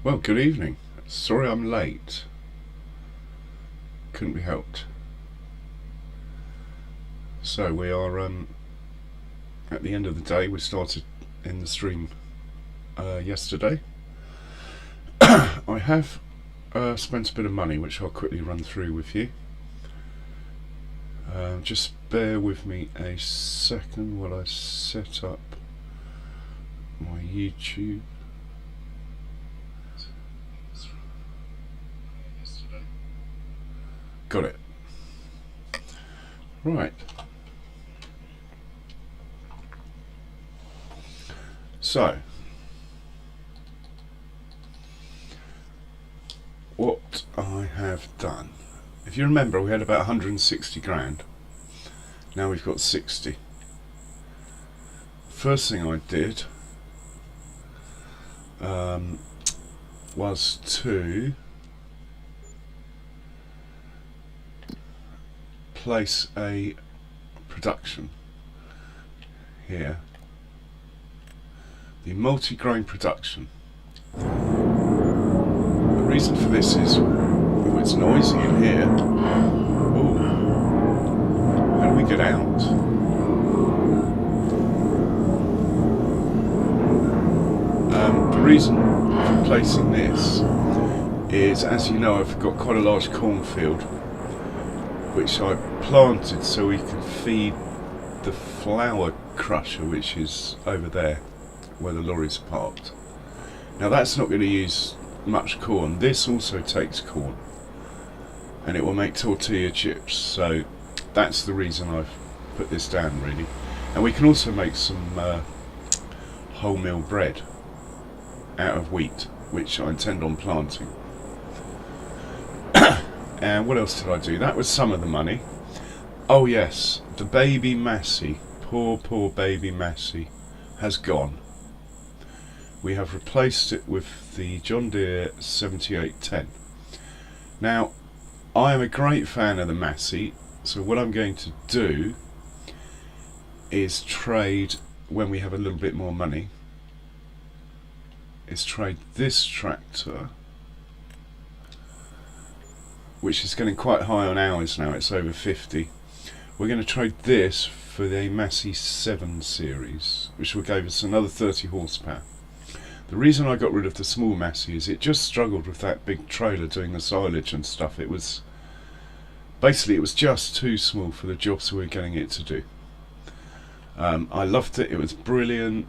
Well, good evening. Sorry I'm late. Couldn't be helped. So we are at the end of the day. We started in the stream yesterday. I have spent a bit of money, which I'll quickly run through with you. Just bear with me a second while I set up my YouTube. Got it. Right. So, what I have done. If you remember, we had about 160 grand. Now we've got 60. First thing I did was to place a production here, the multi-grain production. The reason for this is, oh, it's noisy in here. Oh, how do we get out? The reason for placing this is, as you know, I've got quite a large cornfield which I planted so we can feed the flour crusher, which is over there where the lorry's parked. Now that's not going to use much corn. This also takes corn and it will make tortilla chips, so that's the reason I've put this down, really. And we can also make some wholemeal bread out of wheat, which I intend on planting. And what else did I do? That was some of the money. Oh yes, the baby Massey, poor baby Massey, has gone. We have replaced it with the John Deere 7810. Now, I am a great fan of the Massey, so what I'm going to do is trade, when we have a little bit more money, is trade this tractor, which is getting quite high on hours now, it's over 50. We're going to trade this for the Massey 7 series, which will give us another 30 horsepower. The reason I got rid of the small Massey is it just struggled with that big trailer doing the silage and stuff. It was just too small for the jobs we were getting it to do. I loved it, it was brilliant.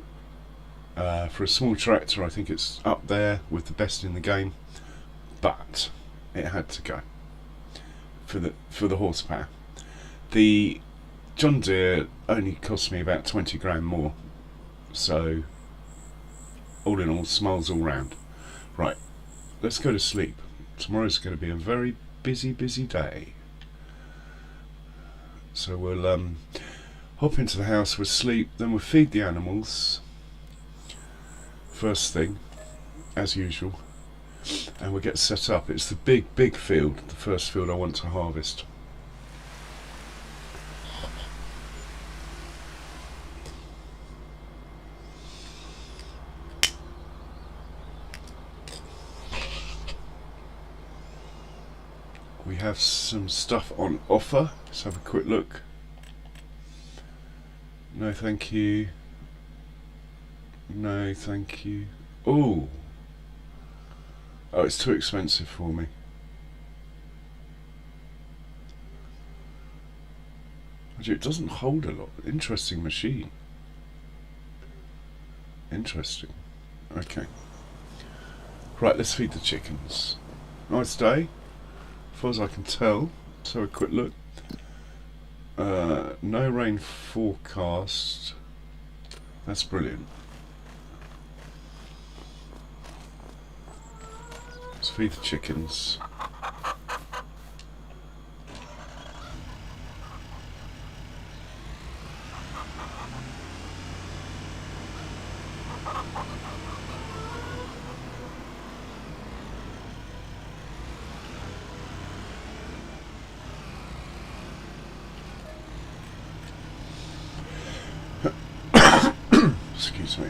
For a small tractor, I think it's up there with the best in the game, but it had to go for the horsepower. The John Deere only cost me about 20 grand more, so all in all, smiles all round. Right, let's go to sleep. Tomorrow's going to be a very busy day, so we'll hop into the house, we'll sleep, then we'll feed the animals first thing, as usual, and we'll get set up. It's the big field, the first field I want to harvest. We have some stuff on offer. Let's have a quick look. No thank you. No thank you. Oh, it's too expensive for me. It doesn't hold a lot. Interesting machine. Interesting. Okay. Right, let's feed the chickens. Nice day, as far as I can tell. Let's have a quick look. No rain forecast. That's brilliant. Let's feed the chickens. Excuse me.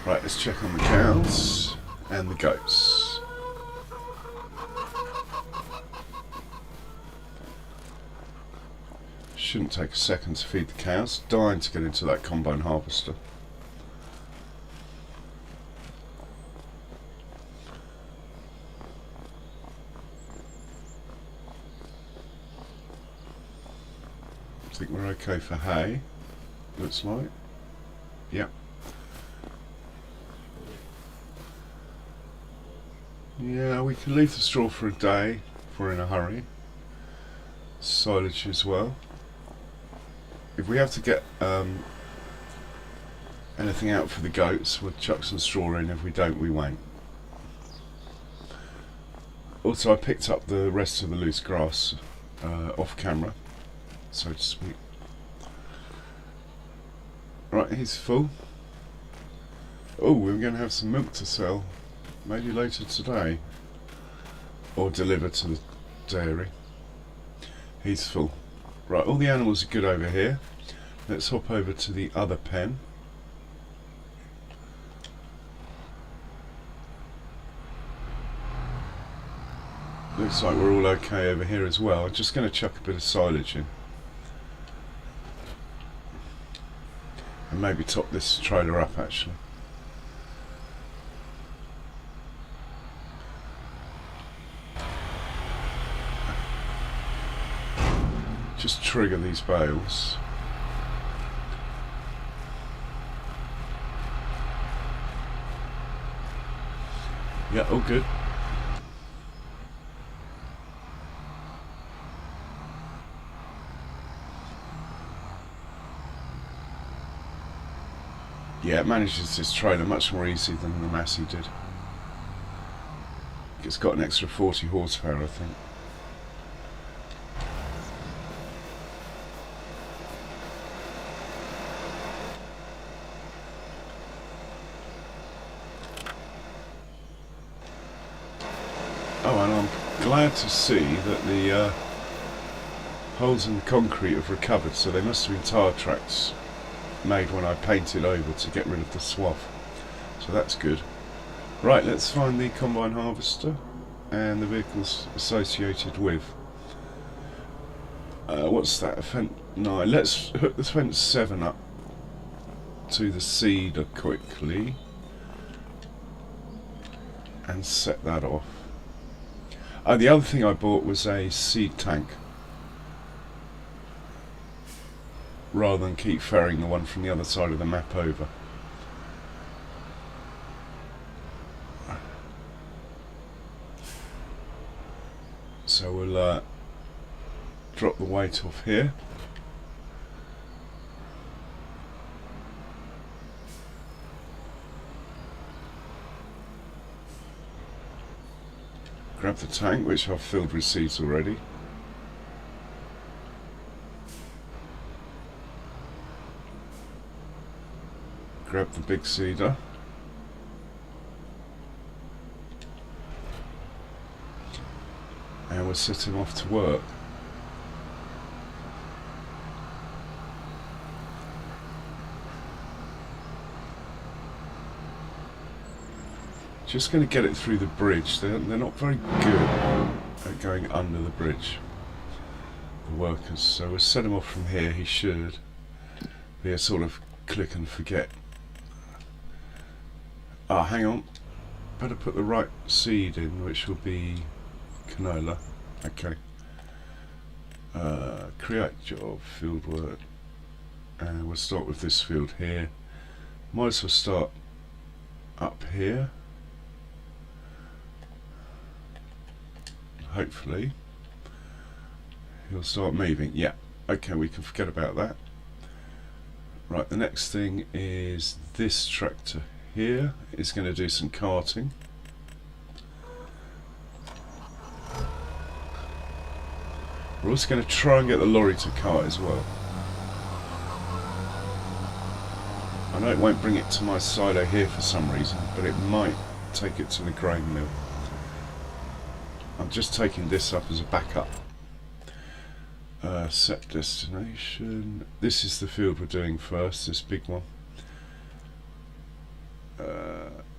Right, let's check on the cows and the goats. Shouldn't take a second to feed the cows. Dying to get into that combine harvester. I think we're okay for hay, looks like. Yep. Yeah, we can leave the straw for a day if we're in a hurry. Silage as well. If we have to get anything out for the goats, we'll chuck some straw in. If we don't, we won't. Also, I picked up the rest of the loose grass off camera, so to speak. Right, he's full. Oh, we're going to have some milk to sell, maybe later today, or deliver to the dairy. He's full. Right, all the animals are good over here. Let's hop over to the other pen. Looks like we're all okay over here as well. I'm just going to chuck a bit of silage in. And maybe top this trailer up actually. Just trigger these bales. Yeah, all good. Yeah, it manages this trailer much more easy than the Massey did. It's got an extra 40 horsepower, I think. Oh, and I'm glad to see that the holes in the concrete have recovered, so they must have been tyre tracks made when I painted over to get rid of the swath. So that's good. Right, let's find the combine harvester and the vehicles associated with. What's that? A fence 9. Let's hook the fence 7 up to the seeder quickly and set that off. The other thing I bought was a seed tank, rather than keep ferrying the one from the other side of the map over. So we'll drop the weight off here. Grab the tank, which I've filled with seeds already. Grab the big seeder. And we'll set him off to work. Just going to get it through the bridge. They're not very good at going under the bridge, the workers. So we'll set him off from here. He should be a sort of click and forget. Hang on. Better put the right seed in, which will be canola. Okay. Create job, field work. And we'll start with this field here. Might as well start up here. Hopefully he'll start moving. Yeah, okay, we can forget about that. Right, the next thing is this tractor here is going to do some carting. We're also going to try and get the lorry to cart as well. I know it won't bring it to my silo here for some reason, but it might take it to the grain mill. I'm just taking this up as a backup. Set destination. This is the field we're doing first, this big one.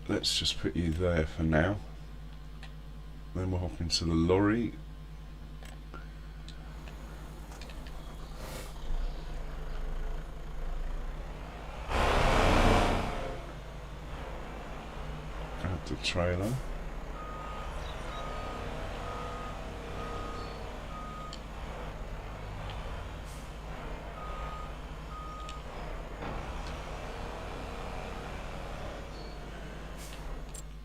Let's just put you there for now. Then we'll hop into the lorry. Grab the trailer.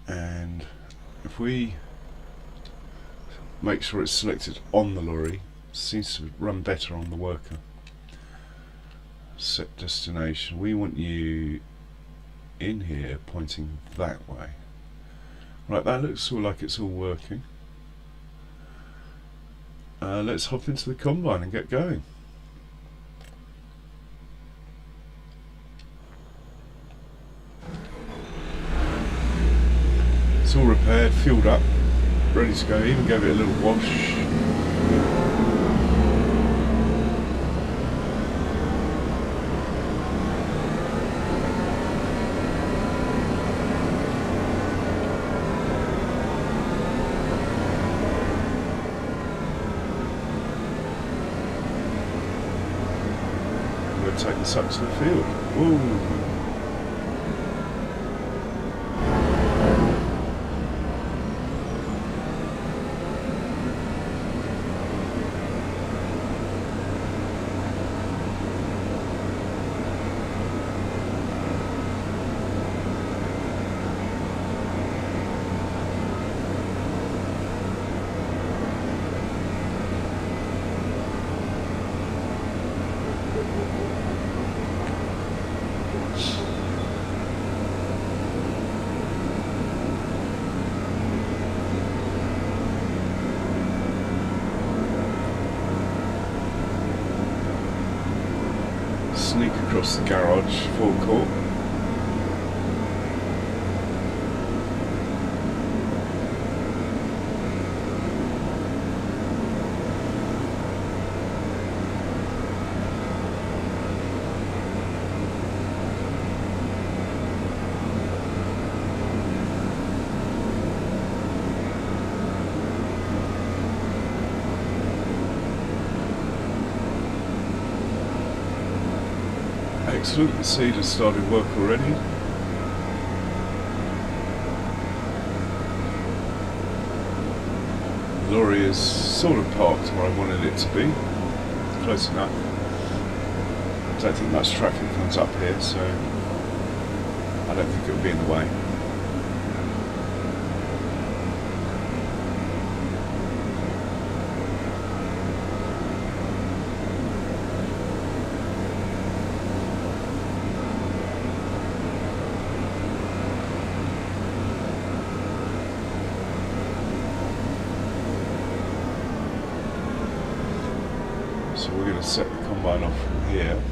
And if we make sure it's selected on the lorry, it seems to run better on the worker. Set destination. We want you in here pointing that way. Right, that looks all like it's all working. Let's hop into the combine and get going. It's all repaired, fueled up, ready to go. Even gave it a little wash. We're taking this up to the field. Whoa! Sneak across the garage forecourt. Excellent, the seed has started work already. The lorry is sort of parked where I wanted it to be, close enough. I don't think much traffic comes up here, so I don't think it will be in the way. So we're going to set the combine off from here.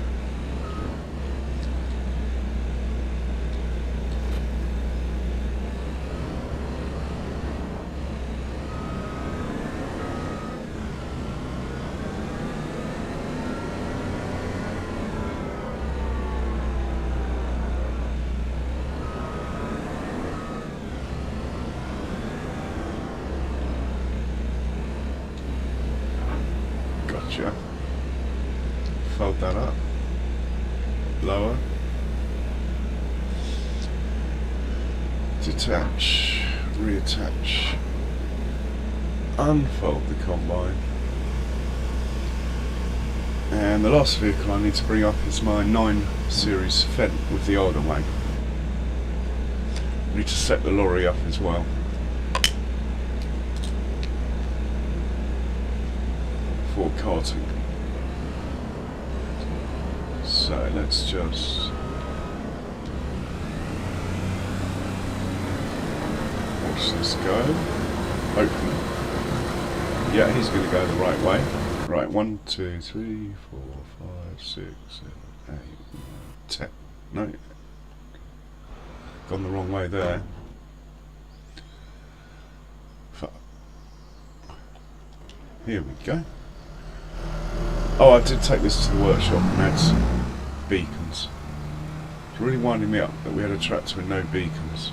Gotcha. Fold that up, lower, detach, reattach, unfold the combine, and the last vehicle I need to bring up is my 9 series Fendt with the older way. I need to set the lorry up as well. For carting. So let's just watch this go. Open. Yeah, he's going to go the right way. Right, 1, 2, 3, 4, 5, 6, 7, 8, 10. No, Gone the wrong way there. Here we go. Oh, I did take this to the workshop and had some beacons. It's really winding me up that we had a tractor with no beacons.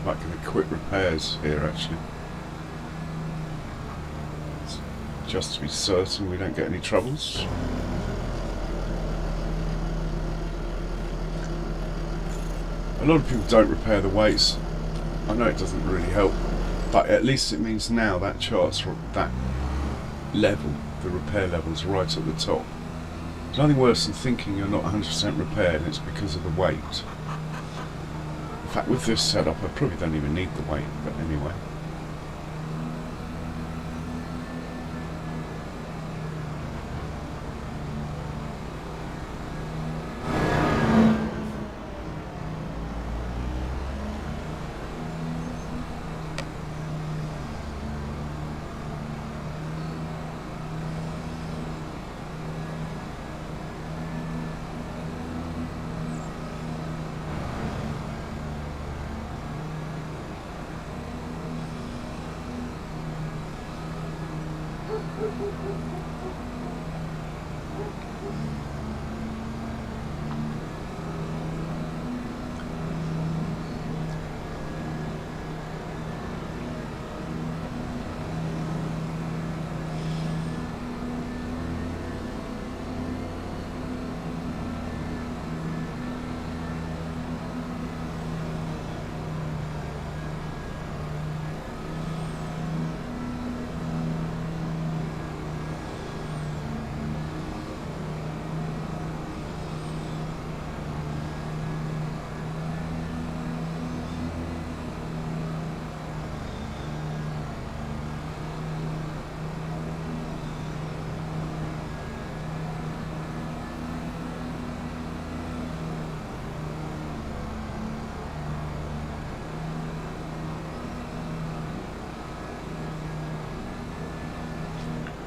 Making quick repairs here actually, just to be certain we don't get any troubles. A lot of people don't repair the weights. I know it doesn't really help, but at least it means now that chart's that level, the repair level's right at the top. There's nothing worse than thinking you're not 100% repaired and it's because of the weight. In fact, with this setup I probably don't even need the weight, but anyway.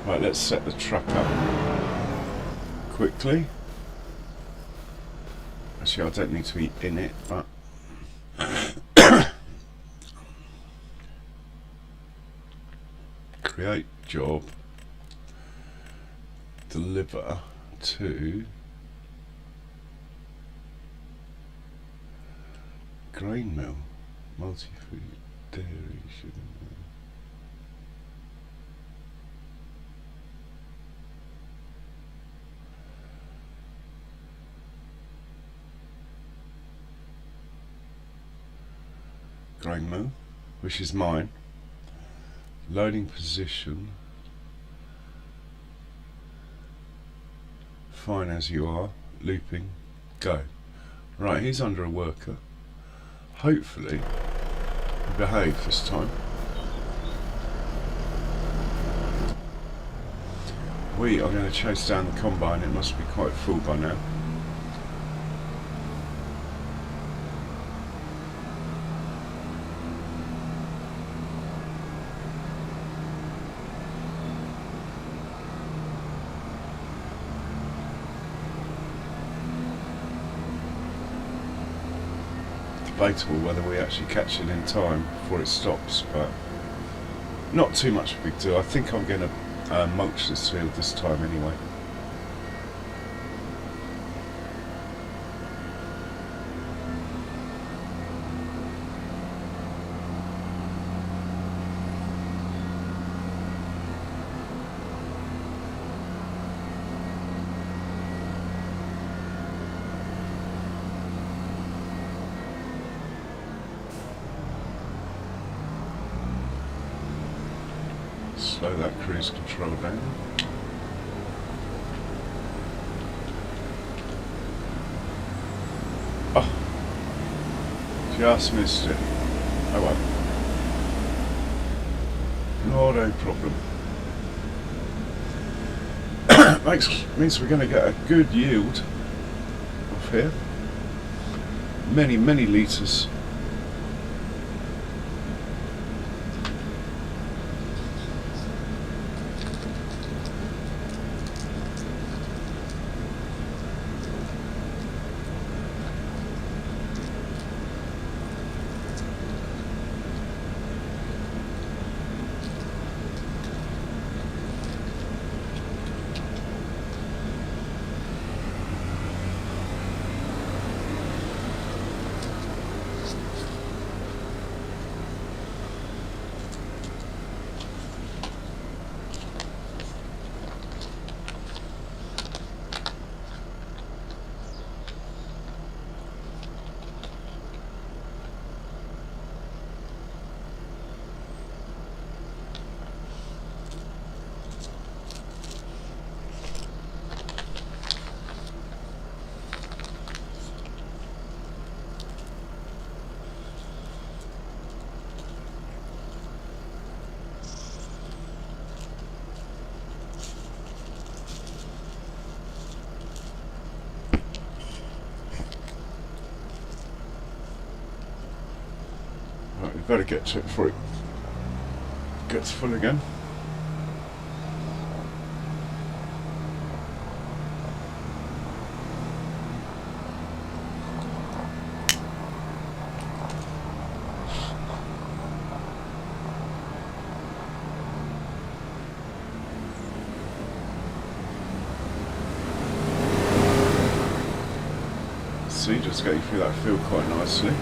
Right, let's set the truck up quickly. Actually, I don't need to be in it, but create job, deliver to grain mill, multi-food dairy, sugar mill. Grain mill, which is mine. Loading position. Fine as you are. Looping. Go. Right, he's under a worker. Hopefully, he'll behave this time. We are going to chase down the combine. It must be quite full by now. Debatable whether we actually catch it in time before it stops, but not too much of a big deal. I think I'm going to mulch this field this time anyway. Slow that cruise control down. Oh, just missed it. Oh well. Not a problem. Means we're going to get a good yield off here. Many litres. Right, we better get to it before it gets full again. See, just getting through that field quite nicely.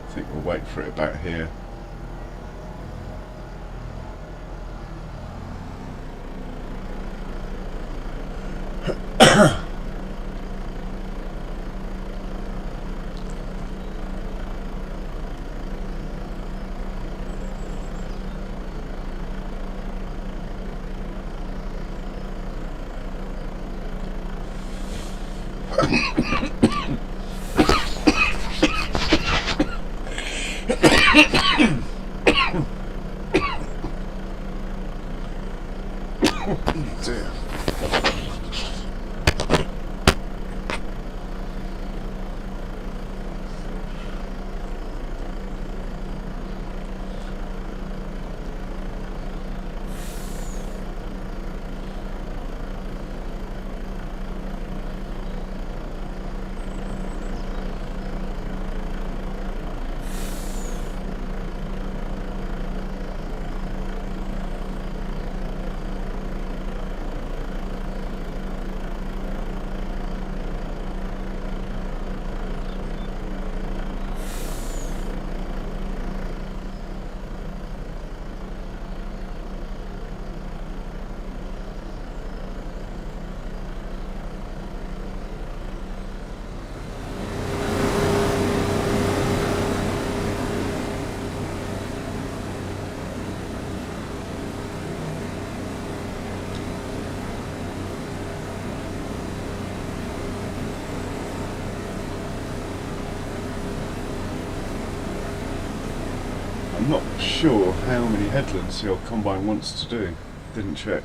I think we'll wait for it about here. Dear. I'm not sure how many headlands the old combine wants to do. Didn't check.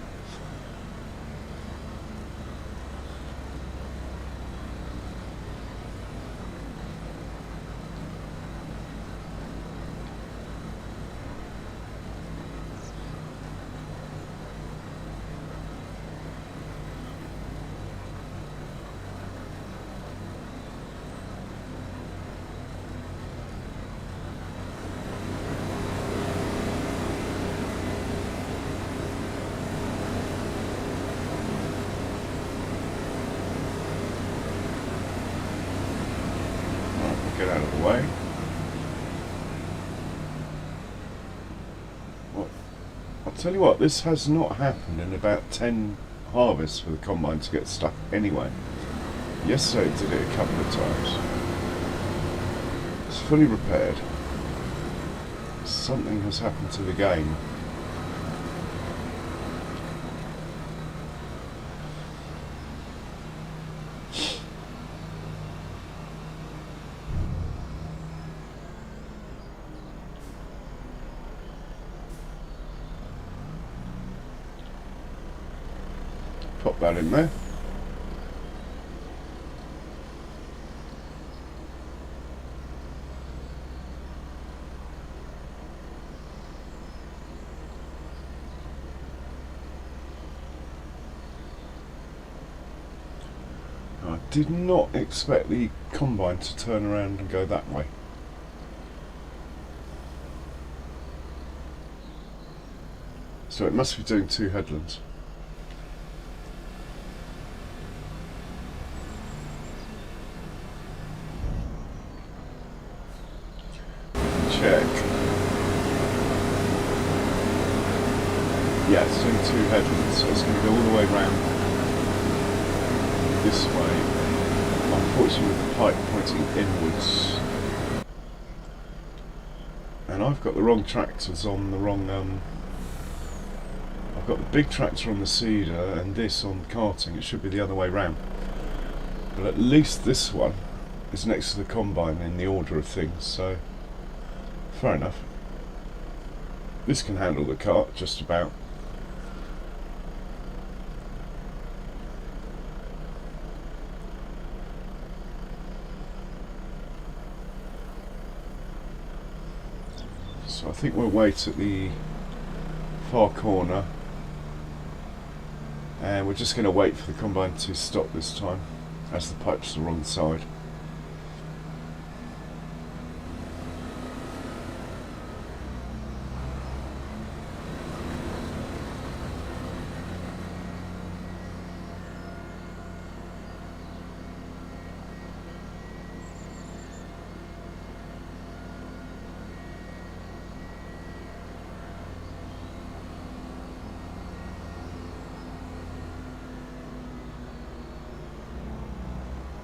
Tell you what, this has not happened in about 10 harvests for the combine to get stuck anyway. Yesterday it did it a couple of times. It's fully repaired. Something has happened to the game. Pop that in there. I did not expect the combine to turn around and go that way. So it must be doing 2 headlands. Check. Yeah, it's doing 2 headlands, so it's going to go all the way around this way. Unfortunately, with the pipe pointing inwards. And I've got the wrong tractors on the wrong. I've got the big tractor on the seeder and this on carting. It should be the other way round. But at least this one is next to the combine in the order of things, so fair enough. This can handle the cart just about. So I think we'll wait at the far corner and we're just going to wait for the combine to stop this time as the pipe's the wrong side.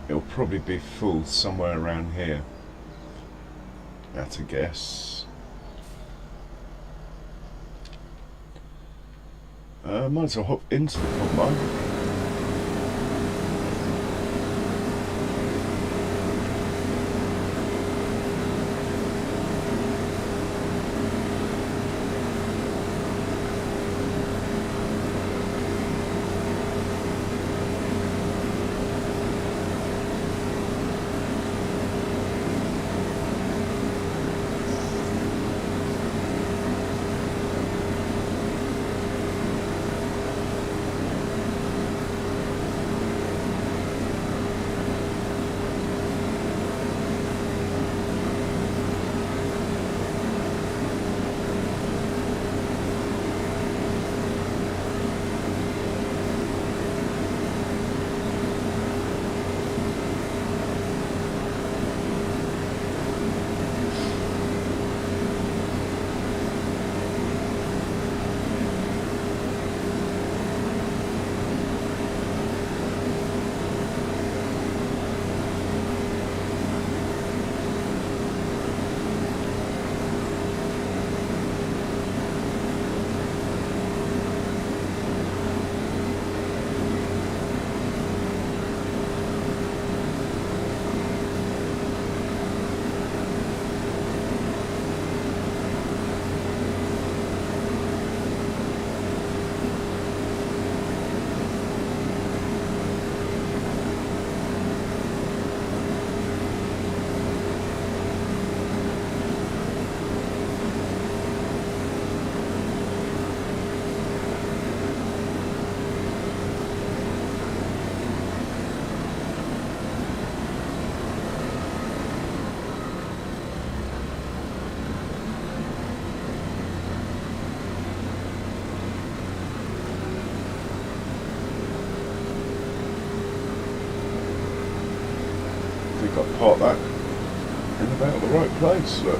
It'll probably be full somewhere around here, at a guess. Might as well hop into the combine. I've parked that in about the right place, look.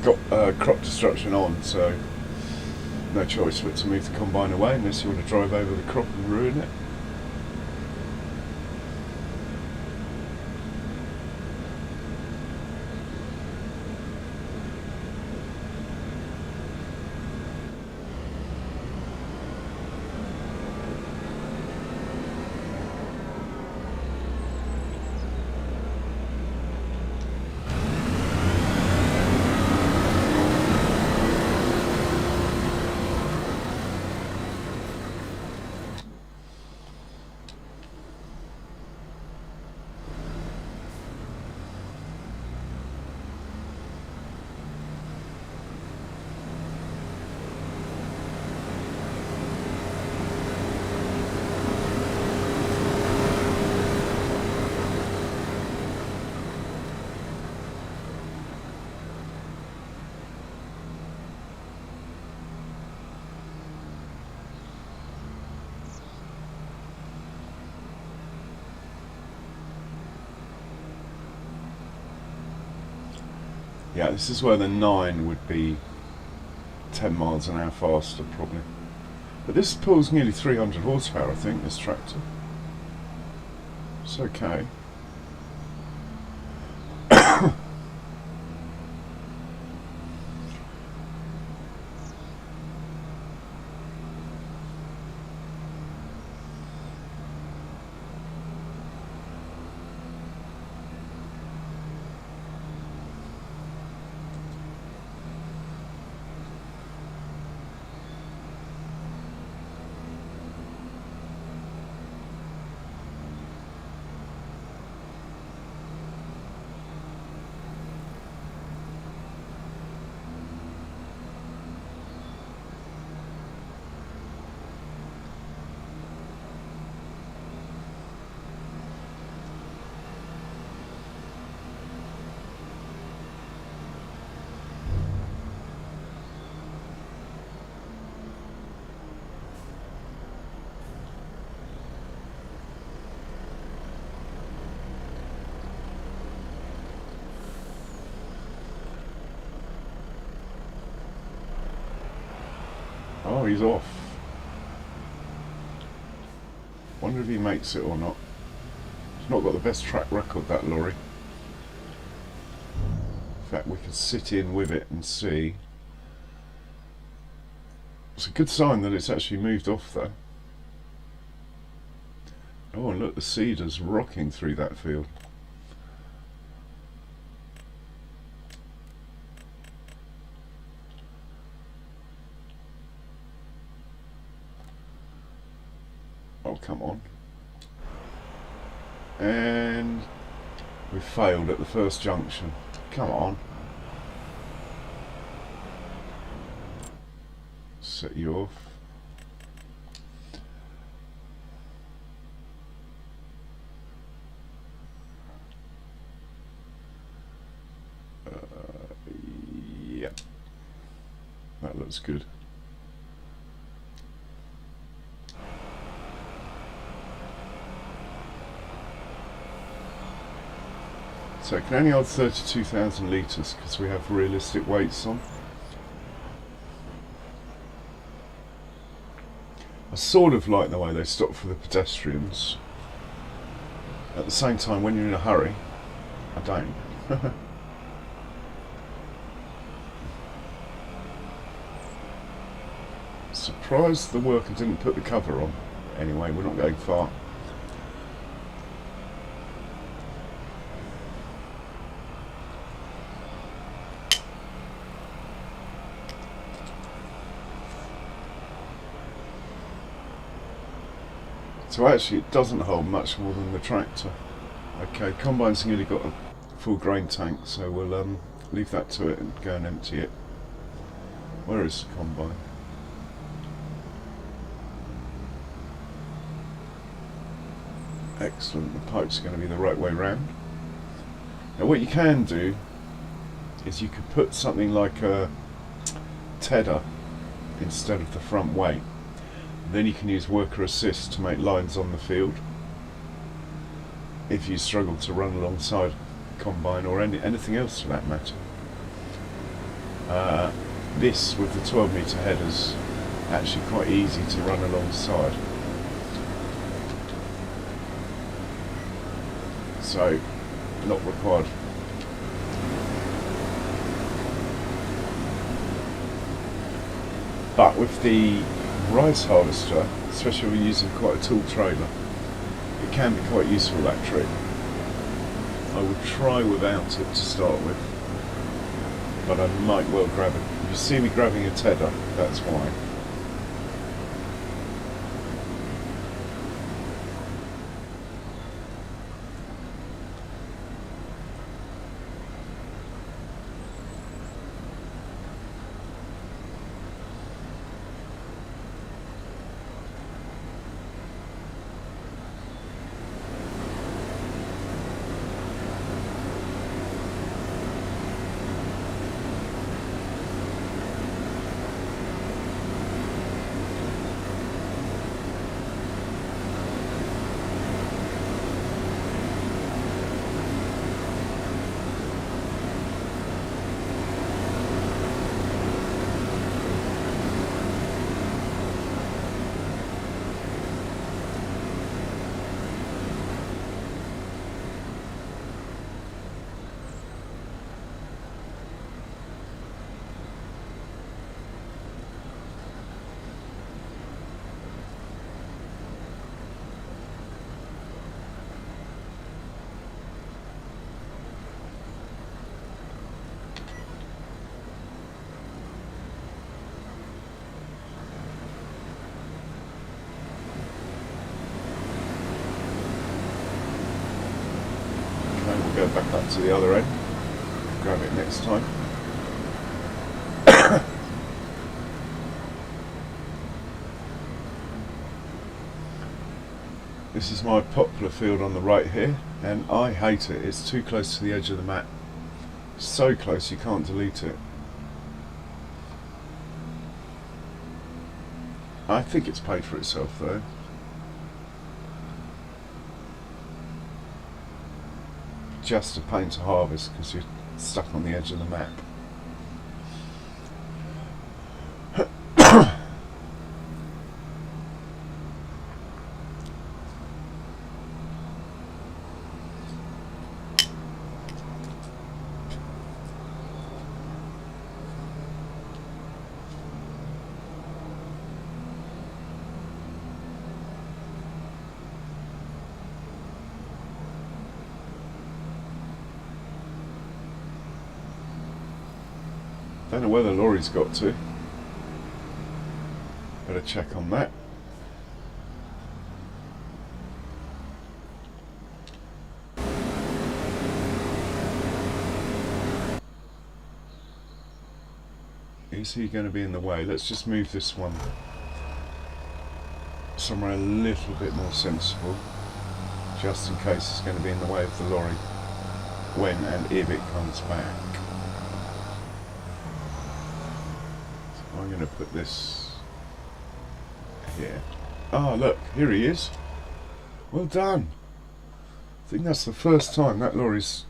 got crop destruction on, so no choice but to move the combine away unless you want to drive over the crop and ruin it. Yeah, this is where the 9 would be 10 miles an hour faster probably. But this pulls nearly 300 horsepower, I think, this tractor. It's okay. Oh, he's off. Wonder if he makes it or not. He's not got the best track record, that lorry. In fact, we could sit in with it and see. It's a good sign that it's actually moved off though. Oh, and look, the cedars rocking through that field. Oh, come on. And we failed at the first junction. Come on. Set you off. Yep. That looks good. So it can only hold 32,000 litres because we have realistic weights on. I sort of like the way they stop for the pedestrians. At the same time, when you're in a hurry, I don't. Surprised the worker didn't put the cover on. Anyway, we're not going far. So actually it doesn't hold much more than the tractor. Okay, combine's nearly got a full grain tank, so we'll leave that to it and go and empty it. Where is the combine? Excellent, the pipe's going to be the right way round. Now what you can do is you could put something like a tedder instead of the front weight. Then you can use worker assist to make lines on the field if you struggle to run alongside combine or anything else for that matter. This with the 12 metre headers actually quite easy to run alongside. So not required. But with the rice harvester, especially when we're using quite a tall trailer, it can be quite useful, that trick. I would try without it to start with, but I might well grab it. If you see me grabbing a tedder, that's why. Go back up to the other end, grab it next time. This is my poplar field on the right here, and I hate it. It's too close to the edge of the mat. So close you can't delete it. I think it's paid for itself though. Just a pain to harvest because you're stuck on the edge of the map. Don't know where the lorry's got to. Better check on that. Is he going to be in the way? Let's just move this one somewhere a little bit more sensible, just in case it's going to be in the way of the lorry when and if it comes back. I'm going to put this here. Ah, look, here he is. Well done. I think that's the first time that lorry's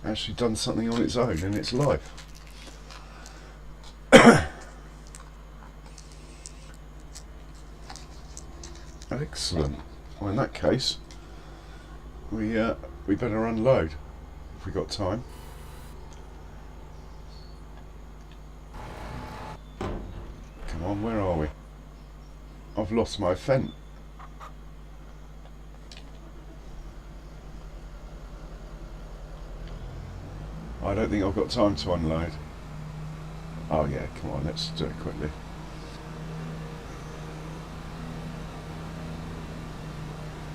actually done something on its own in its life. Excellent. Well, in that case, we better unload if we got time. Come on, where are we? I've lost my fence. I don't think I've got time to unload. Oh yeah, come on, let's do it quickly.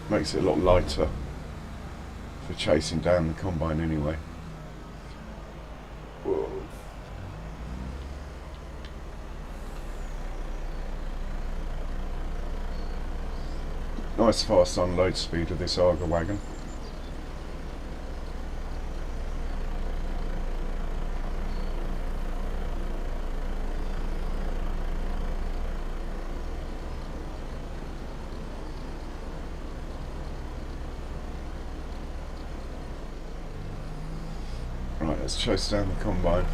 Makes it a lot lighter for chasing down the combine anyway. Whoa. Nice fast unload speed of this Arga wagon. Right, let's chase down the combine.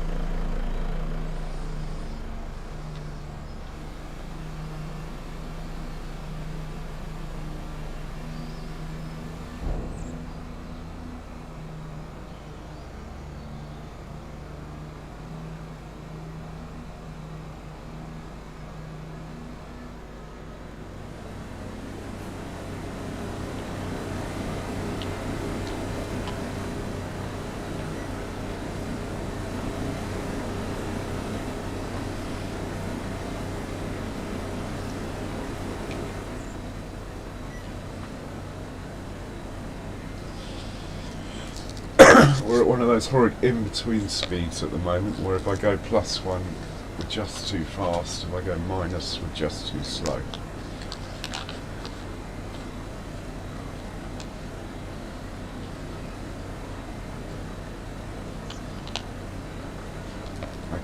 we're at one of those horrid in-between speeds at the moment, where if I go +1, we're just too fast. If I go minus, we're just too slow.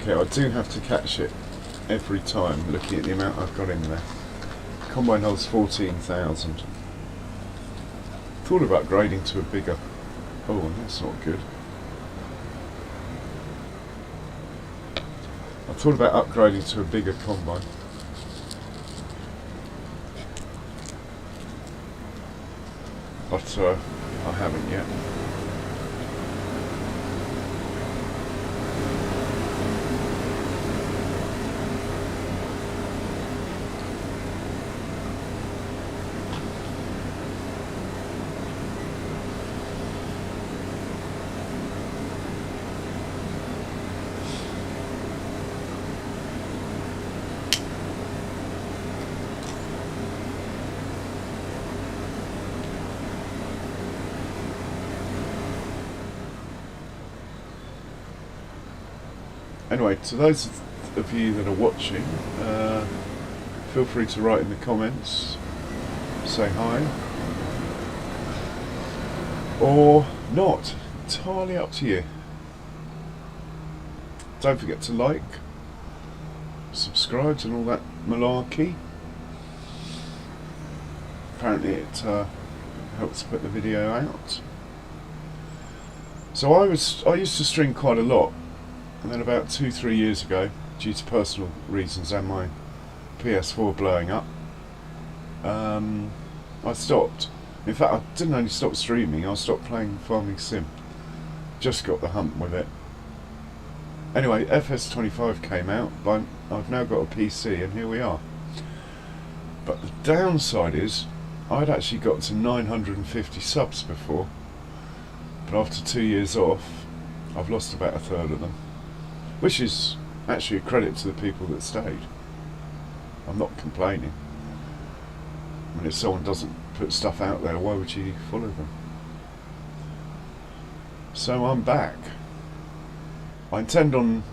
Okay, I do have to catch it every time, looking at the amount I've got in there. Combine holds 14,000. Thought about upgrading to a bigger... Oh, that's not good. I thought about upgrading to a bigger combine. But I haven't yet. Anyway, to those of you that are watching, feel free to write in the comments, say hi, or not. Entirely up to you. Don't forget to like, subscribe and all that malarkey. Apparently it helps put the video out. So I used to stream quite a lot. And then about 2-3 years ago, due to personal reasons and my PS4 blowing up, I stopped. In fact, I didn't only stop streaming, I stopped playing Farming Sim. Just got the hump with it. Anyway, FS25 came out, but I've now got a PC and here we are. But the downside is, I'd actually got to 950 subs before, but after 2 years off, I've lost about a third of them. Which is actually a credit to the people that stayed. I'm not complaining. I mean, if someone doesn't put stuff out there, why would you follow them? So I'm back. I intend on,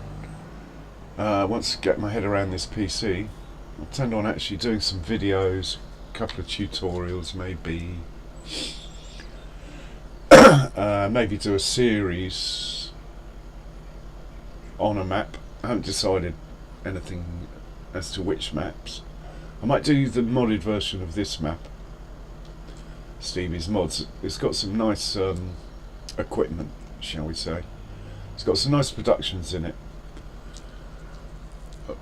once I get my head around this PC, I intend on actually doing some videos, a couple of tutorials maybe. Maybe do a series on a map. I haven't decided anything as to which maps. I might do the modded version of this map, Stevie's Mods. It's got some nice equipment, shall we say. It's got some nice productions in it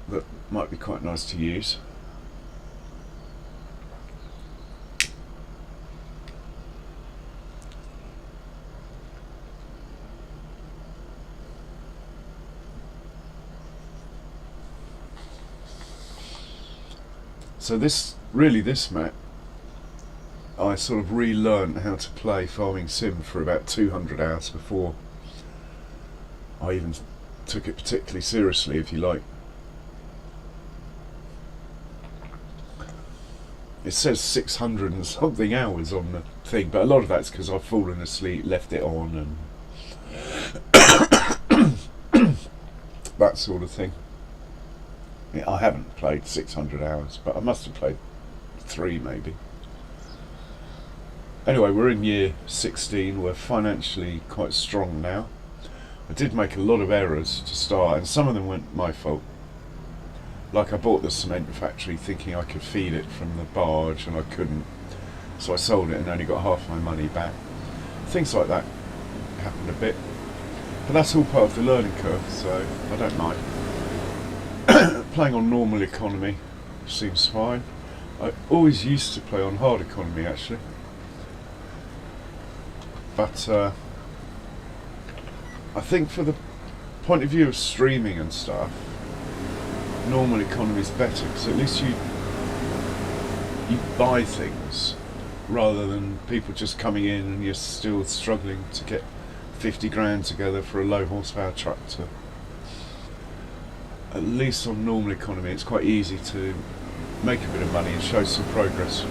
that might be quite nice to use. So this map, I sort of relearned how to play Farming Sim for about 200 hours before I even took it particularly seriously, if you like. It says 600 and something hours on the thing, but a lot of that's because I've fallen asleep, left it on, and that sort of thing. Yeah, I haven't played 600 hours, but I must have played 3 maybe. Anyway, we're in year 16, we're financially quite strong now. I did make a lot of errors to start, and some of them weren't my fault. Like I bought the cement factory thinking I could feed it from the barge, and I couldn't. So I sold it and only got half my money back. Things like that happened a bit. But that's all part of the learning curve, so I don't mind. Playing on normal economy seems fine. I always used to play on hard economy actually, but I think for the point of view of streaming and stuff, normal economy is better, because at least you buy things rather than people just coming in and you're still struggling to get 50 grand together for a low horsepower tractor. At least on normal economy it's quite easy to make a bit of money and show some progress.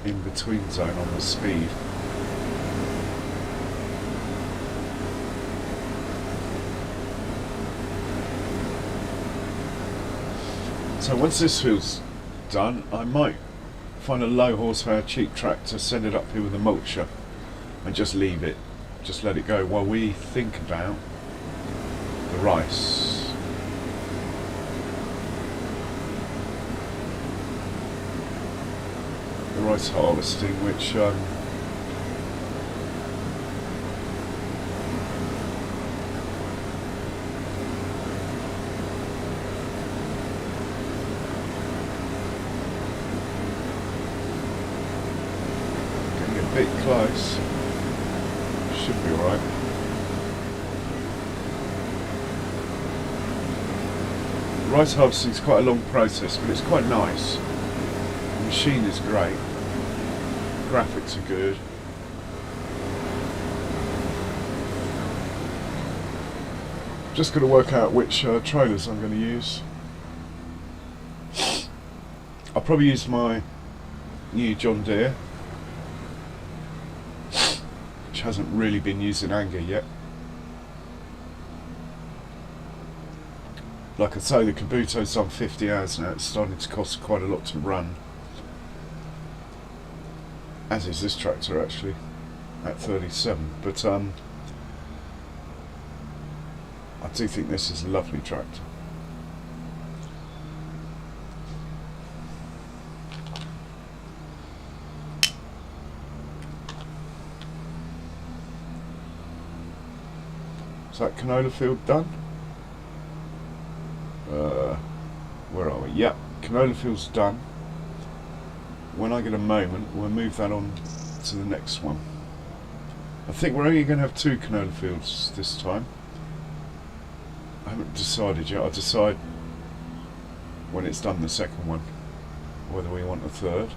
in-between zone on the speed. So once this field's done, I might find a low horsepower cheap tractor, send it up here with a mulcher and just leave it, just let it go while we think about the rice. The rice harvesting, which bit close, should be alright. Rice harvesting is quite a long process, but it's quite nice. The machine is great, graphics are good. Just got to work out which trailers I'm going to use. I'll probably use my new John Deere, which hasn't really been used in anger yet. Like I say, the Kabuto's done 50 hours now. It's starting to cost quite a lot to run, as is this tractor actually at 37. But I do think this is a lovely tractor. Is that canola field done? Where are we? Yep, canola field's done. When I get a moment, we'll move that on to the next one. I think we're only going to have 2 canola fields this time. I haven't decided yet. I'll decide when it's done, the second one, whether we want a third.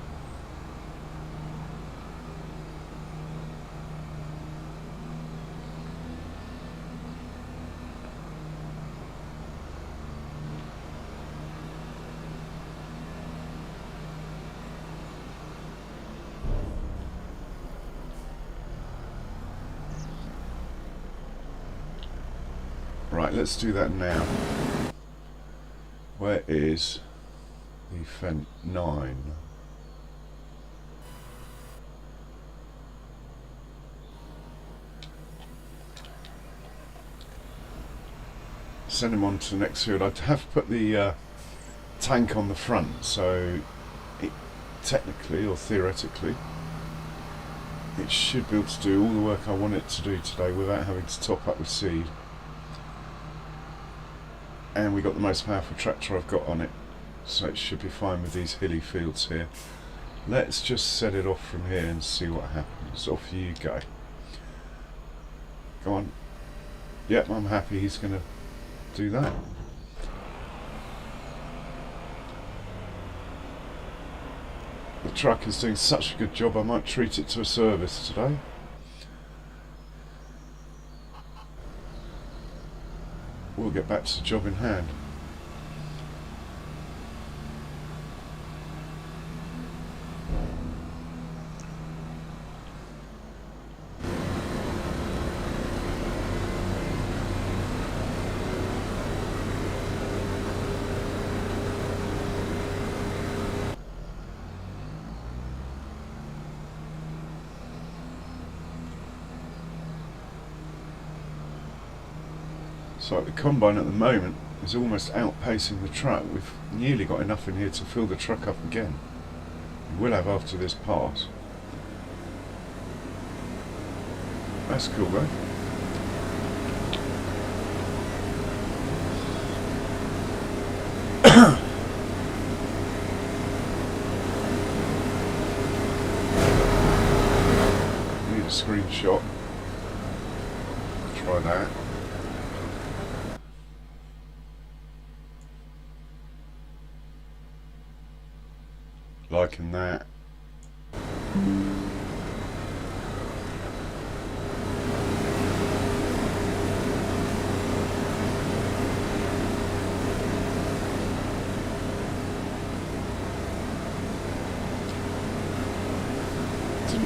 Right, let's do that now. Where is the Fent 9? Send him on to the next field. I'd have put the tank on the front, so it technically or theoretically it should be able to do all the work I want it to do today without having to top up with seed. And we got the most powerful tractor I've got on it, so it should be fine with these hilly fields here. Let's just set it off from here and see what happens. Off you go. Go on. Yep, I'm happy he's going to do that. The truck is doing such a good job, I might treat it to a service today. We'll get back to the job in hand. So the combine at the moment is almost outpacing the truck. We've nearly got enough in here to fill the truck up again. We will have after this pass. That's cool though. Need a screenshot. Try that. Liking that.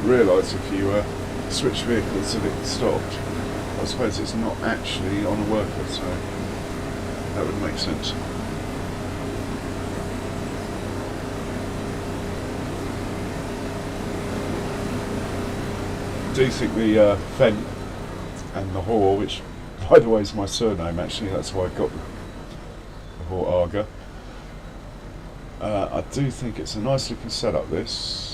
didn't realise if you switch vehicles that it stopped. I suppose it's not actually on a worker, so that would make sense. I do think the Fent and the Hoare, which by the way is my surname actually, that's why I got the Hoare Arga. I do think it's a nice looking setup, this.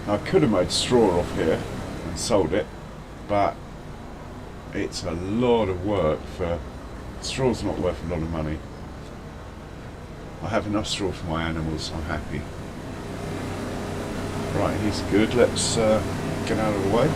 I could have made straw off here and sold it, but it's a lot of work for... Straw's not worth a lot of money. I have enough straw for my animals, I'm happy. Right, he's good, let's get out of the way.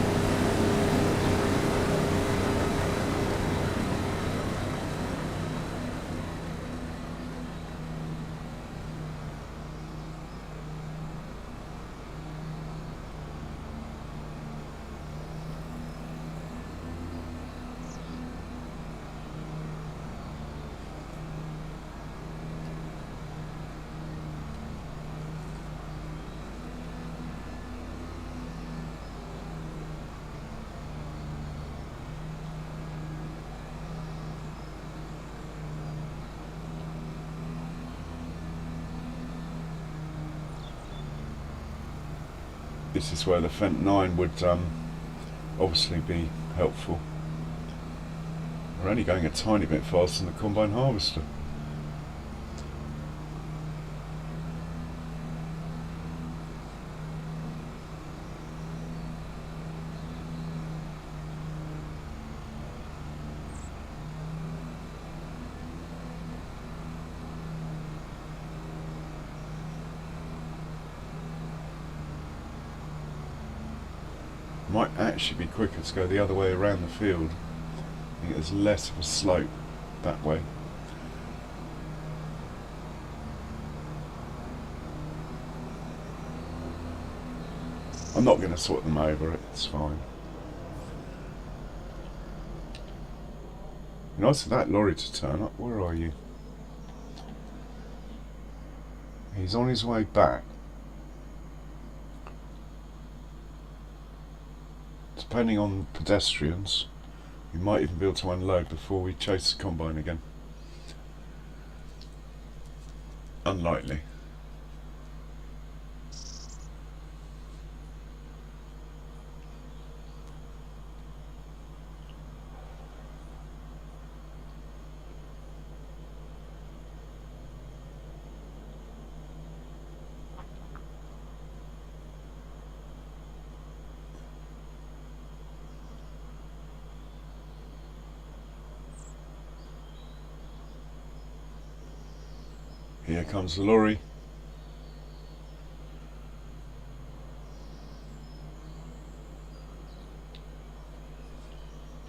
This is where the Fent 9 would obviously be helpful. We're only going a tiny bit faster than the combine harvester. Might actually be quicker to go the other way around the field. I think there's less of a slope that way. I'm not going to sort them over, it's fine. Nice of that lorry to turn up. Where are you? He's on his way back. Depending on pedestrians, we might even be able to unload before we chase the combine again. Unlikely. Here comes the lorry.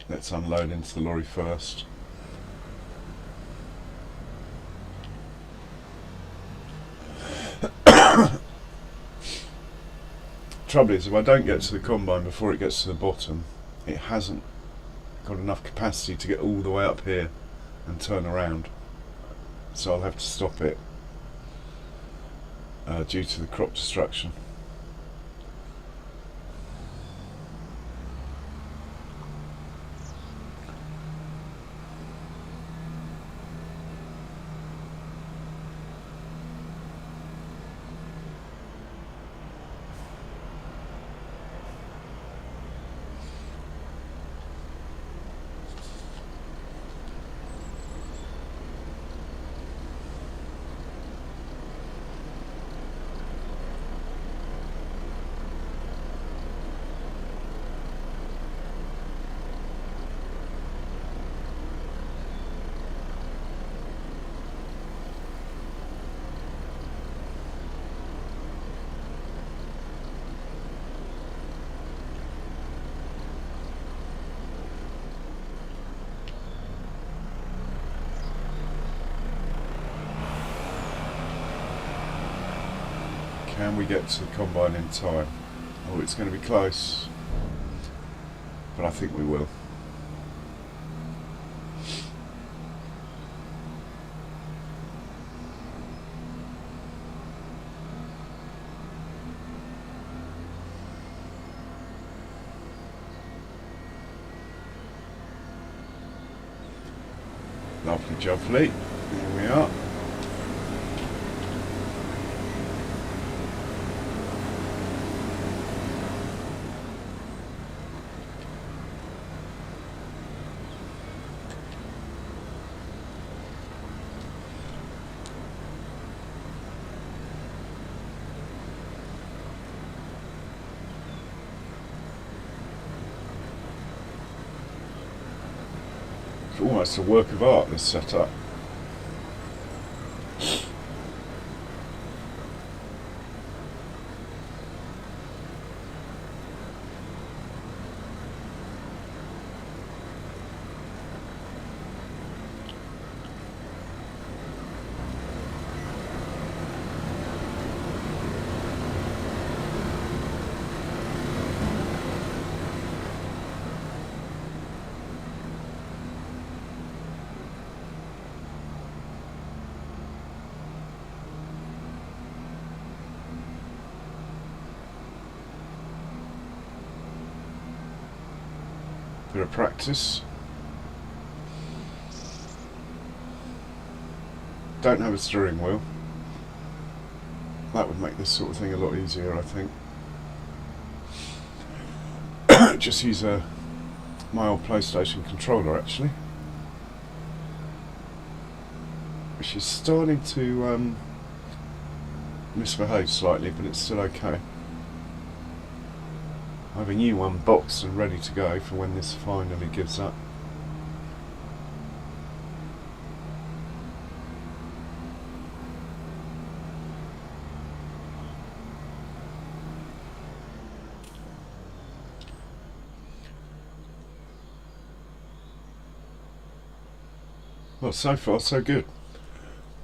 Let's unload into the lorry first. Trouble is, if I don't get to the combine before it gets to the bottom, it hasn't got enough capacity to get all the way up here and turn around. So I'll have to stop it due to the crop destruction. Can we get to the combine in time? Oh, it's going to be close, but I think we will. Lovely jubbly. Here we are. It's almost a work of art, this setup. Bit of practice. Don't have a steering wheel. That would make this sort of thing a lot easier, I think. Just use my old PlayStation controller, actually, which is starting to misbehave slightly, but it's still okay. I have a new one boxed and ready to go for when this finally gives up. Well, so far so good.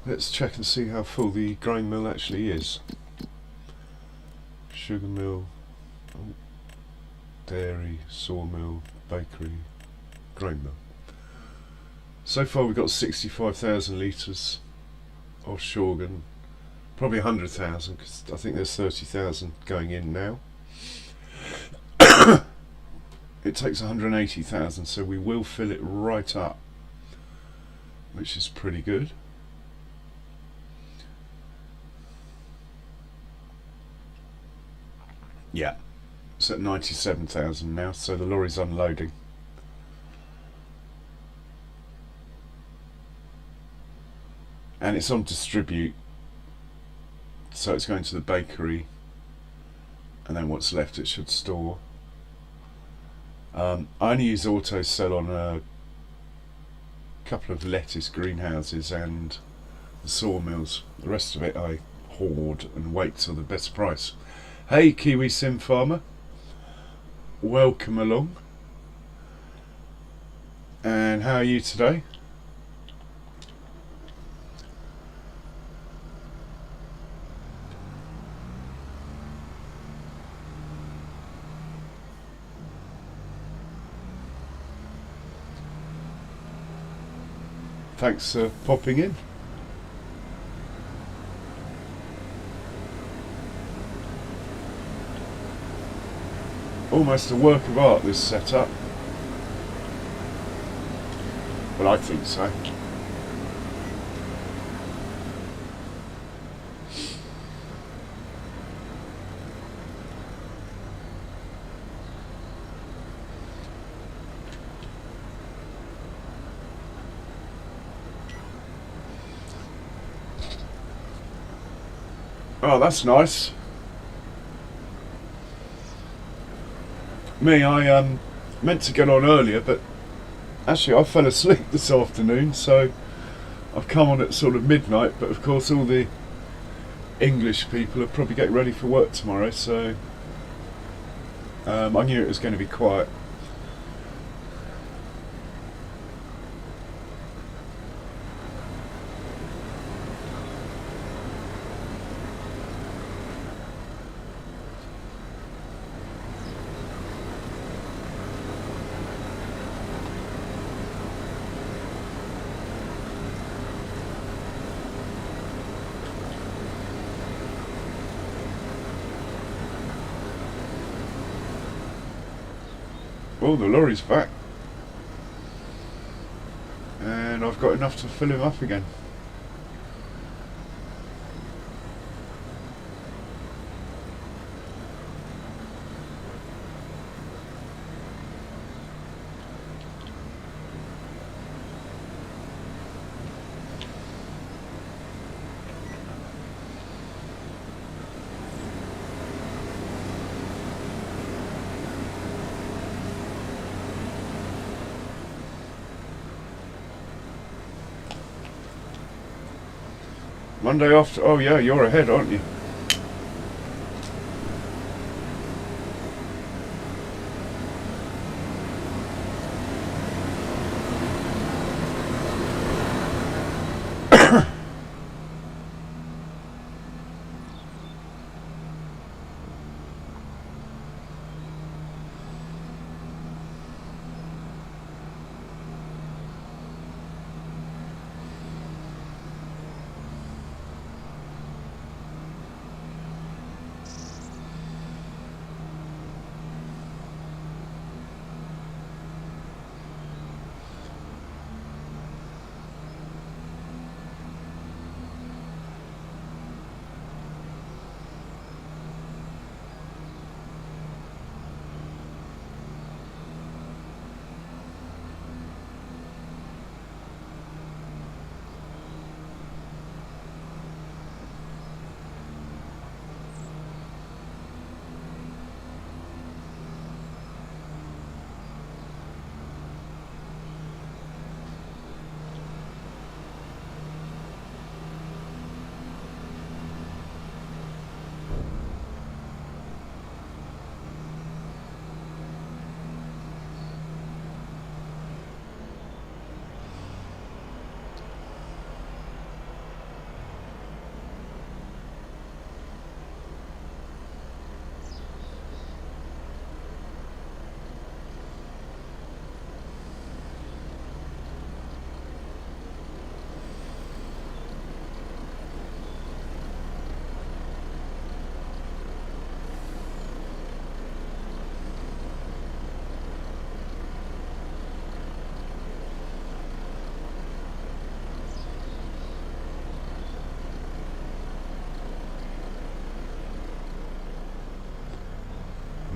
Let's check and see how full the grain mill actually is. Sugar mill, dairy, sawmill, bakery, grain mill. So far we've got 65,000 litres of Sorghum, probably 100,000 because I think there's 30,000 going in now. It takes 180,000, so we will fill it right up, which is pretty good. Yeah, it's at 97,000 now, so the lorry's unloading. And it's on distribute, so it's going to the bakery, and then what's left it should store. I only use auto sell on a couple of lettuce greenhouses and the sawmills. The rest of it I hoard and wait till the best price. Hey Kiwi Sim Farmer, welcome along. And how are you today? Thanks for popping in. Almost a work of art, this setup. Well, I think so. Oh, that's nice. Me, I meant to get on earlier, but actually I fell asleep this afternoon, so I've come on at sort of midnight, but of course all the English people are probably getting ready for work tomorrow, so I knew it was going to be quiet. Oh, the lorry's back. And I've got enough to fill him up again. Monday after. Oh yeah, you're ahead, aren't you?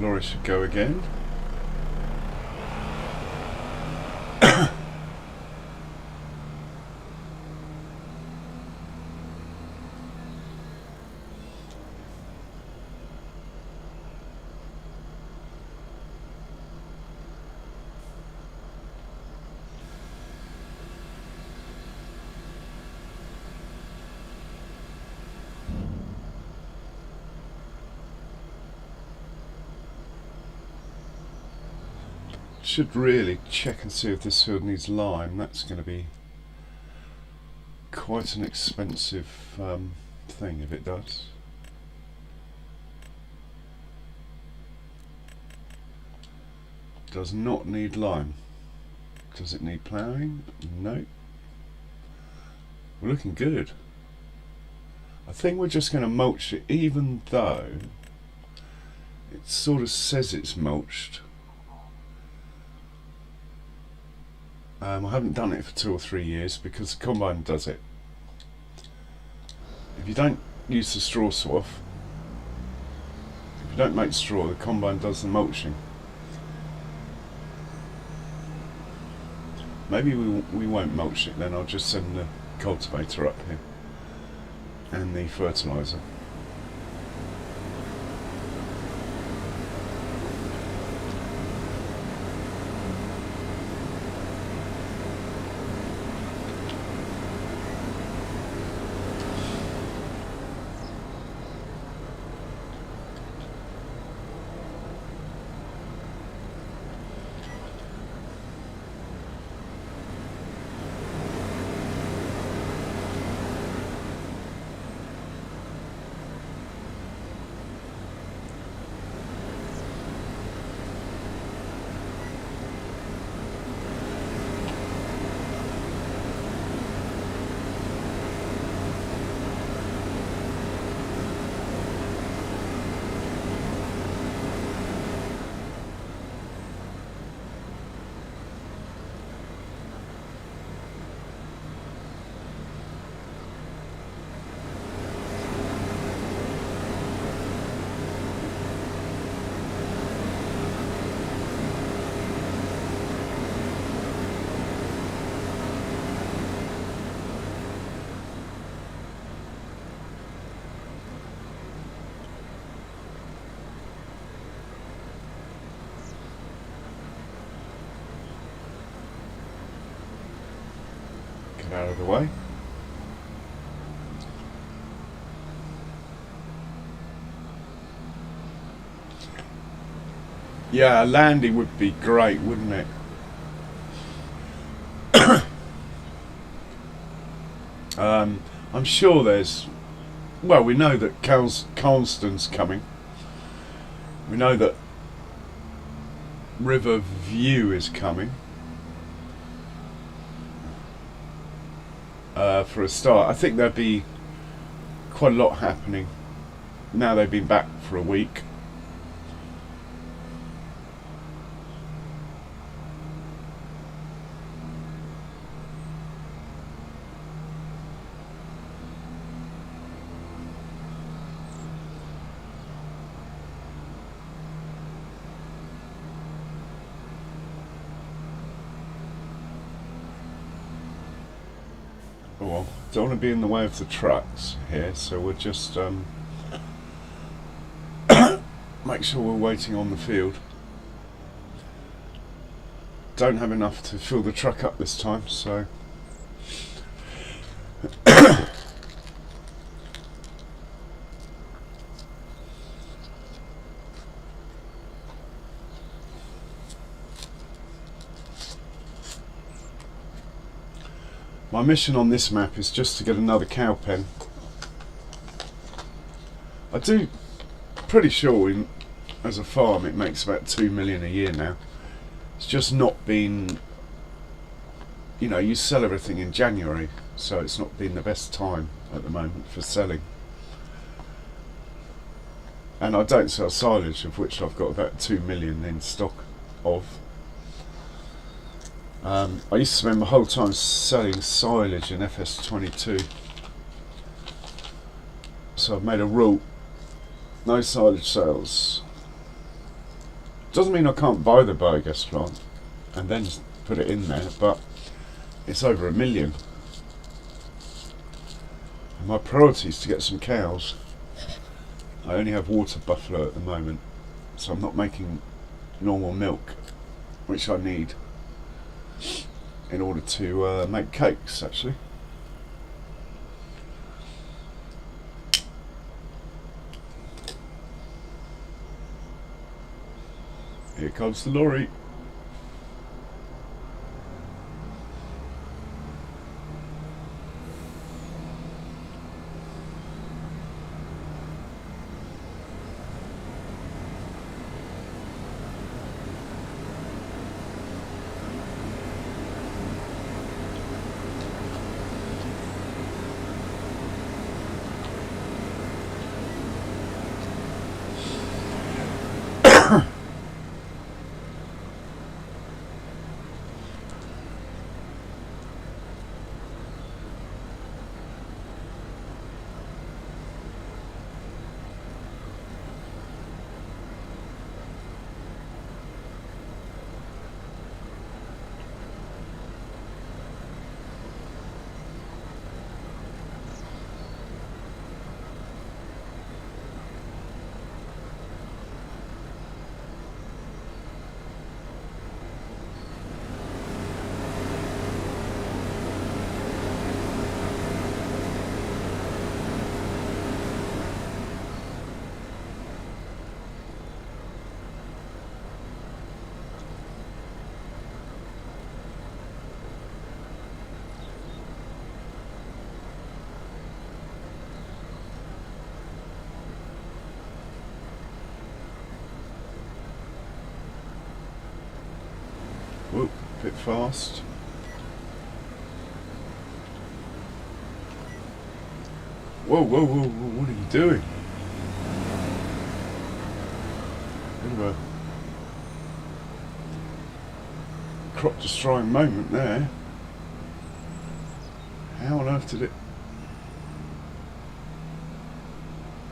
Lorry should go again. Should really check and see if this field needs lime. That's going to be quite an expensive thing if it does. Does not need lime. Does it need ploughing? No. We're looking good. I think we're just going to mulch it, even though it sort of says it's mulched. I haven't done it for 2 or 3 years because the combine does it. If you don't use the straw swath, if you don't make straw, the combine does the mulching. Maybe we won't mulch it then. I'll just send the cultivator up here and the fertiliser. get out of the way. Yeah, a landing would be great, wouldn't it? I'm sure there's... Well, we know that Carlston's coming. We know that Riverview is coming. For a start, I think there'd be quite a lot happening now they've been back for a week. Well, don't want to be in the way of the trucks here, so we'll just make sure we're waiting on the field. Don't have enough to fill the truck up this time, so my mission on this map is just to get another cow pen. I do pretty sure as a farm it makes about 2 million a year now. It's just not been, you know, you sell everything in January, so it's not been the best time at the moment for selling. And I don't sell silage, of which I've got about 2 million in stock of. I used to spend my whole time selling silage in FS22, so I've made a rule: no silage sales. Doesn't mean I can't buy the biogas plant and then put it in there, but it's over 1 million. And my priority is to get some cows. I only have water buffalo at the moment, so I'm not making normal milk, which I need in order to make cakes, actually. Here comes the lorry. Whoop, bit fast. Whoa, whoa, whoa, whoa, what are you doing? Bit of a crop destroying moment there. How on earth did it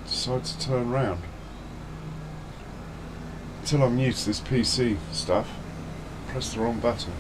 decide to turn round? Until I'm used to this PC stuff. Press the wrong button.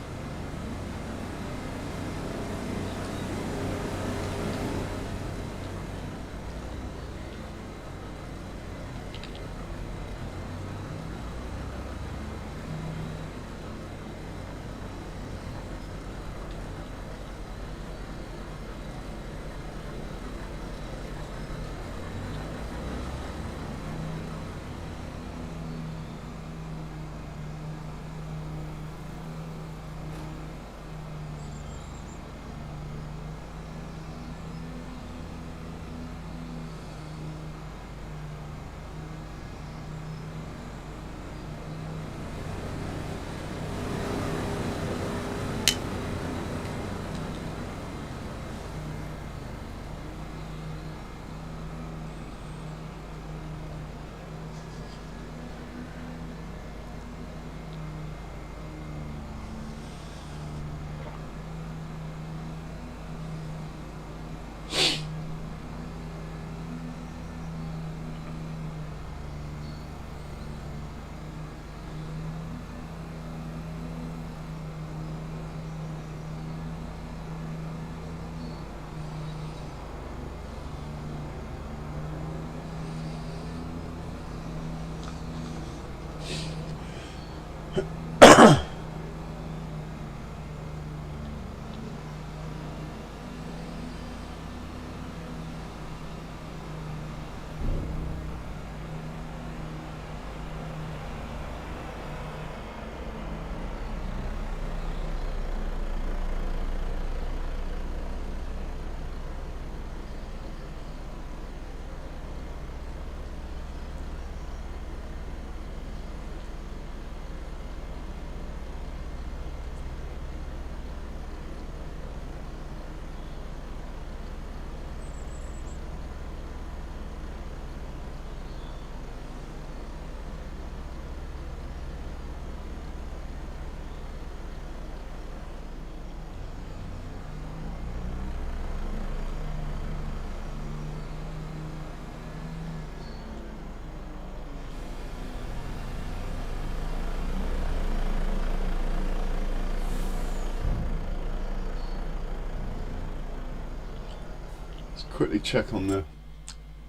quickly check on the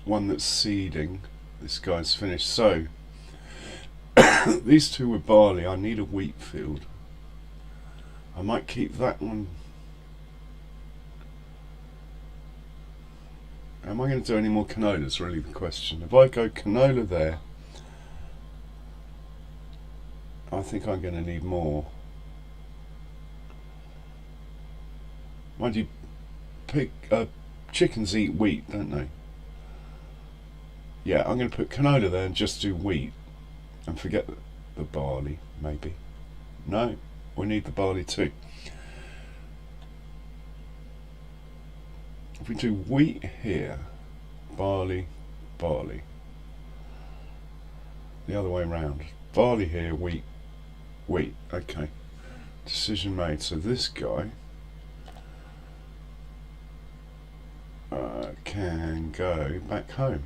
one that's seeding. This guy's finished. So these two were barley. I need a wheat field. I might keep that one. Am I going to do any more canola is really the question. If I go canola there, I think I'm going to need more. Mind you, chickens eat wheat, don't they? Yeah, I'm going to put canola there and just do wheat. And forget the barley, maybe. No, we need the barley too. If we do wheat here, barley, barley. The other way around. Barley here, wheat, wheat. Okay. Decision made. So this guy can go back home.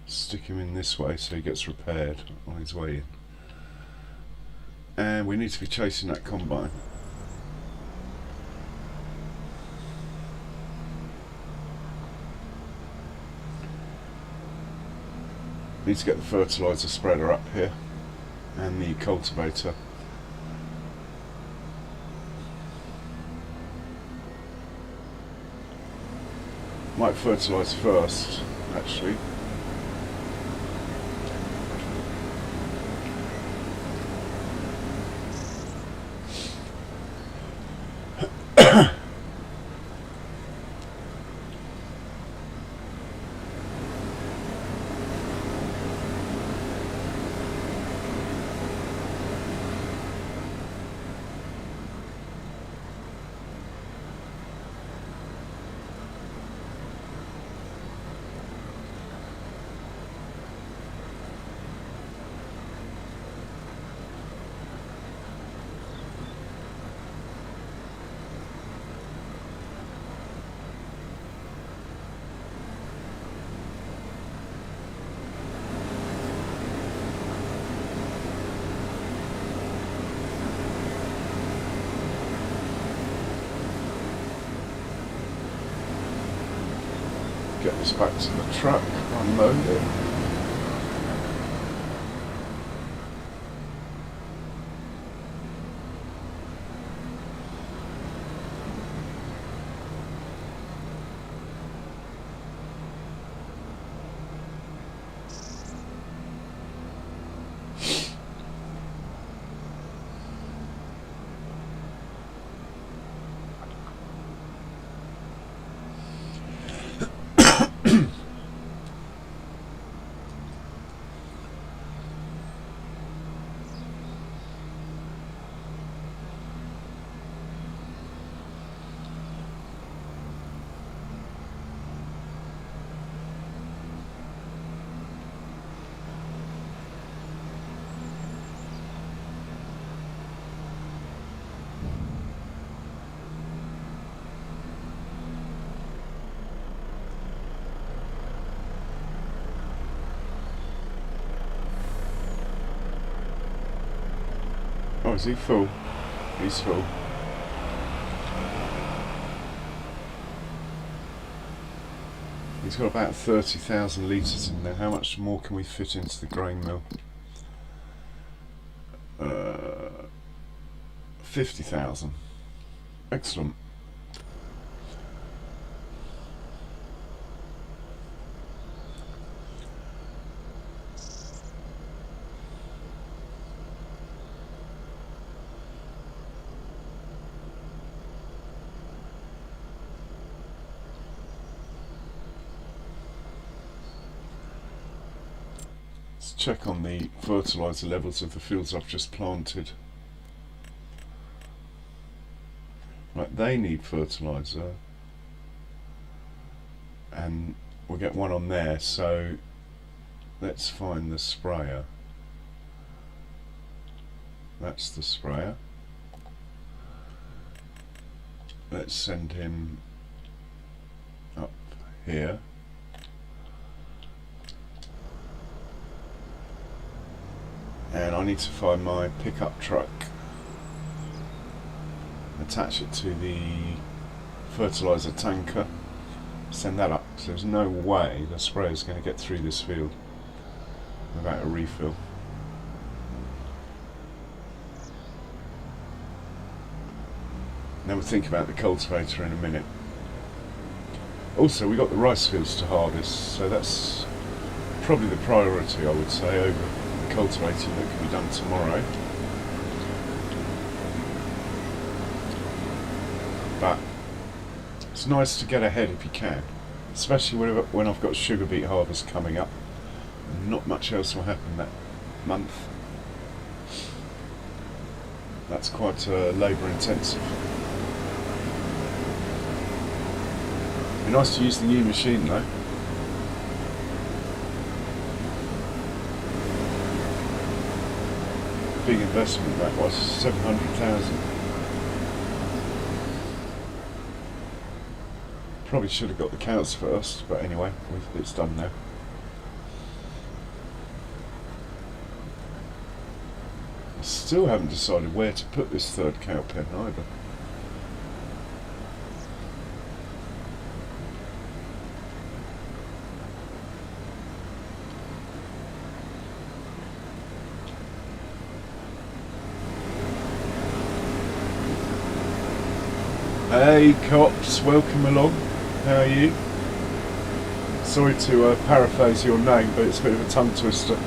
Stick him in this way so he gets repaired on his way in. And we need to be chasing that combine. Need to get the fertiliser spreader up here and the cultivator. Might fertilise first, actually. Get this back to the truck, unload it. Oh, is he full? He's full. He's got about 30,000 litres in there. How much more can we fit into the grain mill? 50,000. Excellent. Let's check on the fertiliser levels of the fields I've just planted. Right, they need fertiliser, and we'll get one on there, so let's find the sprayer. That's the sprayer. Let's send him up here. And I need to find my pickup truck, attach it to the fertiliser tanker, send that up. So there's no way the sprayer is going to get through this field without a refill. Then we'll think about the cultivator in a minute. Also, we got the rice fields to harvest, so that's probably the priority, I would say, over the cultivating that can be done tomorrow. But it's nice to get ahead if you can, especially when I've got sugar beet harvest coming up. Not much else will happen that month. That's quite labour intensive. Be nice to use the new machine though. Big investment that was, 700,000. Probably should have got the cows first, but anyway, it's done now. I still haven't decided where to put this third cow pen either. Hey cops, welcome along. How are you? Sorry to paraphrase your name, but it's a bit of a tongue twister.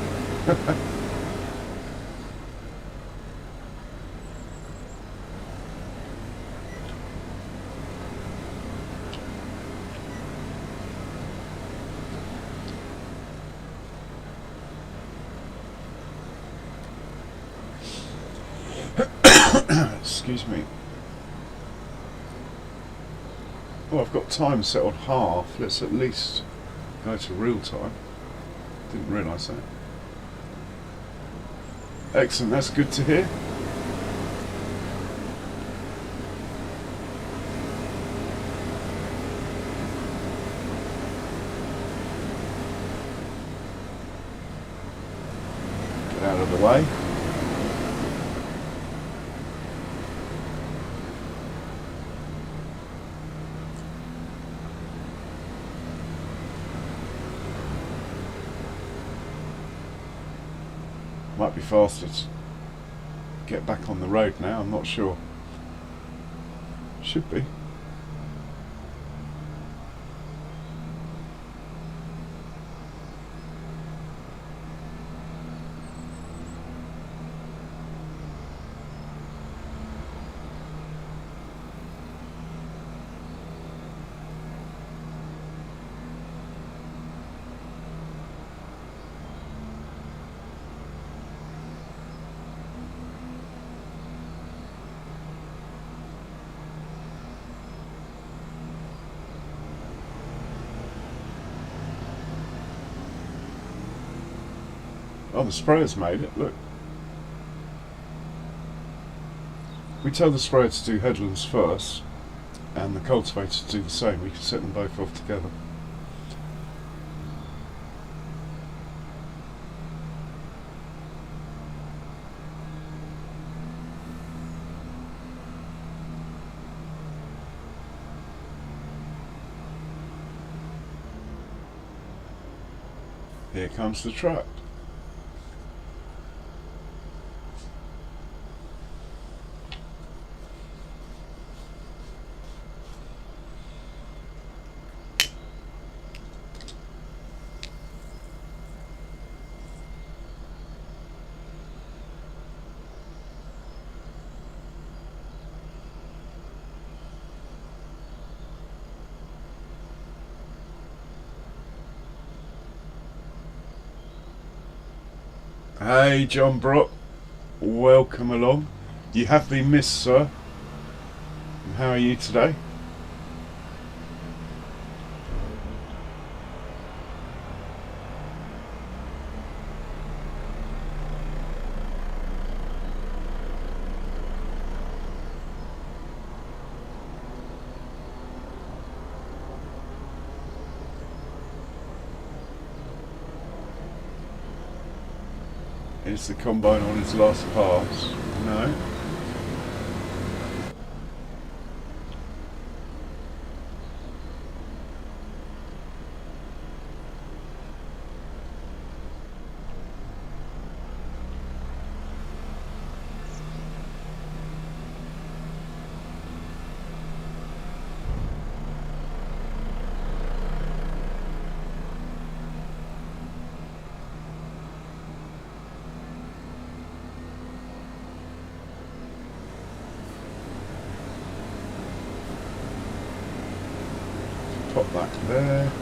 Excuse me. Well, I've got time set on half. Let's at least go to real time. Didn't realise that. Excellent, that's good to hear. Get out of the way. Might be faster to get back on the road now, I'm not sure. Should be. Oh, the sprayer's made it, look. We tell the sprayer to do headlands first, and the cultivator to do the same. We can set them both off together. Here comes the truck. Hey John Brock, welcome along. You have been missed, sir. And how are you today? Is the combine on its last pass? No. pop that there.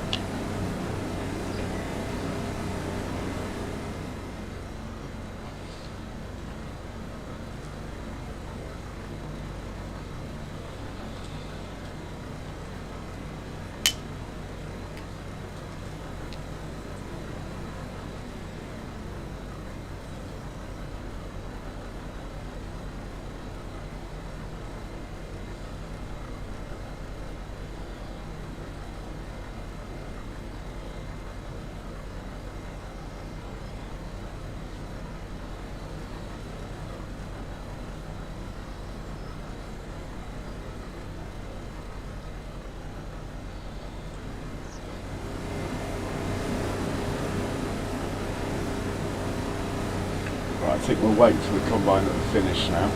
I think we'll wait for the combine at the finish now.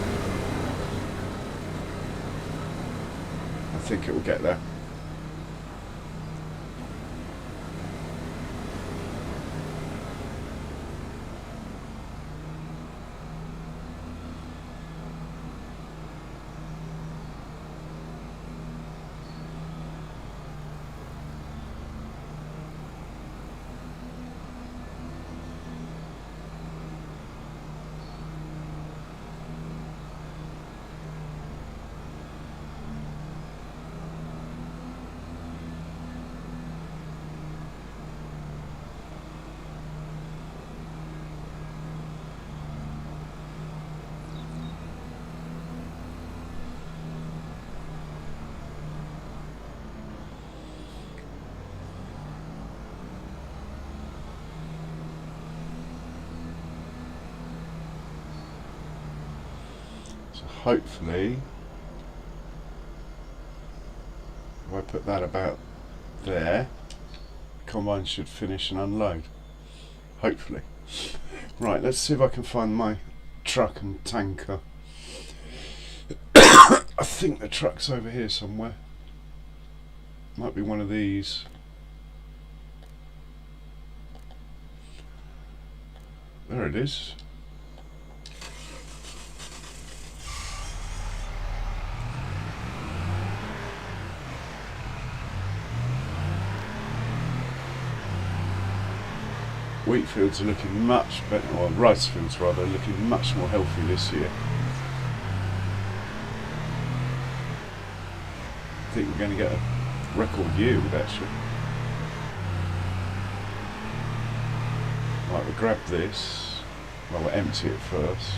I think it will get there. Hopefully, if I put that about there, combine should finish and unload. Hopefully. Right, let's see if I can find my truck and tanker. I think the truck's over here somewhere. Might be one of these. There it is. Wheat fields are looking much better, or rice fields rather, looking much more healthy this year. I think we're going to get a record yield actually. Right, we'll grab this. Well, we'll empty it first.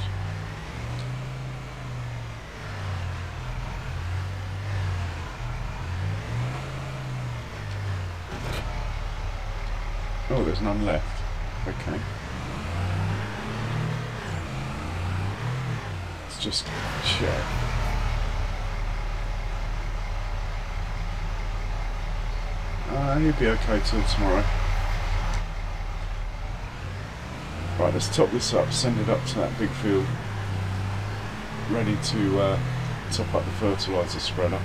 Oh, there's none left. Okay. Let's just check. You'll be okay till tomorrow. Right, let's top this up, send it up to that big field, ready to top up the fertiliser spreader.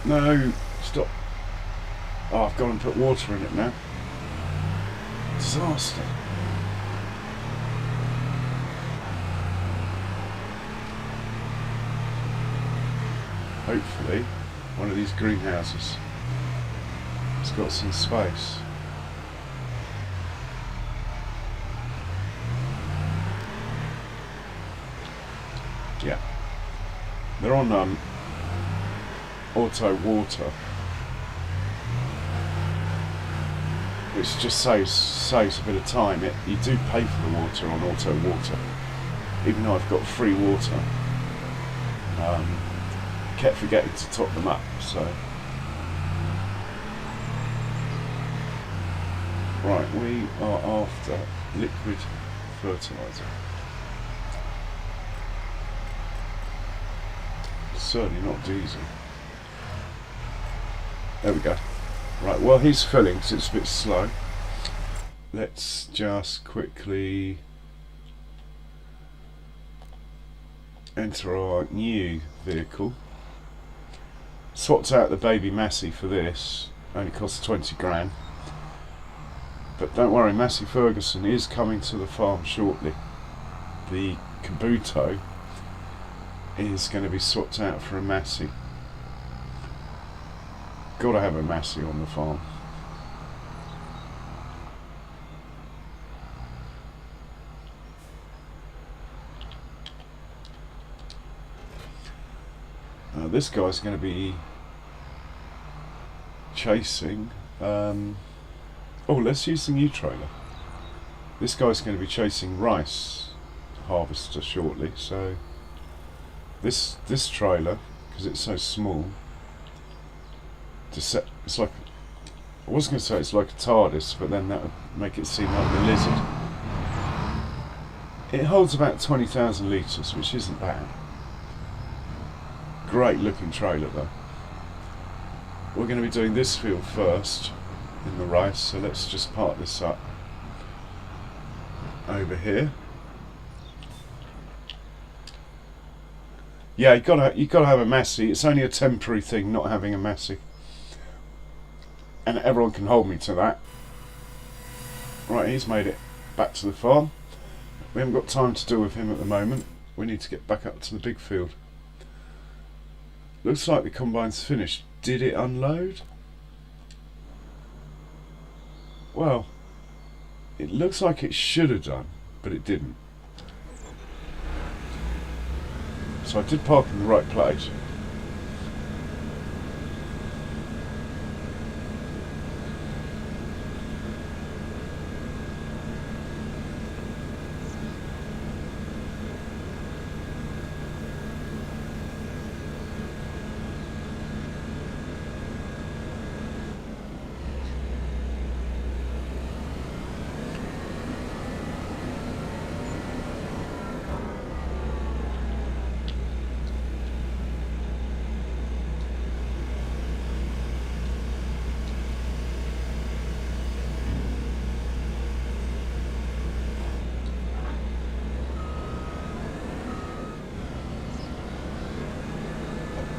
No, stop. Oh, I've gone and put water in it now. Disaster. Hopefully, one of these greenhouses has got some space. Yeah. They're on auto water, which just saves a bit of time. You do pay for the water on auto water, even though I've got free water. Kept forgetting to top them up, so right, we are after liquid fertiliser. Certainly not diesel. There we go. Right, well, he's filling, so it's a bit slow. Let's just quickly enter our new vehicle. Swapped out the baby Massey for this, only cost 20 grand. But don't worry, Massey Ferguson is coming to the farm shortly. The Kabuto is going to be swapped out for a Massey. Gotta have a Massey on the farm. This guy's going to be chasing. Let's use the new trailer. This guy's going to be chasing rice harvester shortly. So this trailer, because it's so small, it's like, I was going to say it's like a TARDIS, but then that would make it seem like the lizard. It holds about 20,000 litres, which isn't bad. Great looking trailer though. We're going to be doing this field first in the rice, so let's just park this up over here. Yeah, you gotta have a Massey. It's only a temporary thing not having a Massey, and everyone can hold me to that. Right, he's made it back to the farm. We haven't got time to deal with him at the moment. We need to get back up to the big field. Looks like the combine's finished. Did it unload? Well, it looks like it should have done, but it didn't. So I did park in the right place.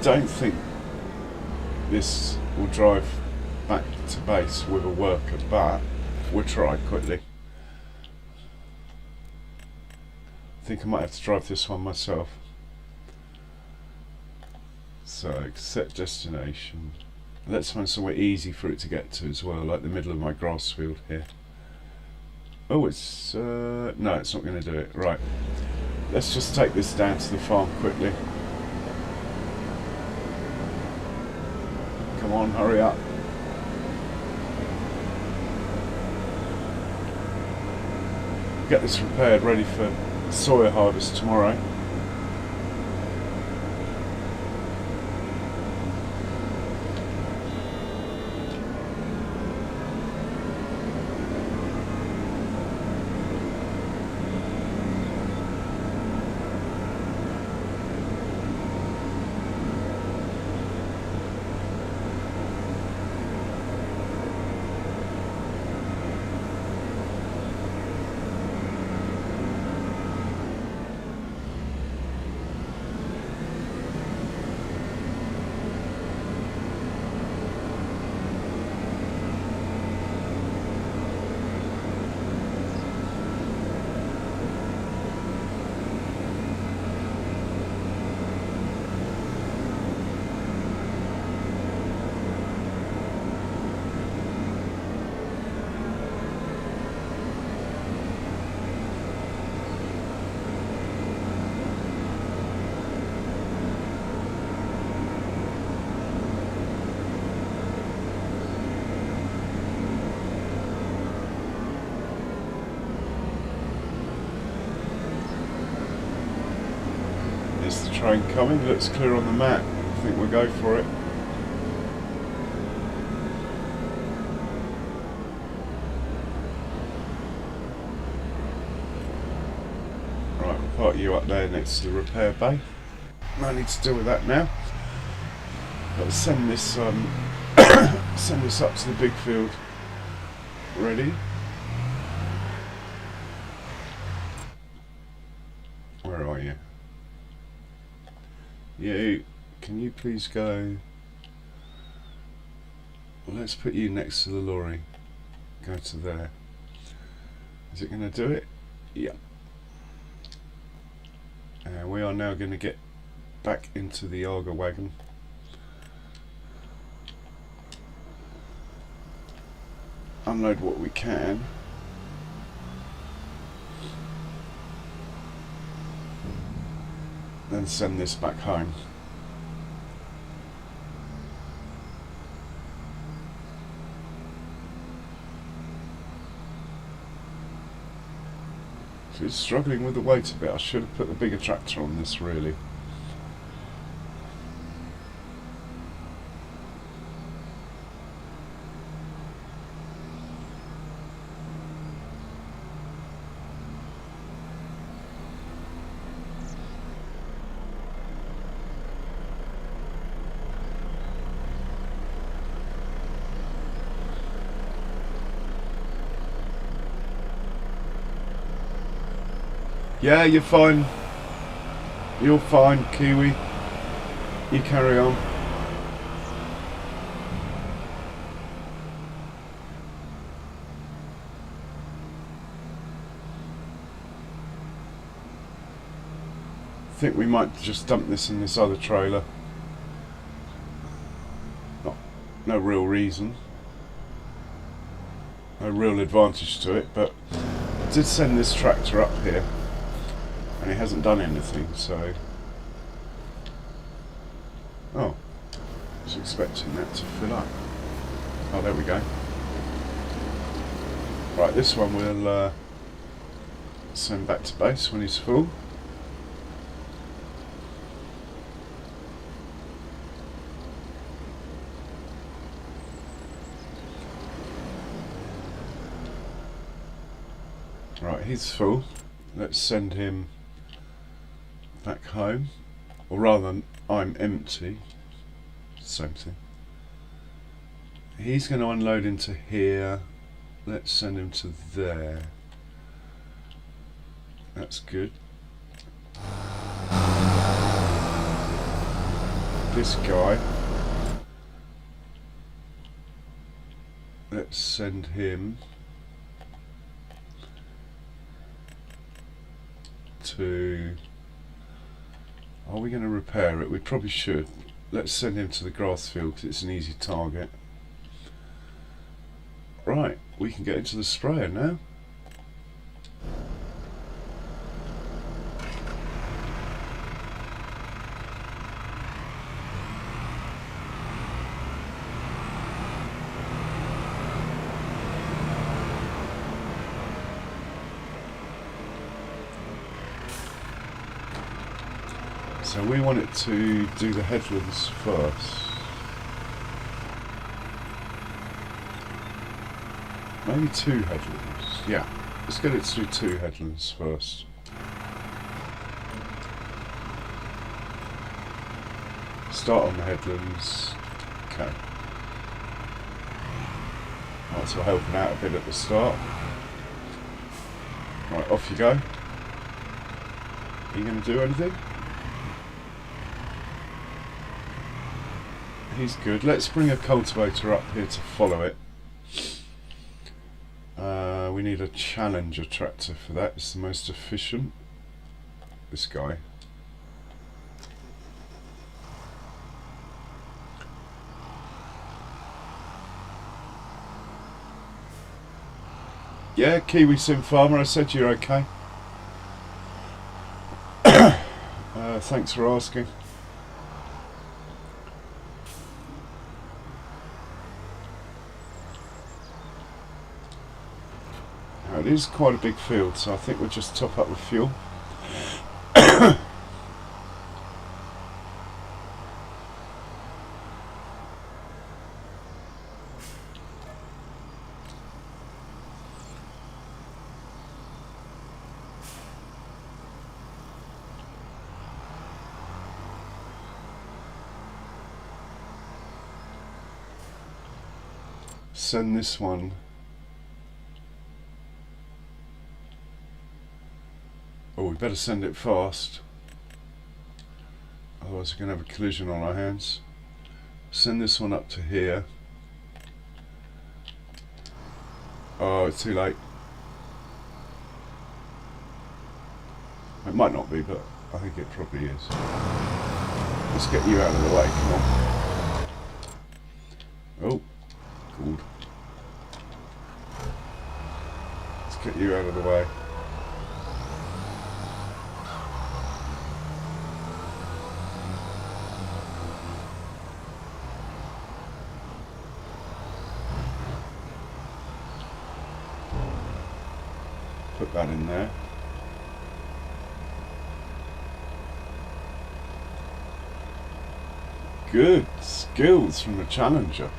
Don't think this will drive back to base with a worker, but we'll try quickly. I think I might have to drive this one myself. So, set destination. Let's find somewhere easy for it to get to as well, like the middle of my grass field here. Oh, it's no, it's not going to do it. Right, let's just take this down to the farm quickly. Come on, hurry up. Get this repaired, ready for soya harvest tomorrow. There's the train coming, looks clear on the map. I think we'll go for it. Right, we'll park you up there next to the repair bay. No need to deal with that now. Got to send this send this up to the big field. Ready? Where are you? You, can you please go Well, let's put you next to the lorry. Go to there. Is it going to do it? Yeah. And we are now going to get back into the Arga wagon. Unload what we can. Then send this back home. So it's struggling with the weight a bit. I should have put the bigger tractor on this really. Yeah, you're fine. You're fine, Kiwi. You carry on. I think we might just dump this in this other trailer. No real reason. No real advantage to it, but I did send this tractor up here. And it hasn't done anything, so... Oh, I was expecting that to fill up. Oh, there we go. Right, this one we'll send back to base when he's full. Right, he's full. Let's send him back home, or rather I'm empty, same thing. He's going to unload into here. Let's send him to there. That's good. This guy, let's send him to... Are we going to repair it? We probably should. Let's send him to the grass field because it's an easy target. Right, we can get into the sprayer now. So we want it to do the headlands first. Maybe 2 headlands. Yeah, let's get it to do 2 headlands first. Start on the headlands. Okay. Right, so helping out a bit at the start. Right, off you go. Are you going to do anything? He's good. Let's bring a cultivator up here to follow it. We need a Challenger tractor for that. It's the most efficient. This guy. Yeah, Kiwi Sim Farmer, I said you're okay. Thanks for asking. It is quite a big field, so I think we'll just top up with fuel. Send this one. Oh, we better send it fast. Otherwise we're going to have a collision on our hands. Send this one up to here. Oh, it's too late. It might not be, but I think it probably is. Let's get you out of the way, come on. Oh, good. Let's get you out of the way. Put that in there. Good skills from the challenger.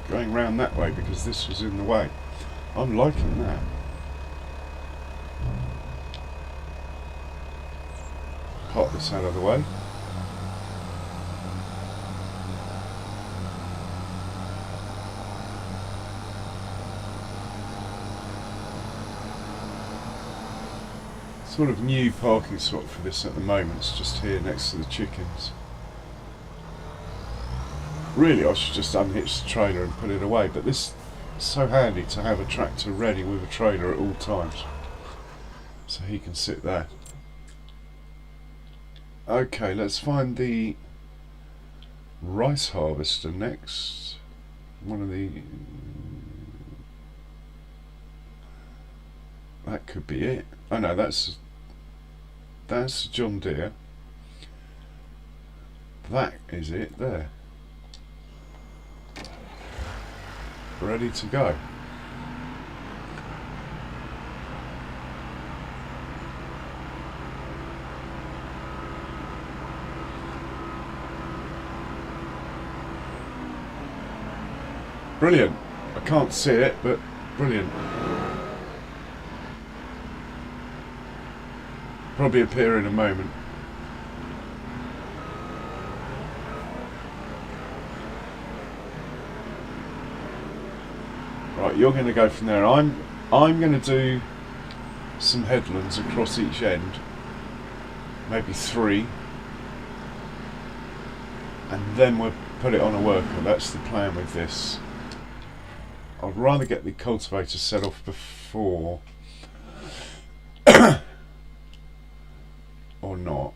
Going round that way because this was in the way. I'm liking that. Pop this out of the way. Sort of new parking spot for this at the moment. It's just here next to the chickens. Really, I should just unhitch the trailer and put it away, but this is so handy to have a tractor ready with a trailer at all times. So he can sit there. Okay, let's find the rice harvester next. One of the... That could be it. Oh no, that's John Deere. That is it there. Ready to go. Brilliant. I can't see it, but brilliant. Probably appear in a moment. Right, you're going to go from there. I'm going to do some headlands across each end, maybe 3, and then we'll put it on a worker. That's the plan with this. I'd rather get the cultivator set off before or not.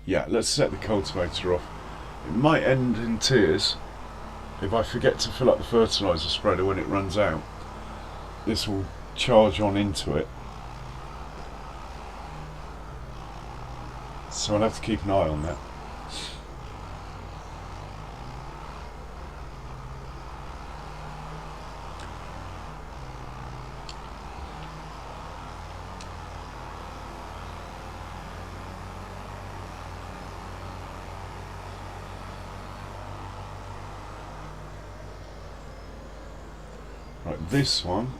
Yeah, let's set the cultivator off. It might end in tears if I forget to fill up the fertiliser spreader when it runs out. This will charge on into it. So I'll have to keep an eye on that. Right, this one,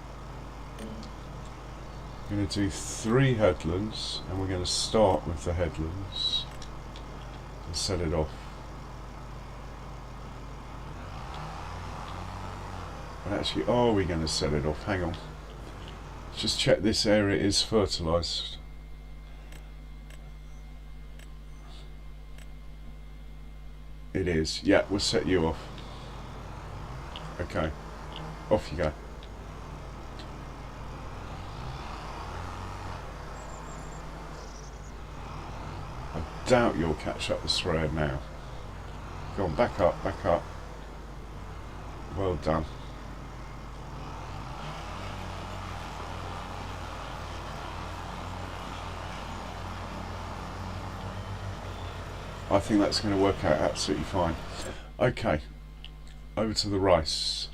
I'm going to do 3 headlands, and we're going to start with the headlands and set it off. And actually, are we going to set it off? Hang on. Let's just check this area is fertilised. It is. Yeah, we'll set you off. Okay. Off you go. I doubt you'll catch up the sprayer now. Go on, back up, back up. Well done. I think that's going to work out absolutely fine. Okay, over to the rice.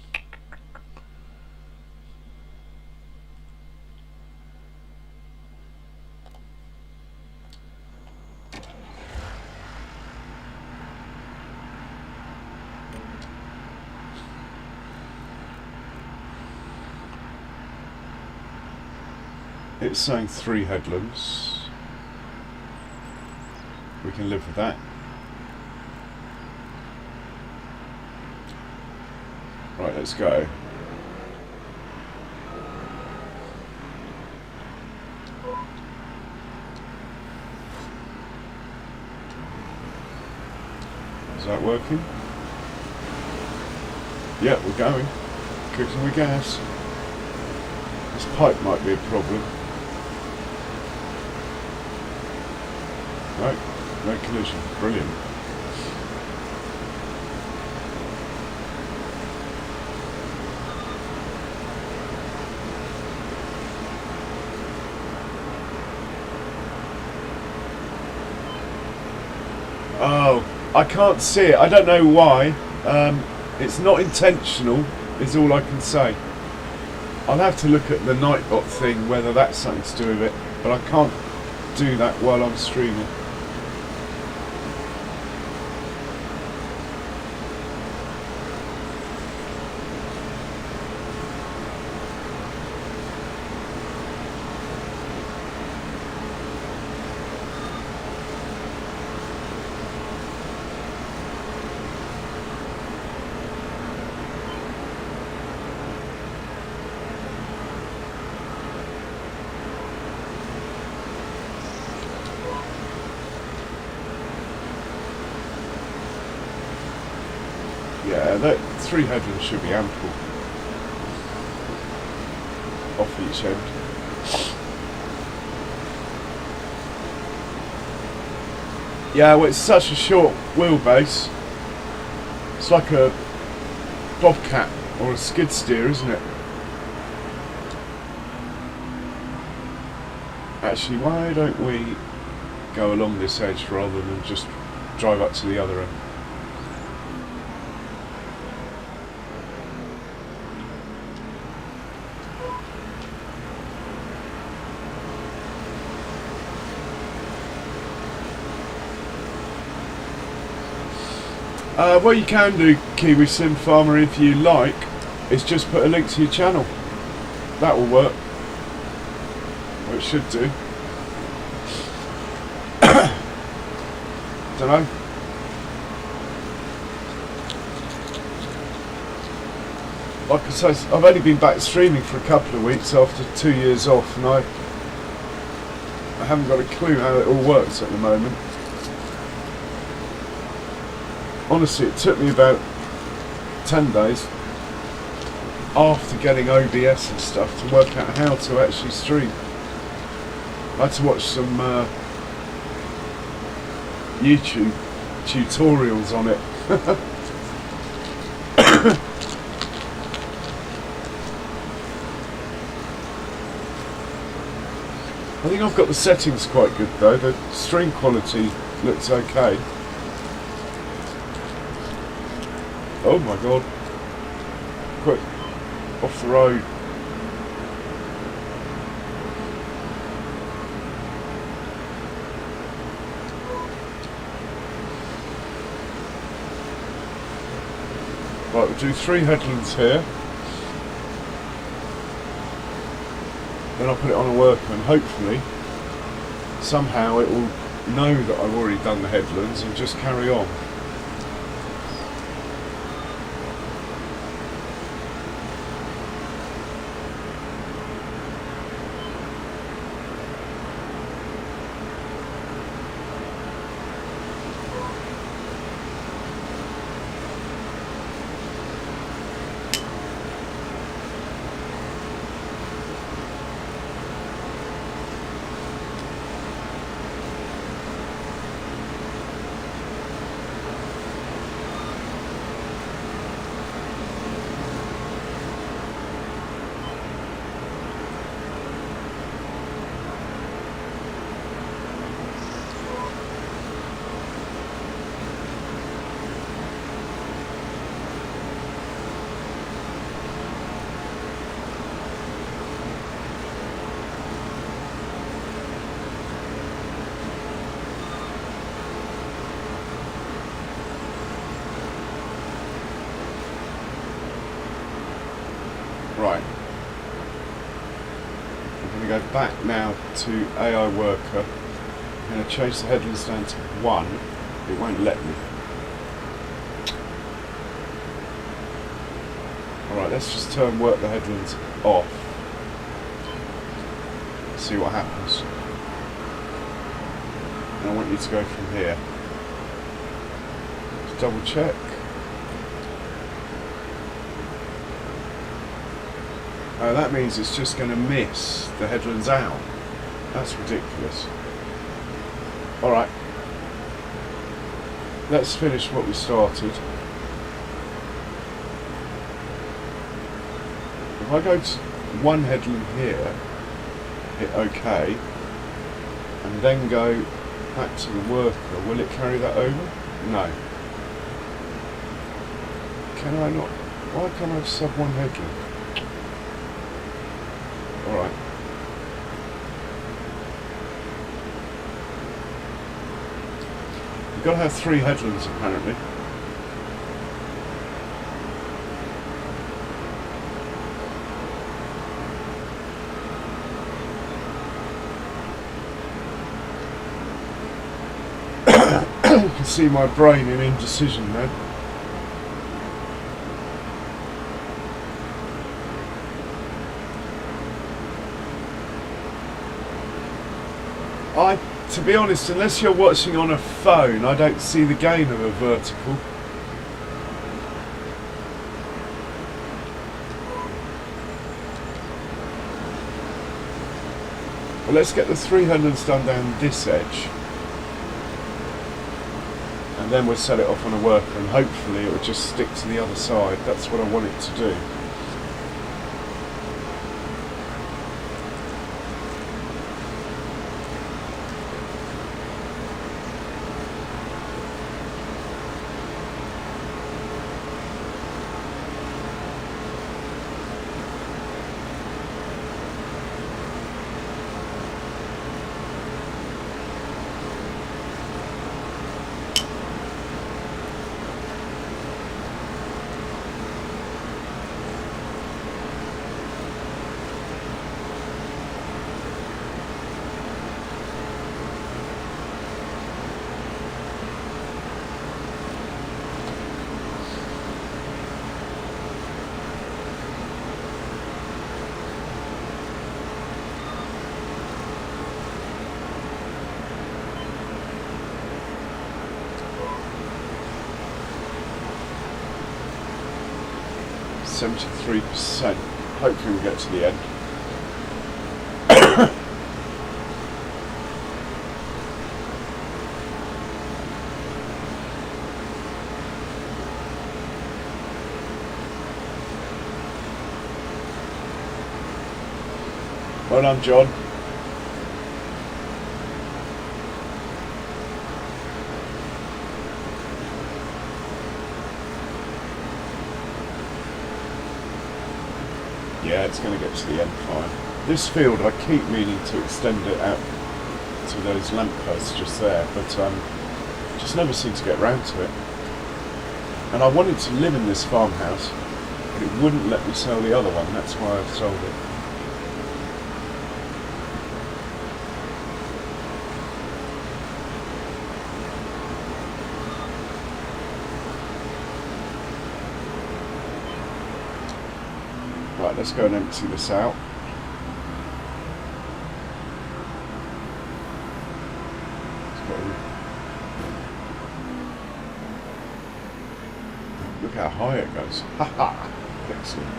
It's saying 3 headlands. We can live with that. Right, let's go. working? Yeah, we're going. Cooking with gas. This pipe might be a problem. Right, no collision. Brilliant. Oh, I can't see it. I don't know why. It's not intentional, is all I can say. I'll have to look at the Nightbot thing, whether that's something to do with it, but I can't do that while I'm streaming. Yeah, that 3 headlands should be ample off each end. Yeah, well, it's such a short wheelbase. It's like a bobcat or a skid steer, isn't it? Actually, why don't we go along this edge rather than just drive up to the other end? What you can do, Kiwi Sim Farmer, if you like, is just put a link to your channel. That will work. Or it should do. Don't know. Like I say, I've only been back streaming for a couple of weeks after 2 years off, and I haven't got a clue how it all works at the moment. Honestly, it took me about 10 days after getting OBS and stuff to work out how to actually stream. I had to watch some YouTube tutorials on it. I think I've got the settings quite good though. The stream quality looks okay. Oh my god. Quick. Off the road. Right, we'll do 3 headlands here. Then I'll put it on a worker and hopefully somehow it will know that I've already done the headlands and just carry on. Right. I'm going to go back now to AI Worker. I'm going to change the headlands down to 1. It won't let me. Alright, let's just work the headlands off. See what happens. And I want you to go from here. double check. Oh, that means it's just going to miss the headlands out. That's ridiculous. Alright. Let's finish what we started. If I go to one headland here, hit OK, and then go back to the worker, will it carry that over? No. Can I not? Why can't I sub one headland? Alright. You've got to have 3 headlands apparently. You can see my brain in indecision there. To be honest, unless you're watching on a phone, I don't see the gain of a vertical. Well, let's get the 3 headlands done down this edge. And then we'll set it off on a worker and hopefully it will just stick to the other side. That's what I want it to do. %. Hopefully we'll get to the end. Well done, John. Yeah, it's going to get to the end fine. This field, I keep meaning to extend it out to those lampposts just there, but just never seem to get round to it. And I wanted to live in this farmhouse, but it wouldn't let me sell the other one. That's why I've sold it. Right, let's go and empty this out. Look how high it goes. Ha ha! Excellent.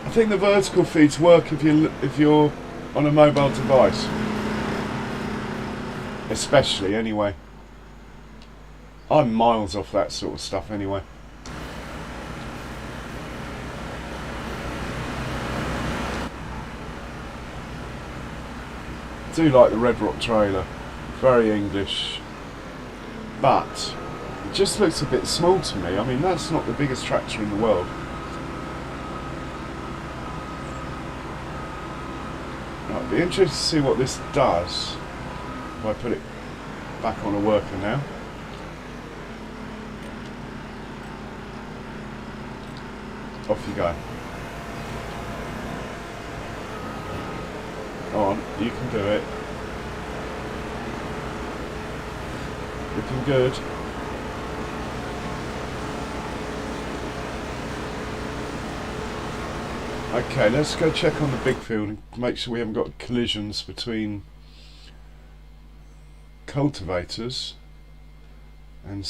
I think the vertical feeds work if you're on a mobile device. Especially, anyway. I'm miles off that sort of stuff, anyway. I do like the Red Rock trailer. Very English. But it just looks a bit small to me. I mean, that's not the biggest tractor in the world. Right, it'd be interesting to see what this does. If I put it back on a worker now. Off you go. Go on, you can do it. Looking good. Okay, let's go check on the big field and make sure we haven't got collisions between cultivators and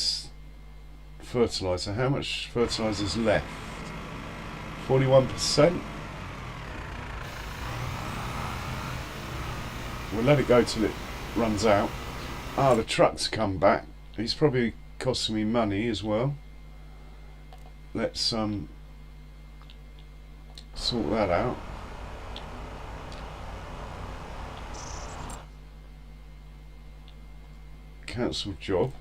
fertiliser. How much fertiliser is left? 41%. We'll let it go till it runs out. Ah, the truck's come back. He's probably costing me money as well. Let's sort that out. Cancel job.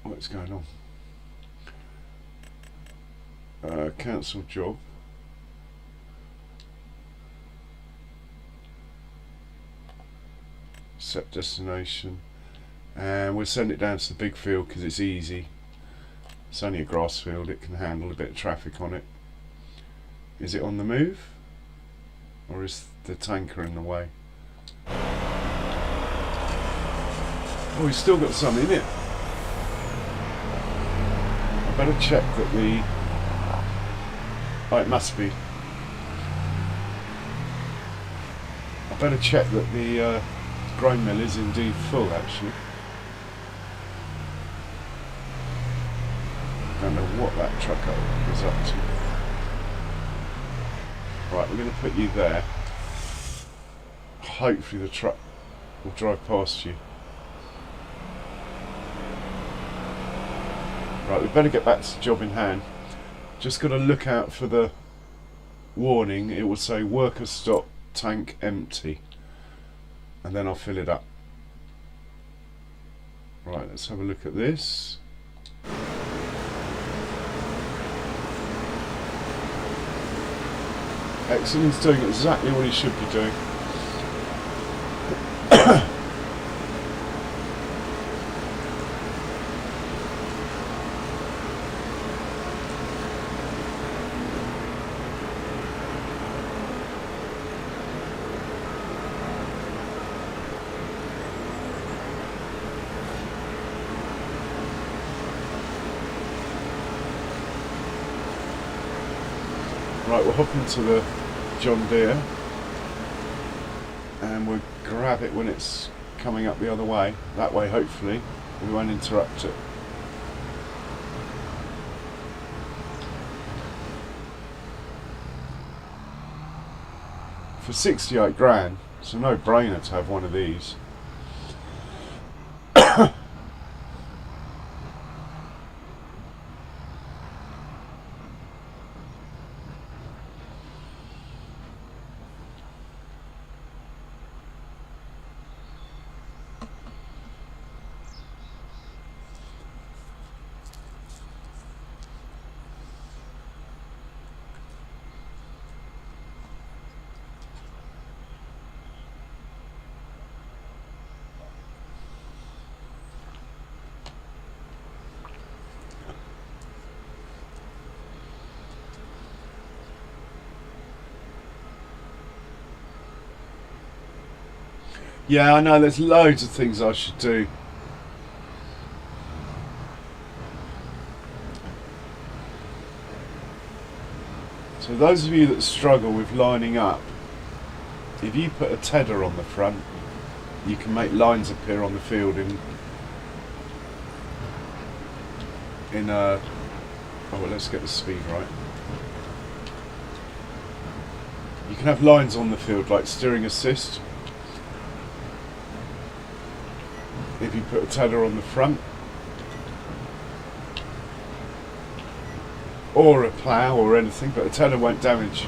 What's going on? Cancel job. Set destination, and we'll send it down to the big field because it's easy. It's only a grass field, it can handle a bit of traffic on it. Is it on the move, or is the tanker in the way? Oh, he's still got some in it. I better check that the... Oh, it must be. I better check that the grain mill is indeed full, actually. I don't know what that truck is up to. Right, we're going to put you there. Hopefully the truck will drive past you. Right, we better get back to the job in hand. Just got to look out for the warning. It will say worker stop, tank empty, and then I'll fill it up. Right, let's have a look at this. Excellent, he's doing exactly what he should be doing. Right, we'll hop into the John Deere and we'll grab it when it's coming up the other way. That way, hopefully, we won't interrupt it. For 68 grand, it's a no-brainer to have one of these. Yeah, I know, there's loads of things I should do. So those of you that struggle with lining up, if you put a tedder on the front, you can make lines appear on the field in a... Oh, well, let's get the speed right. You can have lines on the field like steering assist. If you put a tedder on the front, or a plough or anything, but a tedder won't damage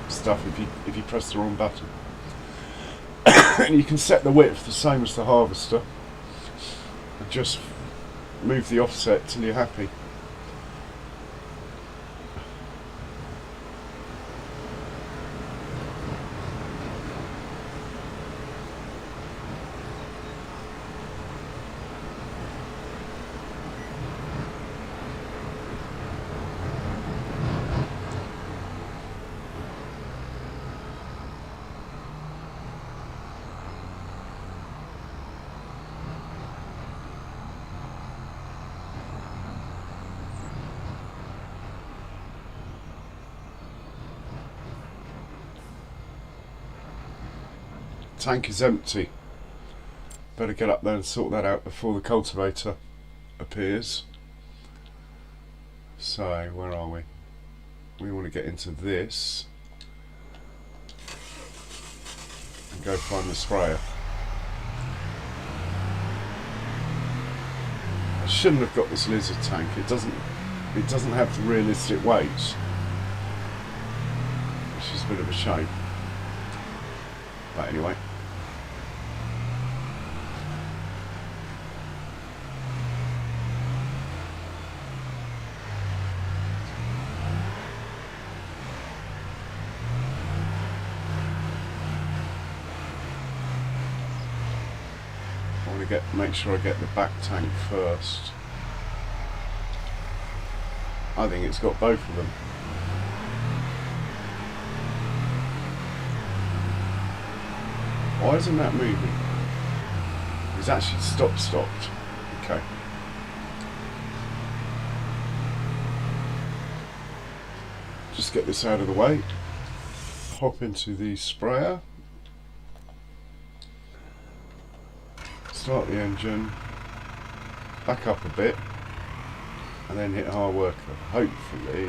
stuff if you press the wrong button. And you can set the width the same as the harvester and just move the offset till you're happy. tank is empty. Better get up there and sort that out before the cultivator appears. So, where are we? We want to get into this and go find the sprayer. I shouldn't have got this lizard tank. It doesn't have the realistic weights, which is a bit of a shame. But anyway. Make sure I get the back tank first. I think it's got both of them. Why isn't that moving? It's actually stopped. Okay. Just get this out of the way. Hop into the sprayer. Start the engine, back up a bit, and then hit hard worker. Hopefully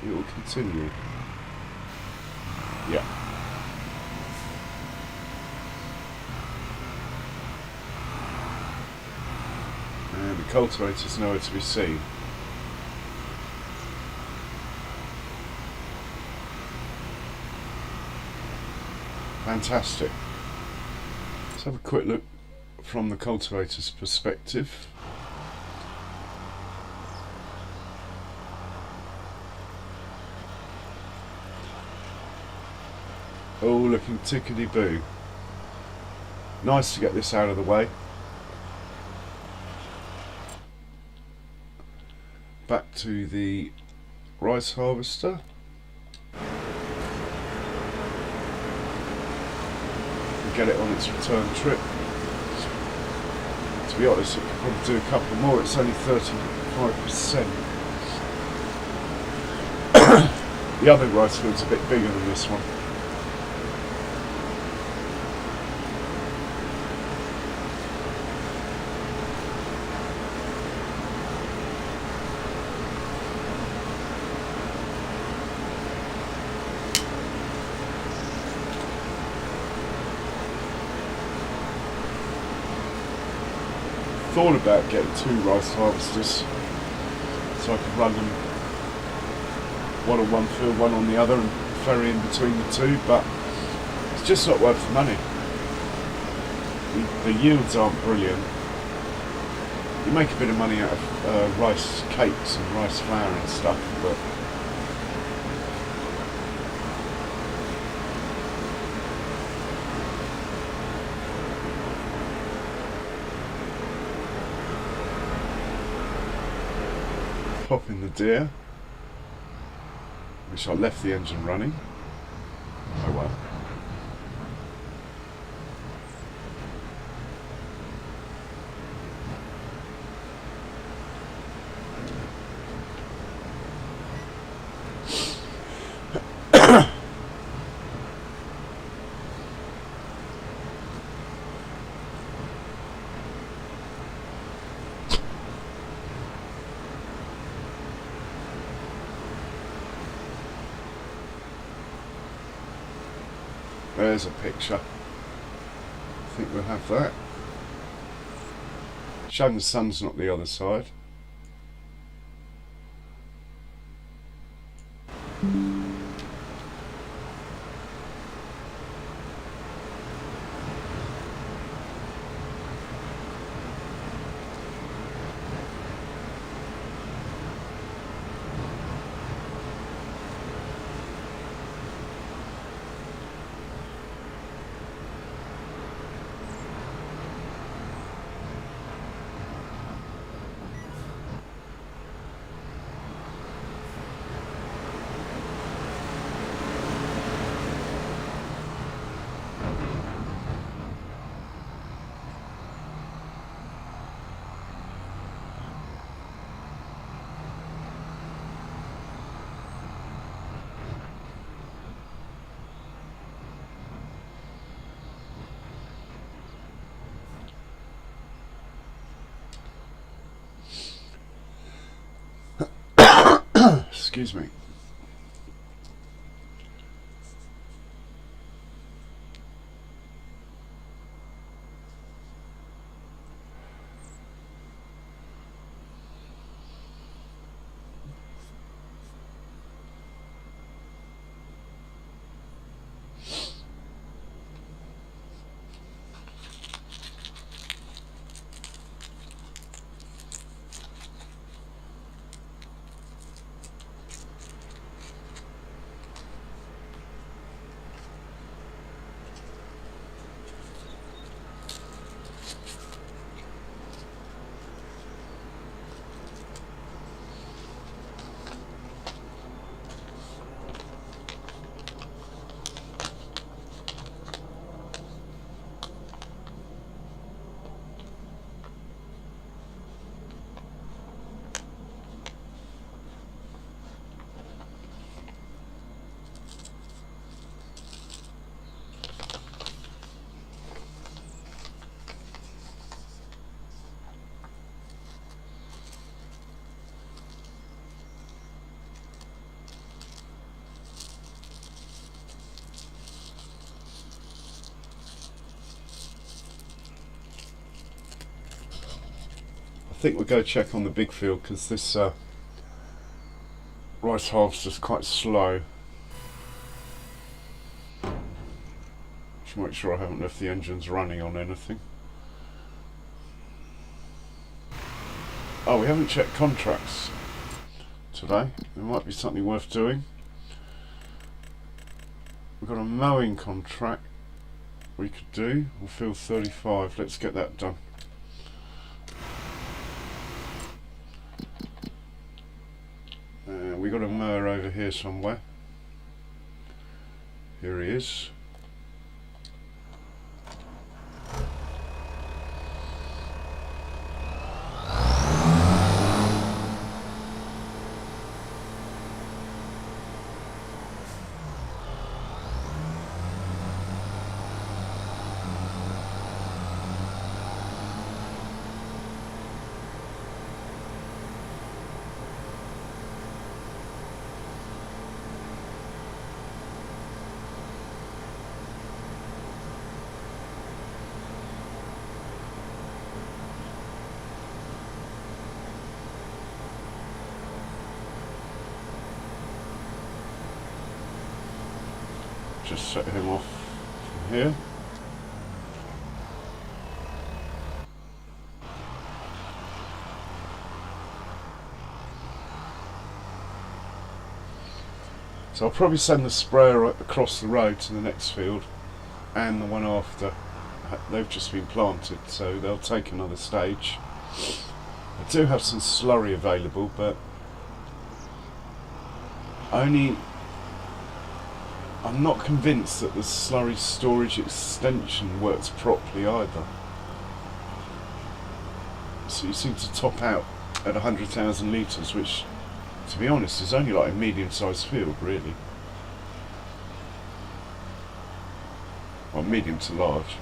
it will continue. Yeah. And the cultivator's nowhere to be seen. Fantastic. Let's have a quick look from the cultivator's perspective. Oh, looking tickety-boo. Nice to get this out of the way. Back to the rice harvester. And get it on its return trip. To be honest, it could probably do a couple more. It's only 35%. The other rice field's a bit bigger than this one. Thought about getting 2 rice harvesters so I could run them one on one field, one on the other, and ferry in between the two, but it's just not worth the money. The yields aren't brilliant. You make a bit of money out of rice cakes and rice flour and stuff, but pop in the deer. Wish I left the engine running. Oh well. There's a picture. I think we'll have that. Shame the sun's not the other side. Excuse me. I think we'll go check on the big field because this rice harvester's quite slow. Just make sure I haven't left the engines running on anything. Oh, we haven't checked contracts today. There might be something worth doing. We've got a mowing contract we could do on field 35. Let's get that done. We got a mower over here somewhere. Here he is. Just set him off from here. So I'll probably send the sprayer across the road to the next field and the one after. They've just been planted, so they'll take another stage. I do have some slurry available, but I'm not convinced that the slurry storage extension works properly either. So you seem to top out at 100,000 litres, which, to be honest, is only like a medium-sized field, really. Well, medium to large.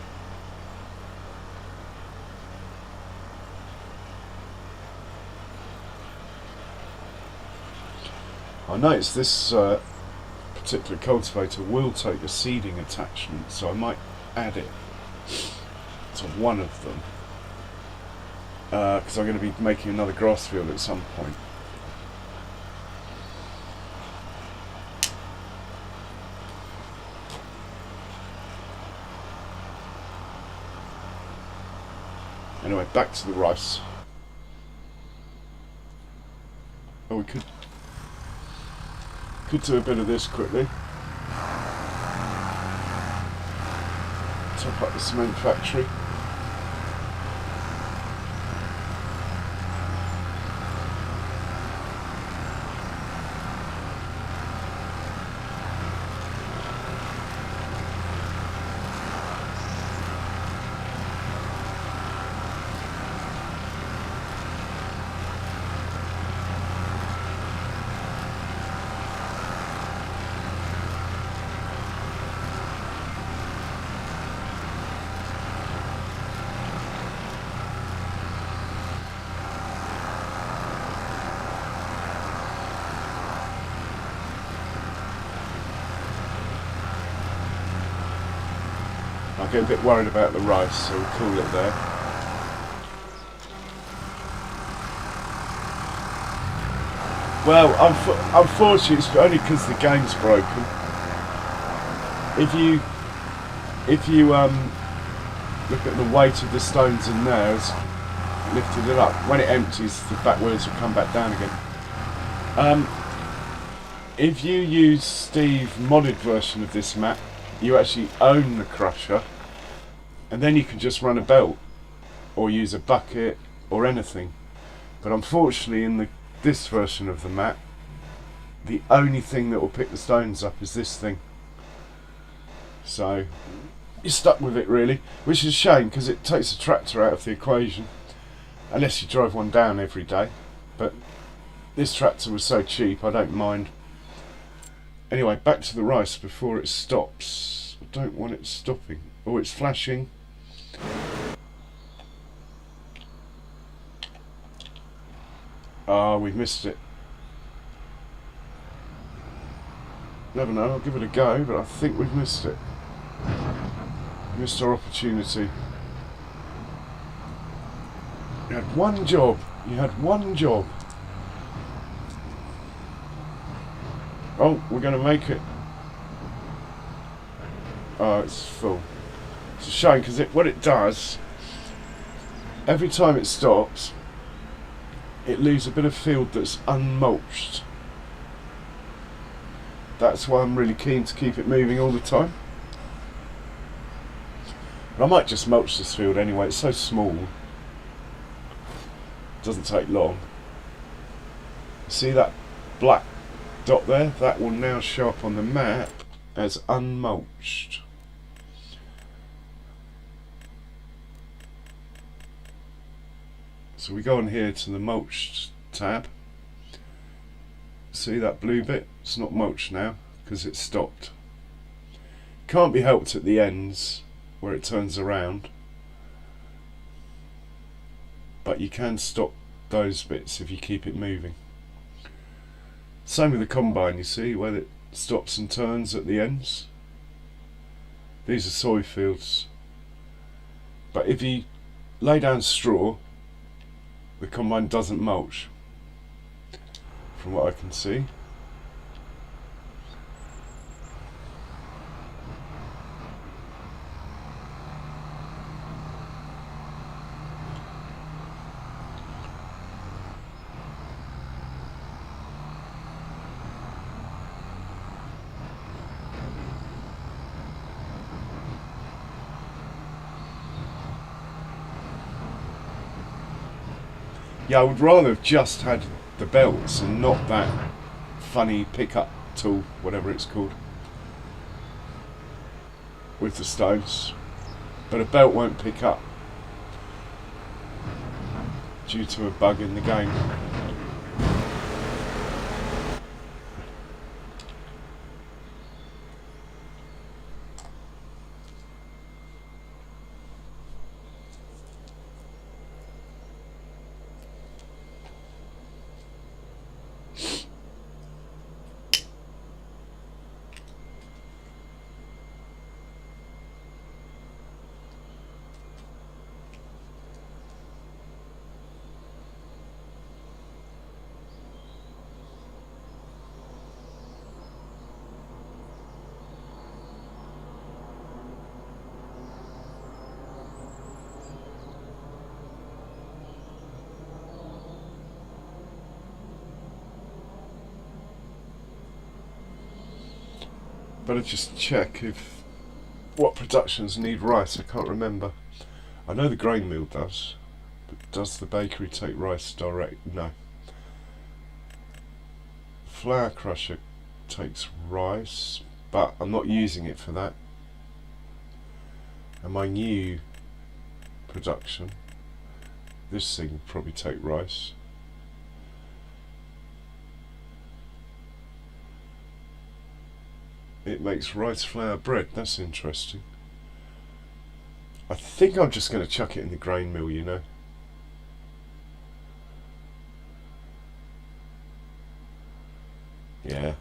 I noticed this particular cultivator will take a seeding attachment, so I might add it to one of them because I'm going to be making another grass field at some point. Anyway, back to the rice. Oh, we could do a bit of this quickly. Top up the cement factory. I get a bit worried about the rice, so we'll cool it there. Well, unfortunately, it's only because the game's broken. If you look at the weight of the stones in there, it's lifted it up. When it empties, the back wheels will come back down again. If you use Steve's modded version of this map, you actually own the crusher, and then you can just run a belt or use a bucket or anything. But unfortunately, in this version of the map, the only thing that will pick the stones up is this thing. So you're stuck with it really, which is a shame because it takes a tractor out of the equation, unless you drive one down every day. But this tractor was so cheap, I don't mind. Anyway, back to the rice before it stops. I don't want it stopping. Oh, it's flashing. Ah, we've missed it. Never know, I'll give it a go, but I think we've missed it. Missed our opportunity. You had one job. You had one job. Oh, we're going to make it. Oh, it's full. It's a shame because what it does, every time it stops, it leaves a bit of field that's unmulched. That's why I'm really keen to keep it moving all the time. But I might just mulch this field anyway, it's so small. It doesn't take long. See that black dot there? That will now show up on the map as unmulched. So we go on here to the mulched tab. See that blue bit? It's not mulched now because it's stopped. Can't be helped at the ends where it turns around, but you can stop those bits if you keep it moving. Same with the combine, you see, where it stops and turns at the ends. These are soy fields, but if you lay down straw, the combine doesn't mulch, from what I can see. Yeah, I would rather have just had the belts and not that funny pickup tool, whatever it's called, with the stones. But a belt won't pick up due to a bug in the game. Better just check if what productions need rice. I can't remember. I know the grain mill does, but does the bakery take rice direct? No. Flour crusher takes rice, but I'm not using it for that. And my new production, this thing will probably take rice. It makes rice flour bread. That's interesting. I think I'm just going to chuck it in the grain mill, you know. Yeah.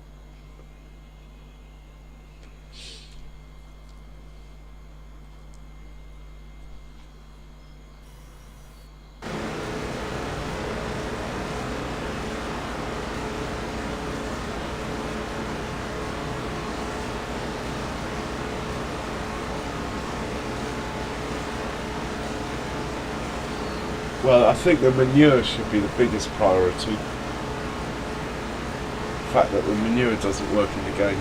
Well, I think the manure should be the biggest priority. The fact that the manure doesn't work in the game.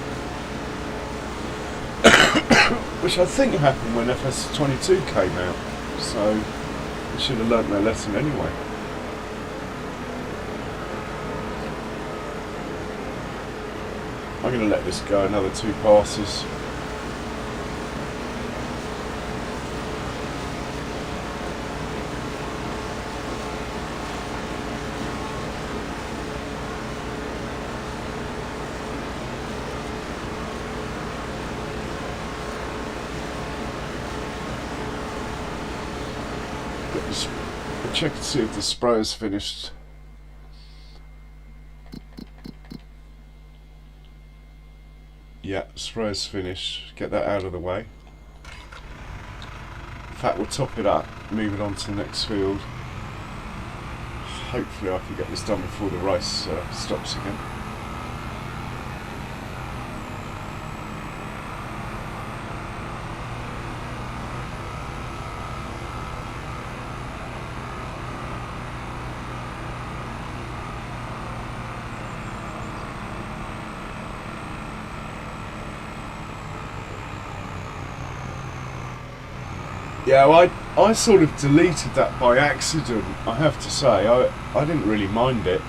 Which I think happened when FS22 came out. So, we should have learnt their lesson anyway. I'm going to let this go another 2 passes. Check and see if the sprayer's finished. Yeah, sprayer's finished. Get that out of the way. In fact, we'll top it up, move it on to the next field. Hopefully I can get this done before the race stops again. Yeah, well, I sort of deleted that by accident, I have to say. I didn't really mind it.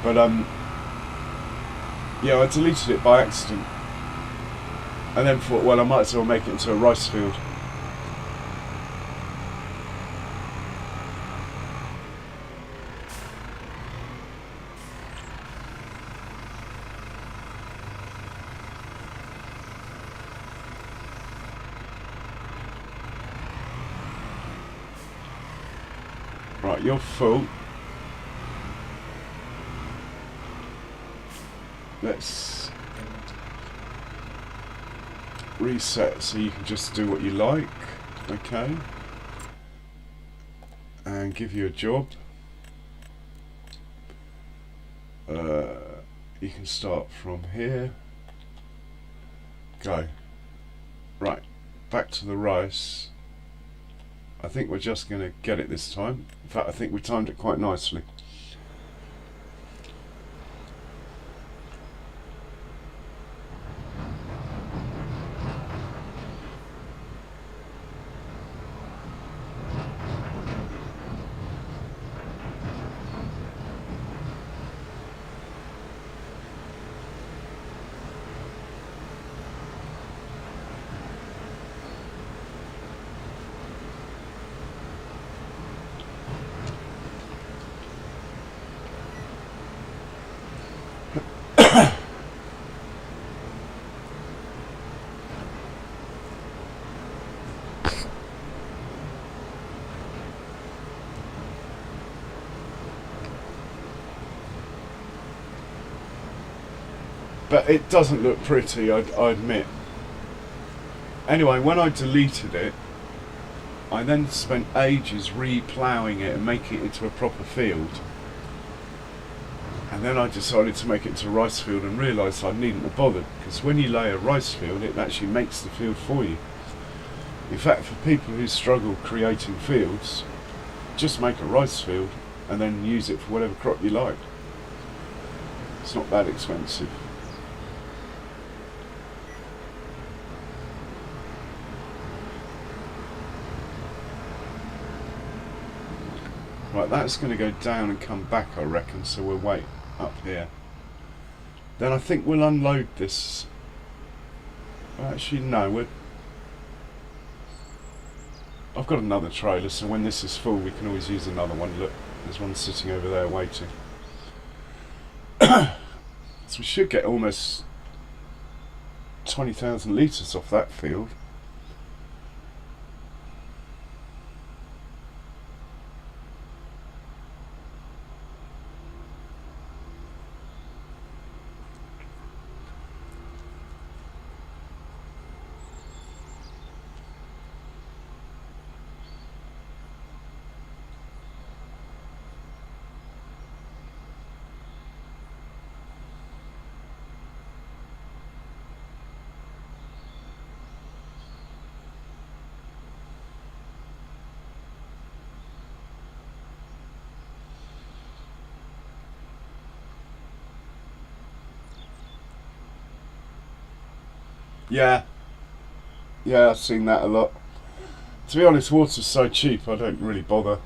But, yeah, I deleted it by accident. And then thought, well, I might as well make it into a rice field. Right, you're full. Let's reset so you can just do what you like. Okay. And give you a job. You can start from here. Go. Right, back to the rice. I think we're just going to get it this time. In fact, I think we timed it quite nicely. But it doesn't look pretty, I admit. Anyway, when I deleted it, I then spent ages re-ploughing it and making it into a proper field. And then I decided to make it into a rice field and realised I needn't have bothered, because when you lay a rice field, it actually makes the field for you. In fact, for people who struggle creating fields, just make a rice field and then use it for whatever crop you like. It's not that expensive. Right, that's going to go down and come back, I reckon, so we'll wait up here. Then I think we'll unload this. Actually, no, I've got another trailer, so when this is full we can always use another one. Look, there's one sitting over there waiting. So we should get almost 20,000 litres off that field. Yeah, yeah, I've seen that a lot. To be honest, water's so cheap, I don't really bother.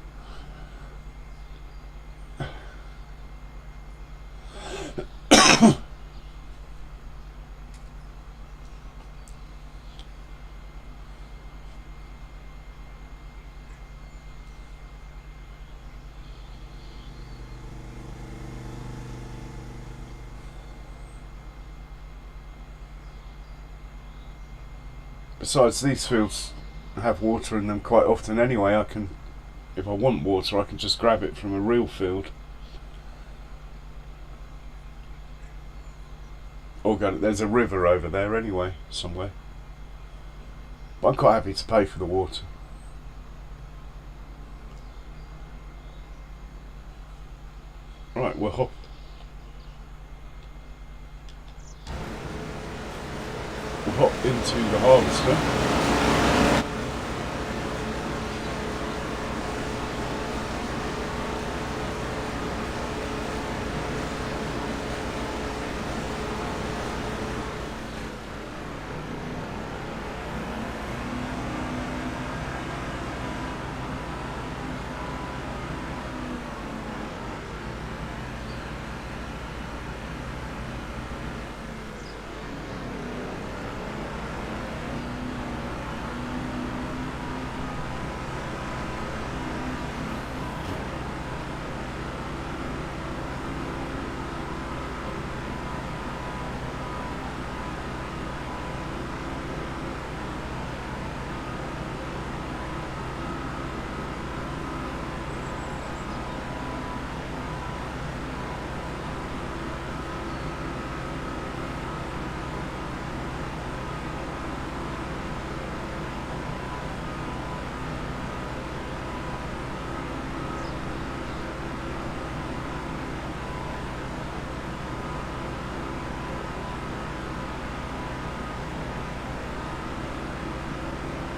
Besides, these fields have water in them quite often anyway. I can, if I want water, I can just grab it from a real field. Or go, there's a river over there anyway, somewhere. But I'm quite happy to pay for the water. Right, we'll hop into the harvester.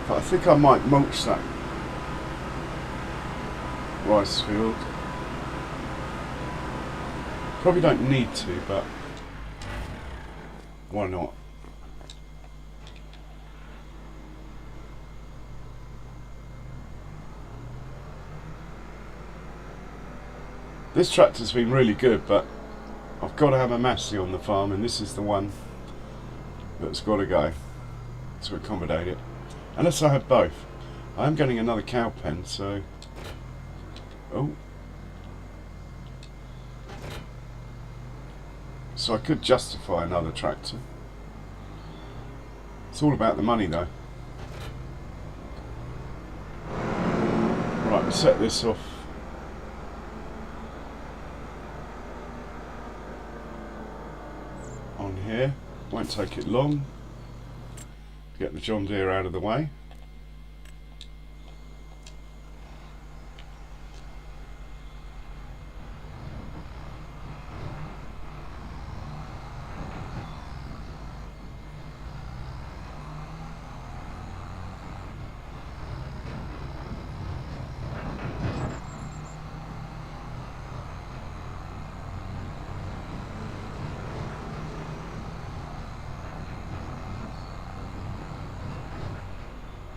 But I think I might mulch that rice field. Probably don't need to, but why not? This tractor's been really good, but I've got to have a Massey on the farm, and this is the one that's got to go to accommodate it. Unless I have both. I am getting another cow pen, so... Oh. So I could justify another tractor. It's all about the money though. Right, we'll set this off. On here. Won't take it long. Get the John Deere out of the way.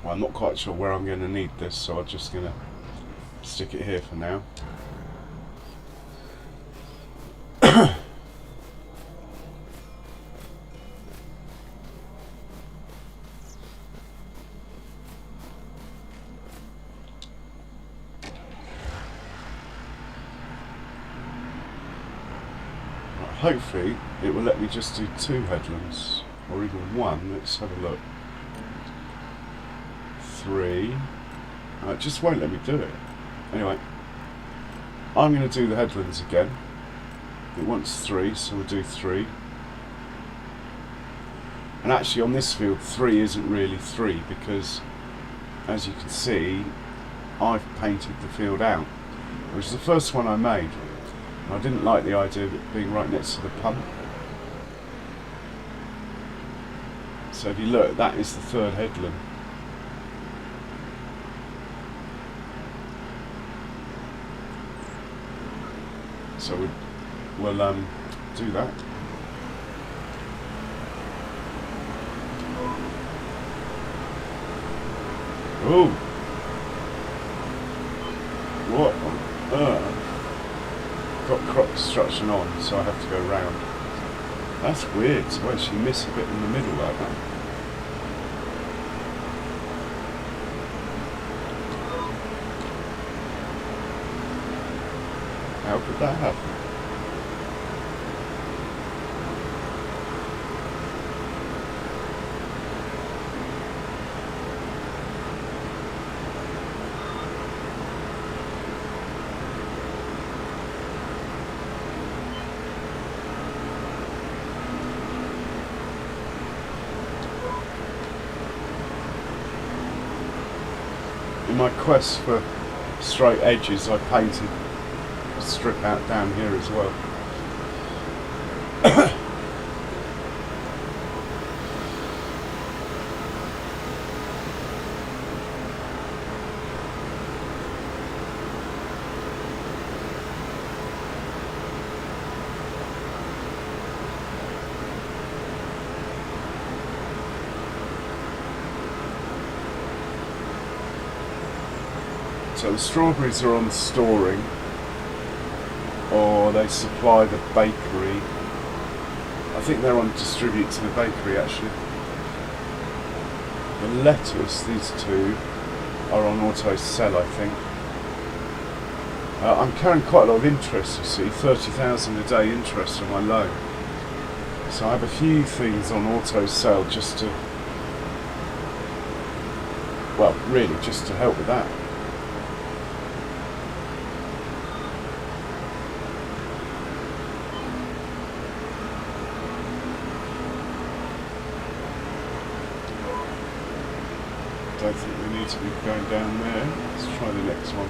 Well, I'm not quite sure where I'm going to need this, so I'm just going to stick it here for now. Hopefully it will let me just do 2 headlands, or even 1. Let's have a look. 3. It just won't let me do it. Anyway, I'm going to do the headlands again. It wants 3, so we'll do 3. And actually on this field 3 isn't really 3, because as you can see I've painted the field out, which is the first one I made. I didn't like the idea of it being right next to the pump. So if you look, that is the 3rd headland. So we'll do that. Oh, what on earth? Got crop destruction on, so I have to go round. That's weird, so why she miss a bit in the middle like that? How could that happen? In my quest for straight edges, I painted a strip out down here as well. So the strawberries are on storing, or they supply the bakery. I think they're on distribute to the bakery actually. The lettuce, these two, are on auto sell, I think. I'm carrying quite a lot of interest, you see, 30,000 a day interest on my loan. So I have a few things on auto sell just to, well, really just to help with that. I don't think we need to be going down there. Let's try the next one.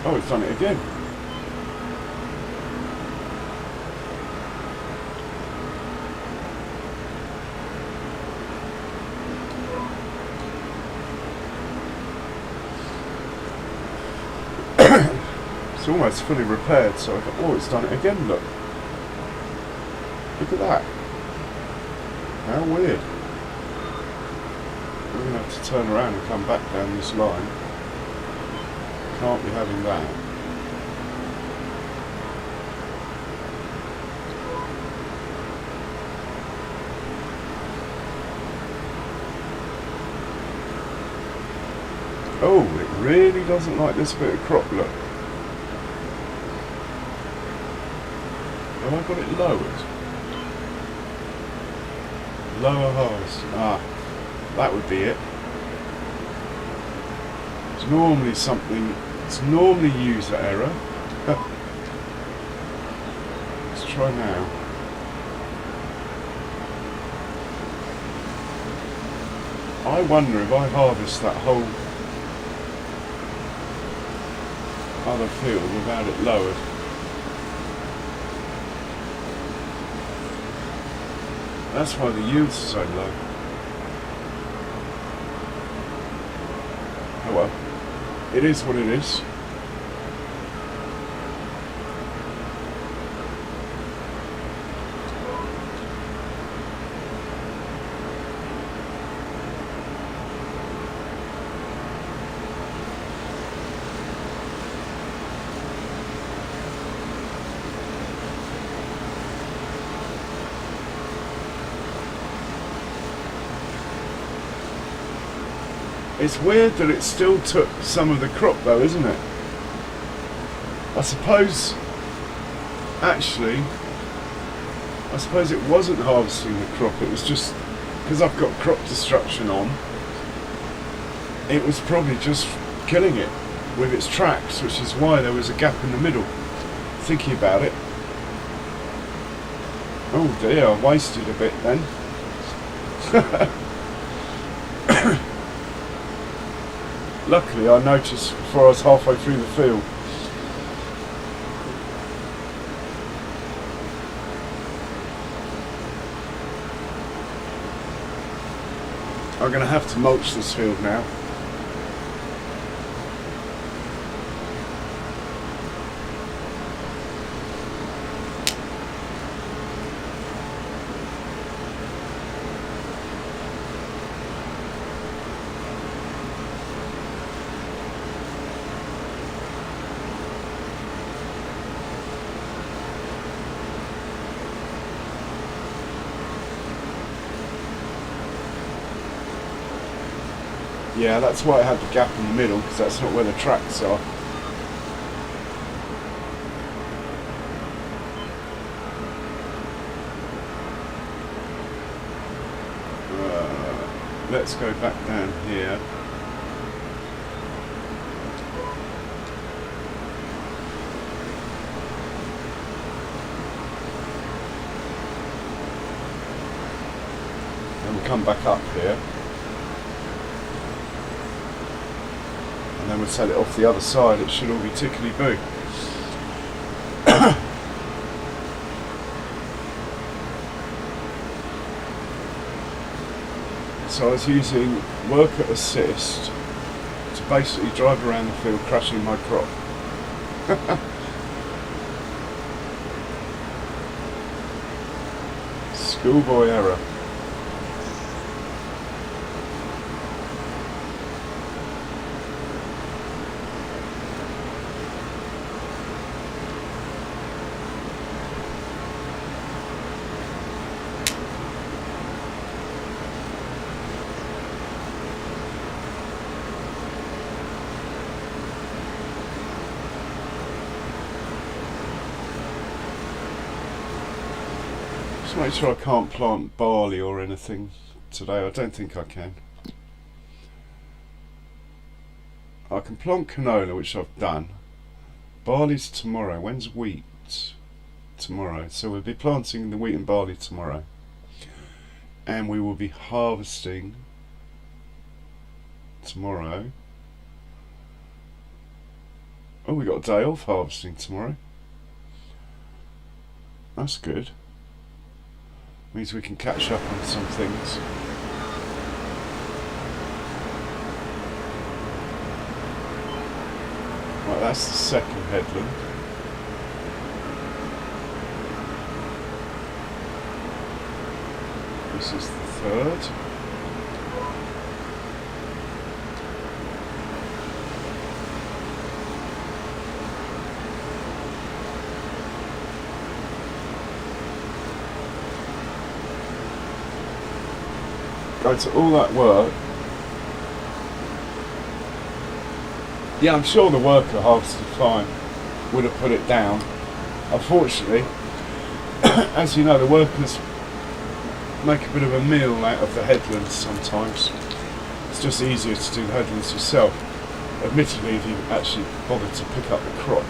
Oh, it's done it again. It's almost fully repaired, so I thought, oh, it's done it again, look. Look at that. How weird. We're going to have to turn around and come back down this line. Can't be having that. Oh, it really doesn't like this bit of crop, look. Have I got it lowered? Lower harvest. Ah, that would be it. It's normally something, it's normally user error. Let's try now. I wonder if I harvest that whole other field without it lowered. That's why the yield's so low. Oh well, it is what it is. It's weird that it still took some of the crop though, isn't it? I suppose it wasn't harvesting the crop, it was just because I've got crop destruction on, it was probably just killing it with its tracks, which is why there was a gap in the middle. Thinking about it. Oh dear, I wasted a bit then. Luckily I noticed before I was halfway through the field. I'm going to have to mulch this field now. Yeah, that's why I had the gap in the middle, because that's not where the tracks are. Let's go back down here. And we'll come back up here. And then we'll set it off the other side. It should all be tickly-boo. So I was using worker assist to basically drive around the field crushing my crop. Schoolboy error. Just make sure I can't plant barley or anything today. I don't think I can. I can plant canola, which I've done. Barley's tomorrow. When's wheat? Tomorrow. So we'll be planting the wheat and barley tomorrow. And we will be harvesting tomorrow. Oh, we got a day off harvesting tomorrow. That's good. Means we can catch up on some things. Right, that's the second headland. This is the third. Go to all that work. Yeah, I'm sure the worker harvested fine would have put it down. Unfortunately, as you know, the workers make a bit of a meal out of the headlands sometimes. It's just easier to do the headlands yourself. Admittedly, if you actually bother to pick up the crop.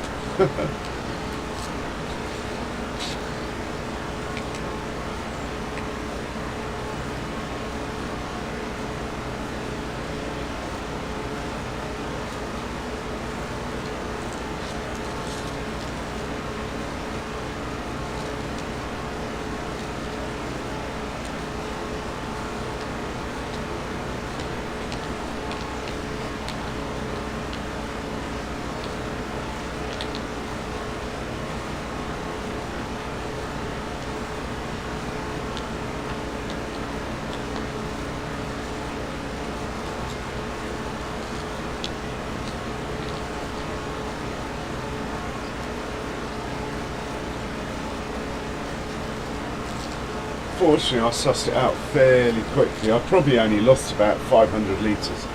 Fortunately, I sussed it out fairly quickly. I probably only lost about 500 litres.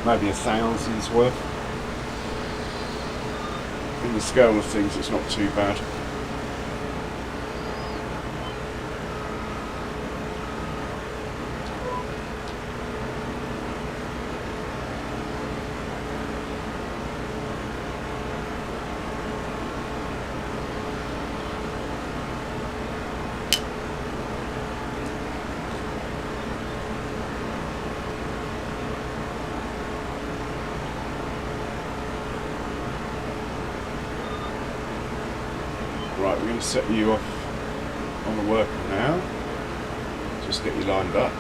Maybe 1,000's worth. In the scale of things, it's not too bad. Right, we're going to set you off on the worker now. Just get you lined up.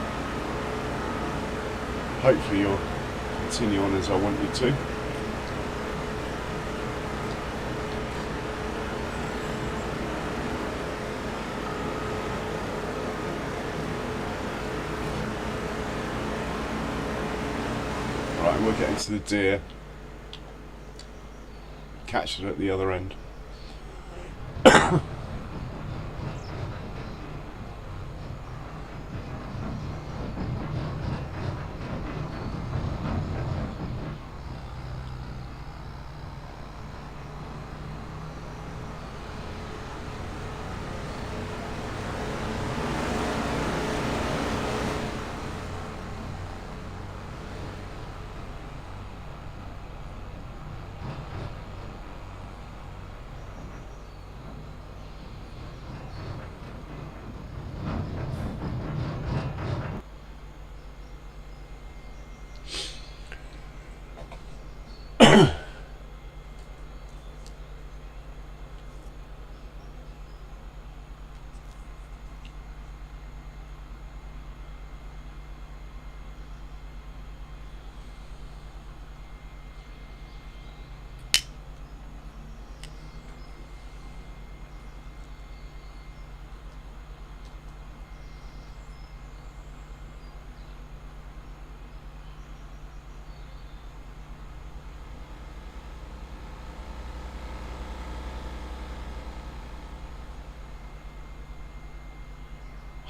Hopefully you'll continue on as I want you to. Right, and we'll get into the deer. Catch it at the other end.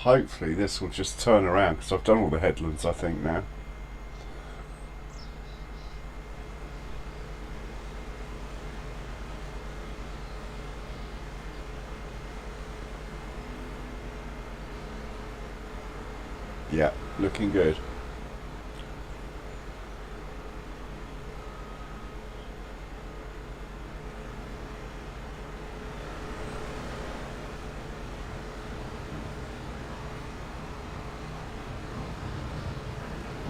Hopefully this will just turn around, because I've done all the headlands I think now. Yeah, looking good.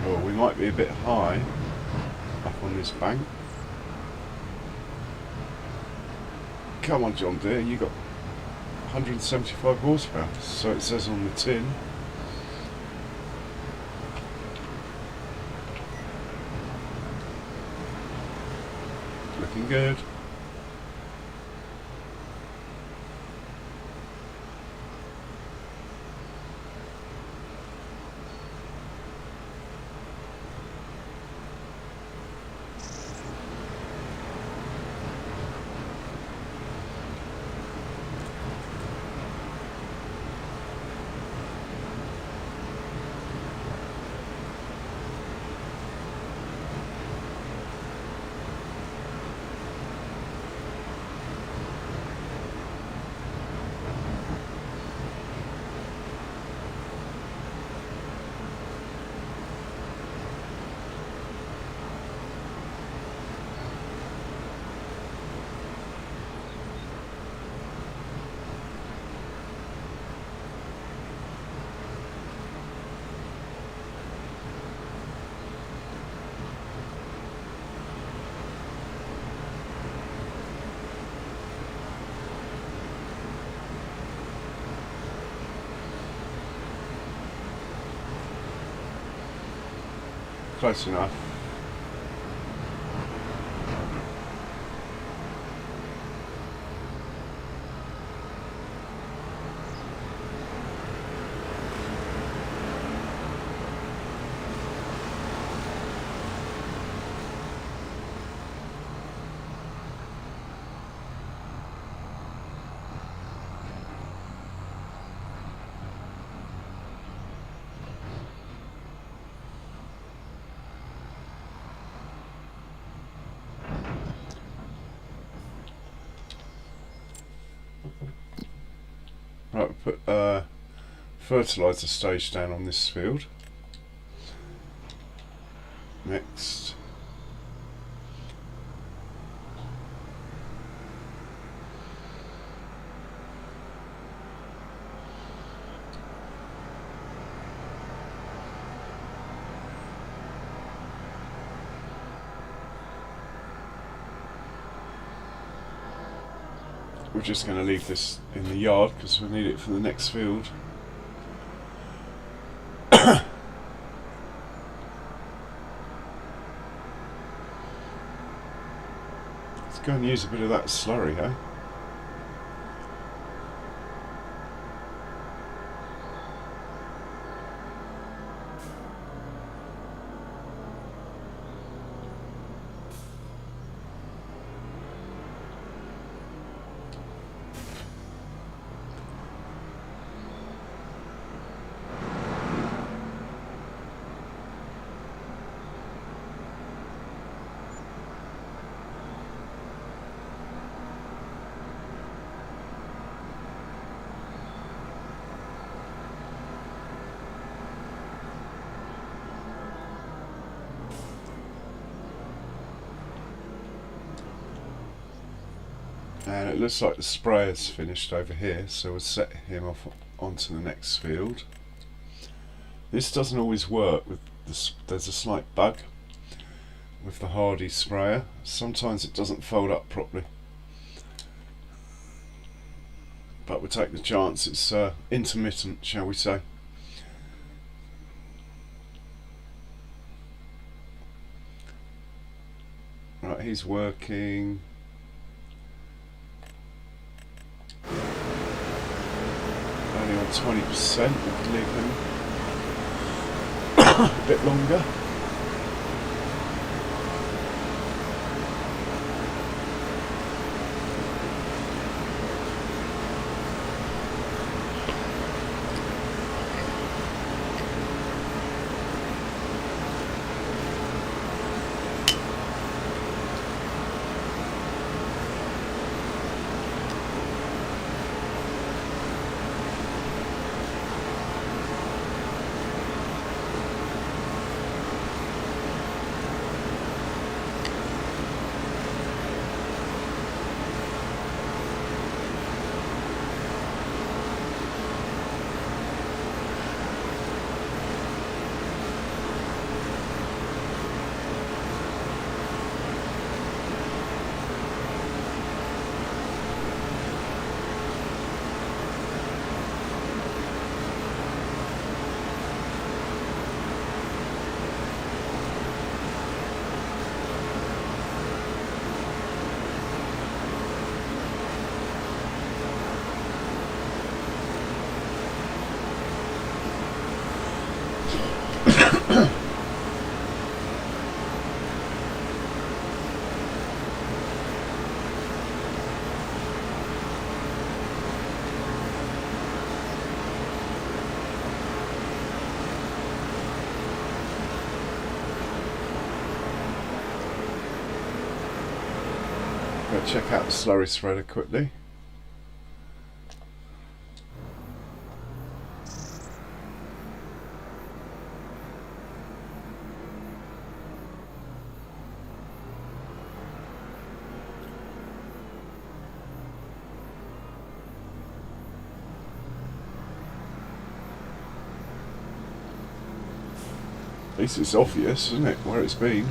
Oh, we might be a bit high up on this bank. Come on, John Deere, you got 175 horsepower, so it says on the tin. Looking good. Close enough. Right, we'll put fertiliser stage down on this field. Next. We're just going to leave this in the yard because we'll need it for the next field. Let's go and use a bit of that slurry, eh? And it looks like the sprayer's finished over here, so we'll set him off onto the next field. This doesn't always work with this. There's a slight bug with the Hardy sprayer. Sometimes it doesn't fold up properly, but we'll take the chance. It's intermittent, shall we say. Right, he's working. Only on 20%, we can leave him a bit longer. Go check out the slurry spreader quickly. At least it's obvious, isn't it, where it's been.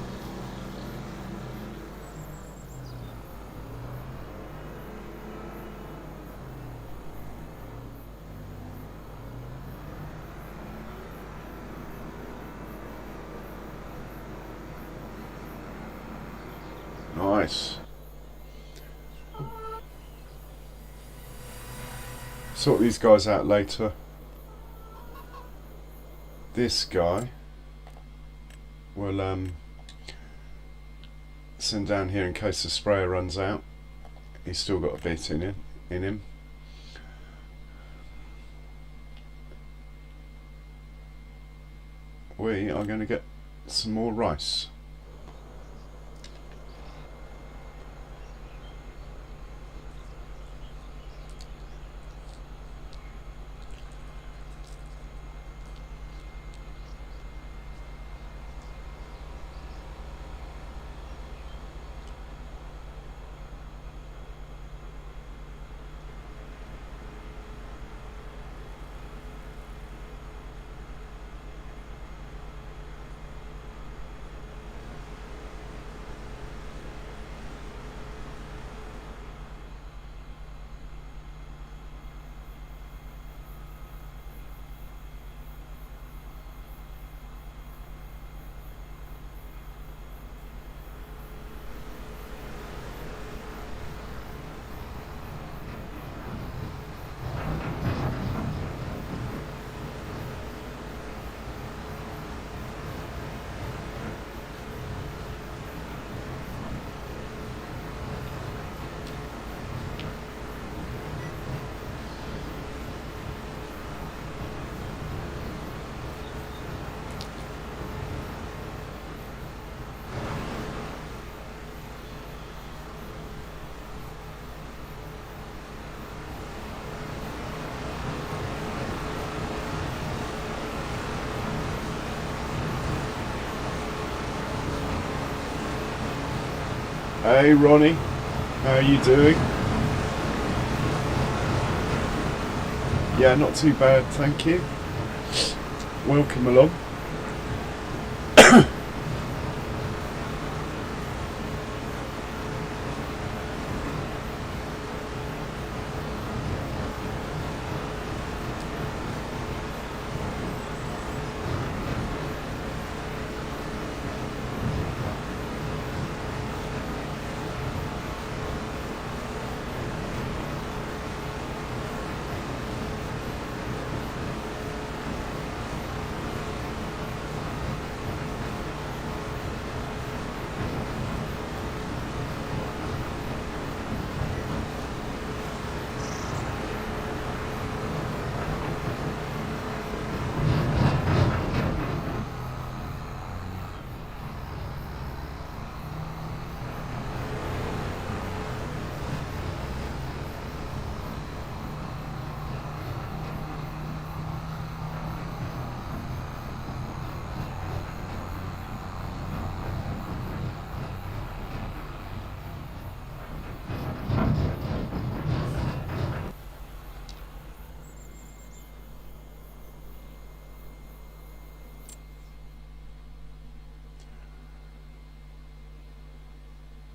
Nice. Sort these guys out later. This guy will send down here in case the sprayer runs out. He's still got a bit in him. We are going to get some more rice. Hey Ronnie, how are you doing? Yeah, not too bad, thank you. Welcome along.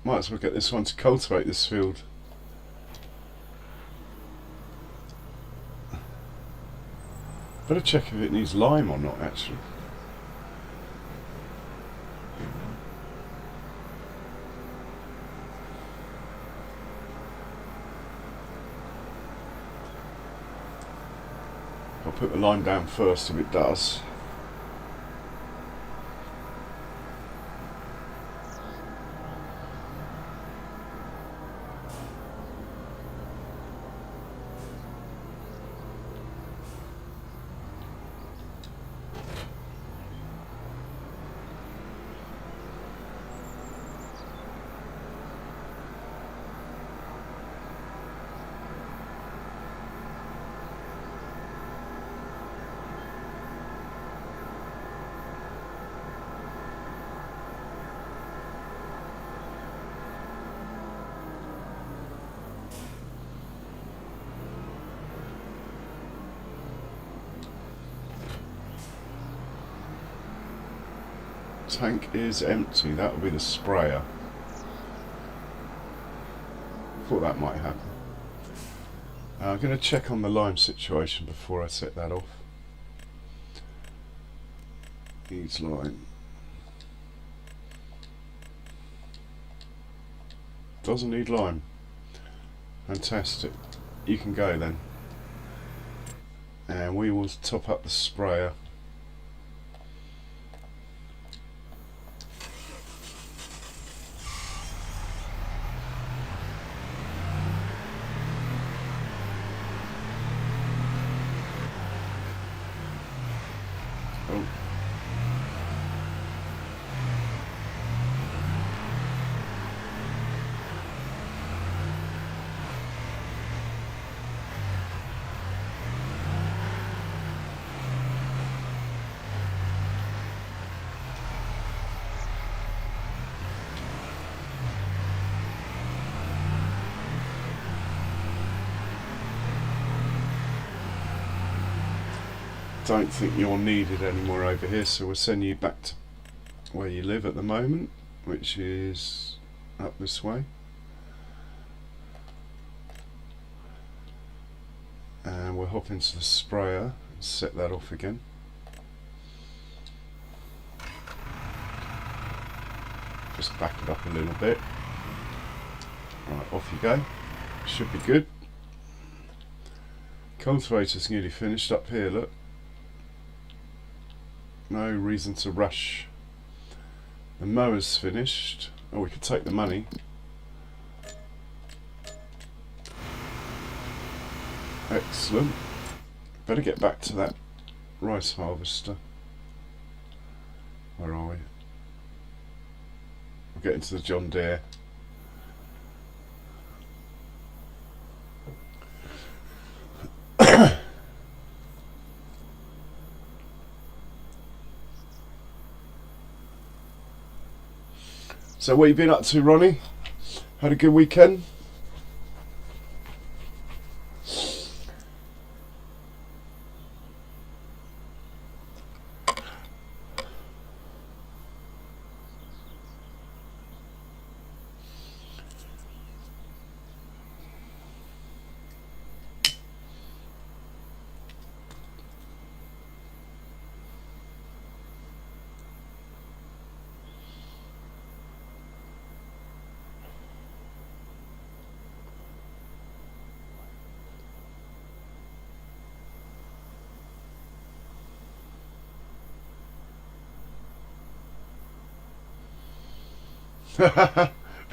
Might as well get this one to cultivate this field. Better check if it needs lime or not, actually. I'll put the lime down first if it does. tank is empty. That will be the sprayer. Thought that might happen. I'm going to check on the lime situation before I set that off. Needs lime. Doesn't need lime. Fantastic. You can go then. And we will top up the sprayer. Oh. Don't think you're needed anymore over here, so we'll send you back to where you live at the moment, which is up this way. And we'll hop into the sprayer and set that off again. Just back it up a little bit. Right, off you go. Should be good. Cultivator's nearly finished up here, look. No reason to rush. The mower's finished. Oh, we could take the money. Excellent. Better get back to that rice harvester. Where are we? We'll get into the John Deere. So what have you been up to, Ronnie? Had a good weekend?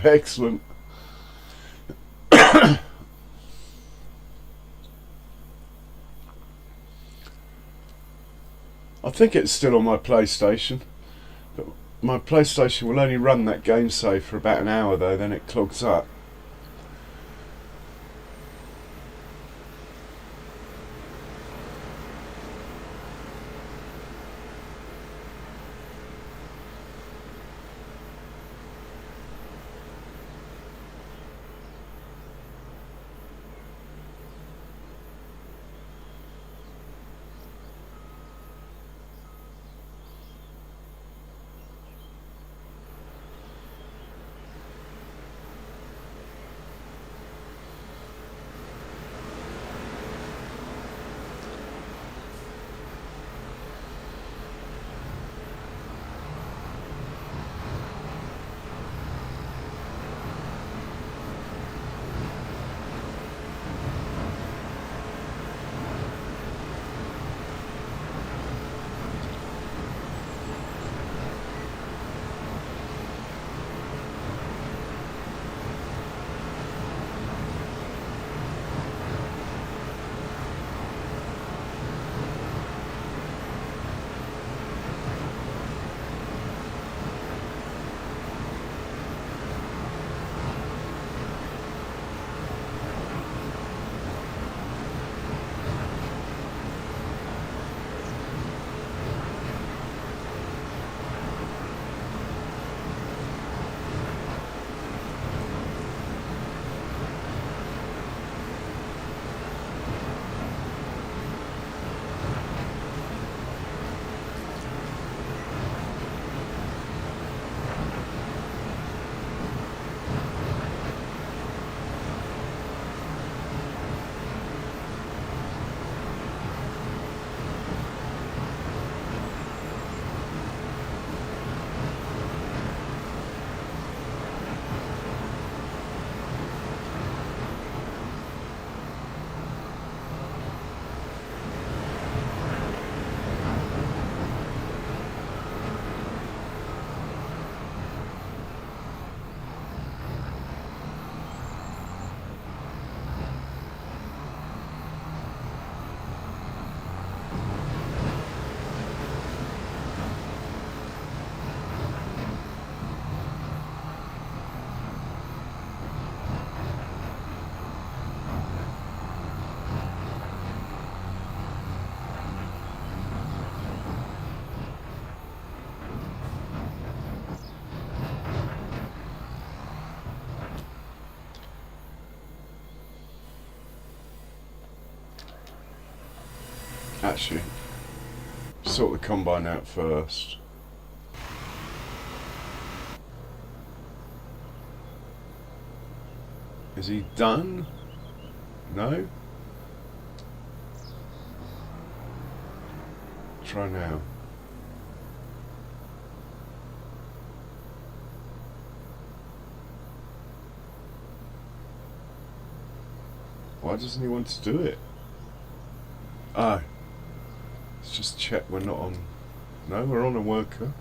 Excellent. I think it's still on my PlayStation, but my PlayStation will only run that game save for about an hour though, then it clogs up. Actually, sort the combine out first. Is he done? No? Try now. Why doesn't he want to do it? Ah, let's just check we're not on... No, we're on a worker.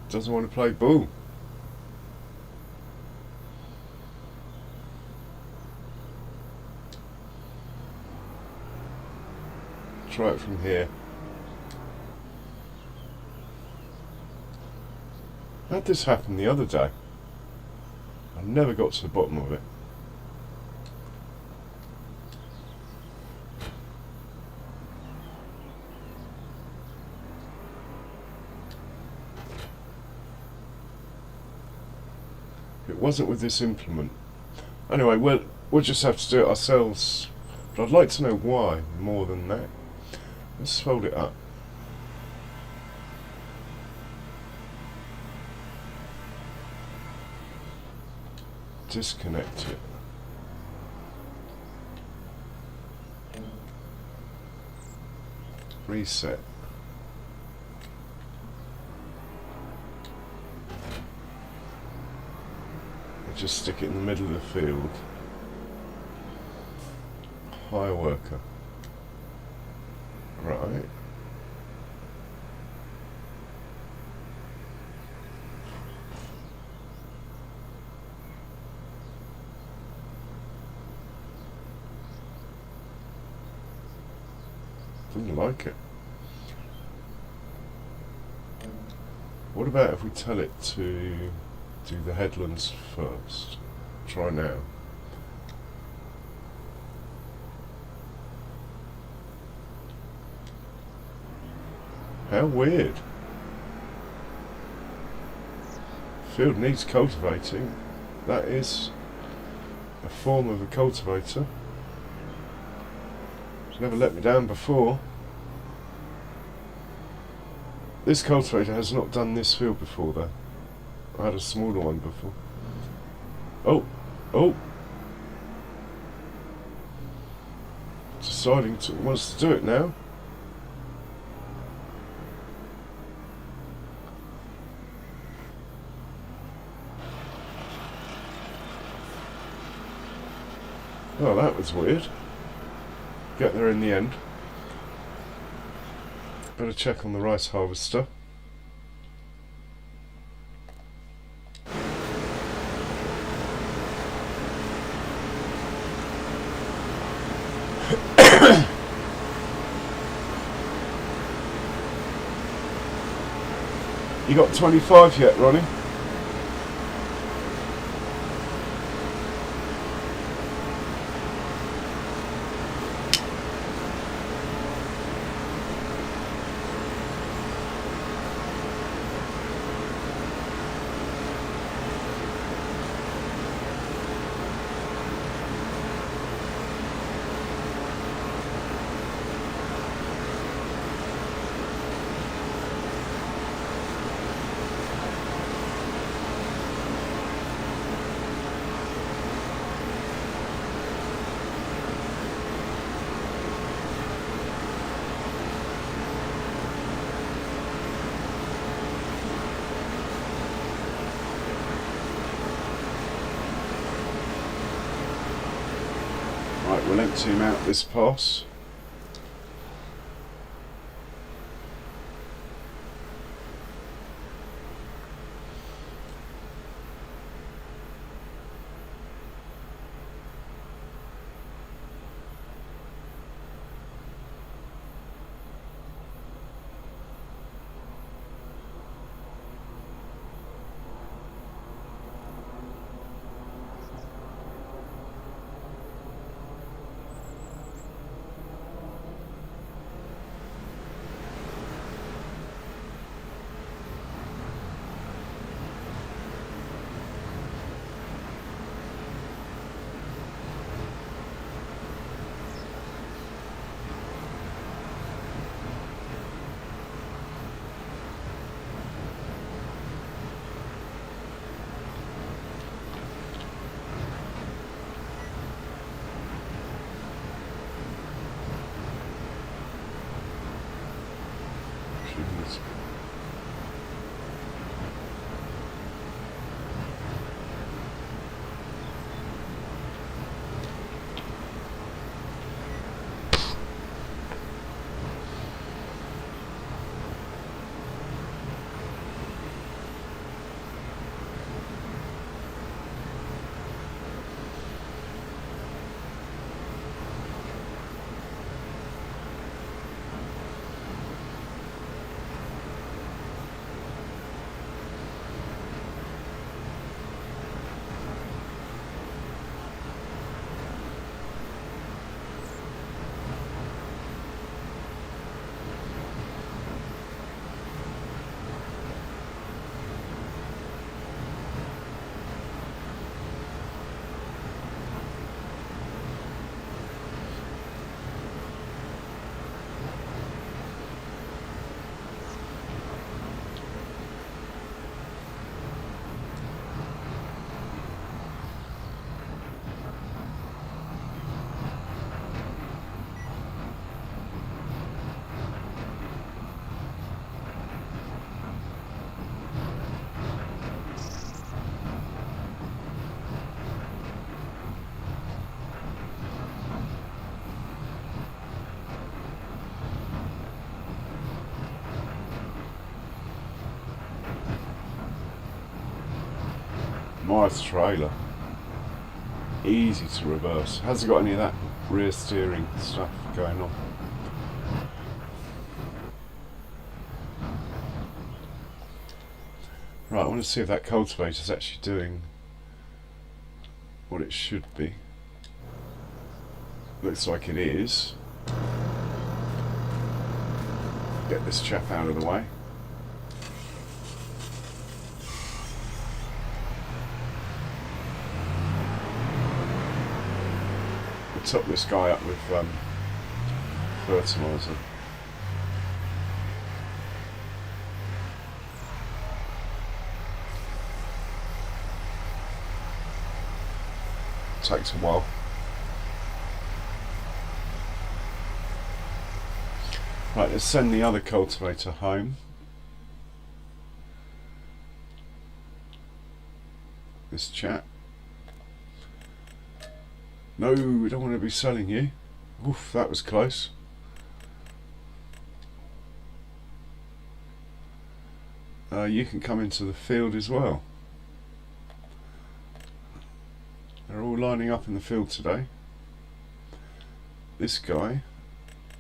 Doesn't want to play ball. Try it from here. How'd this happen the other day? I never got to the bottom of it. It wasn't with this implement. Anyway, we'll just have to do it ourselves. But I'd like to know why more than that. Let's fold it up. Disconnect it. Reset. Just stick it in the middle of the field. Hire worker. Right. Didn't like it. What about if we tell it to do the headlands first? Try now. How weird. Field needs cultivating. That is a form of a cultivator. It's never let me down before. This cultivator has not done this field before though. I had a smaller one before. Oh! Deciding to wants to do it now. Oh, that was weird. Get there in the end. Better check on the rice harvester. You got 25 yet, Ronnie? Right, we'll empty him out this pass. things. Nice trailer. Easy to reverse. Hasn't got any of that rear steering stuff going on. Right, I want to see if that cultivator is actually doing what it should be. Looks like it is. Get this chap out of the way. We'll top this guy up with fertiliser. Takes a while. Right, let's send the other cultivator home. This chap. No, we don't want to be selling you. Oof, that was close. You can come into the field as well. They're all lining up in the field today. This guy,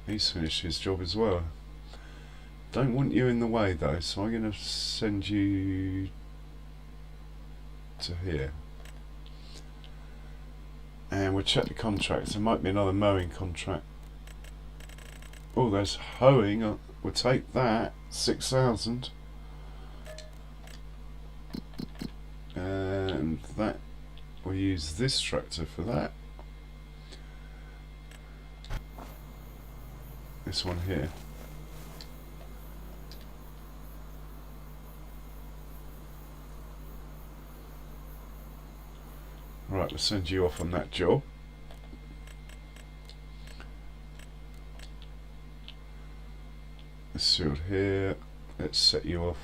he's finished his job as well. Don't want you in the way though, so I'm going to send you to here. And we'll check the contracts. There might be another mowing contract. Oh, there's hoeing. We'll take that. 6,000. And that, we'll use this tractor for that. This one here. Right, let's send you off on that job. This field here, let's set you off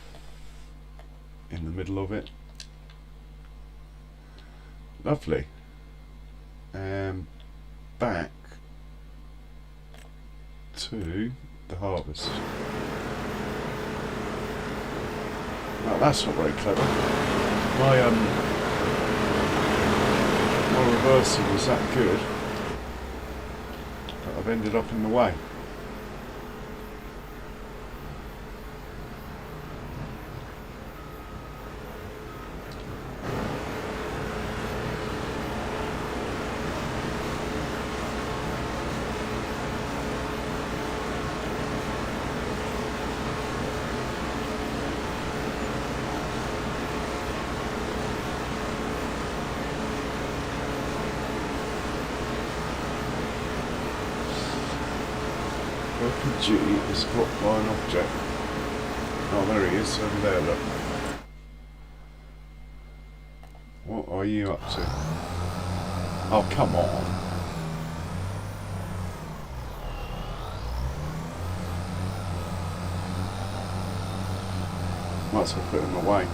in the middle of it. Lovely. And back to the harvest. Well, that's not very clever. My reversing was that good that I've ended up in the way. RPG is blocked by an object. Oh, there he is, over there, look. What are you up to? Oh, come on. Might as well put them away.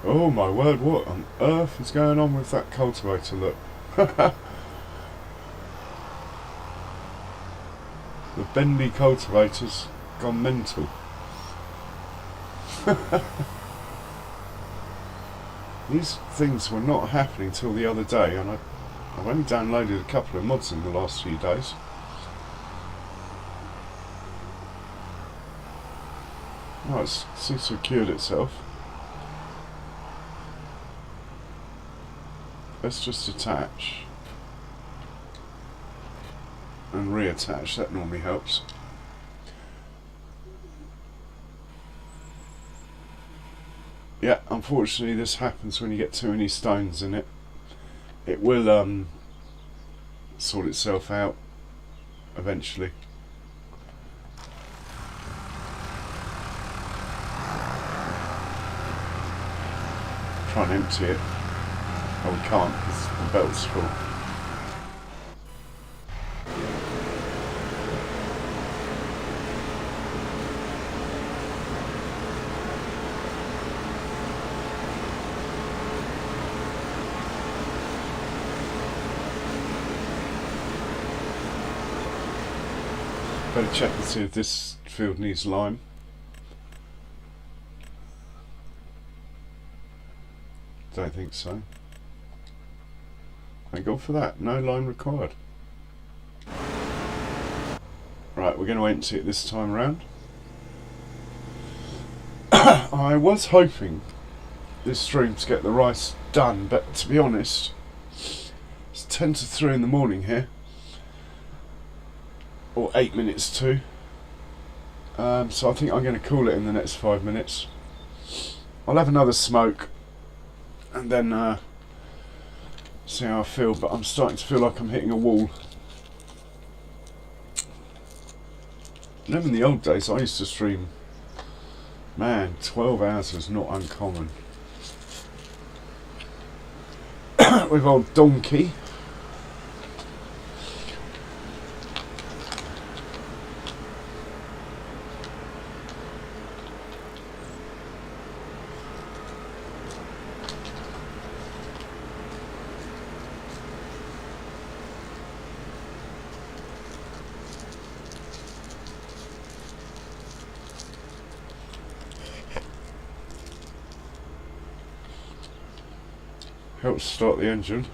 Oh my word, what on earth is going on with that cultivator? Look. The bendy cultivator's gone mental. These things were not happening till the other day, and I've only downloaded a couple of mods in the last few days. Oh, it seems to have cured itself. Let's just attach and reattach, that normally helps. Yeah, unfortunately this happens when you get too many stones in it. It will sort itself out eventually. Try and empty it. Oh, we can't because the belt's full. Better check and see if this field needs lime. Don't think so. Thank God for that. No lime required. Right, we're going to empty it this time round. I was hoping this stream to get the rice done, but to be honest, it's 10 to 3 in the morning here. Or 8 minutes to. So I think I'm going to cool it in the next 5 minutes. I'll have another smoke and then see how I feel, but I'm starting to feel like I'm hitting a wall. Remember in the old days I used to stream, man, 12 hours was not uncommon. With old Donkey. Helps start the engine.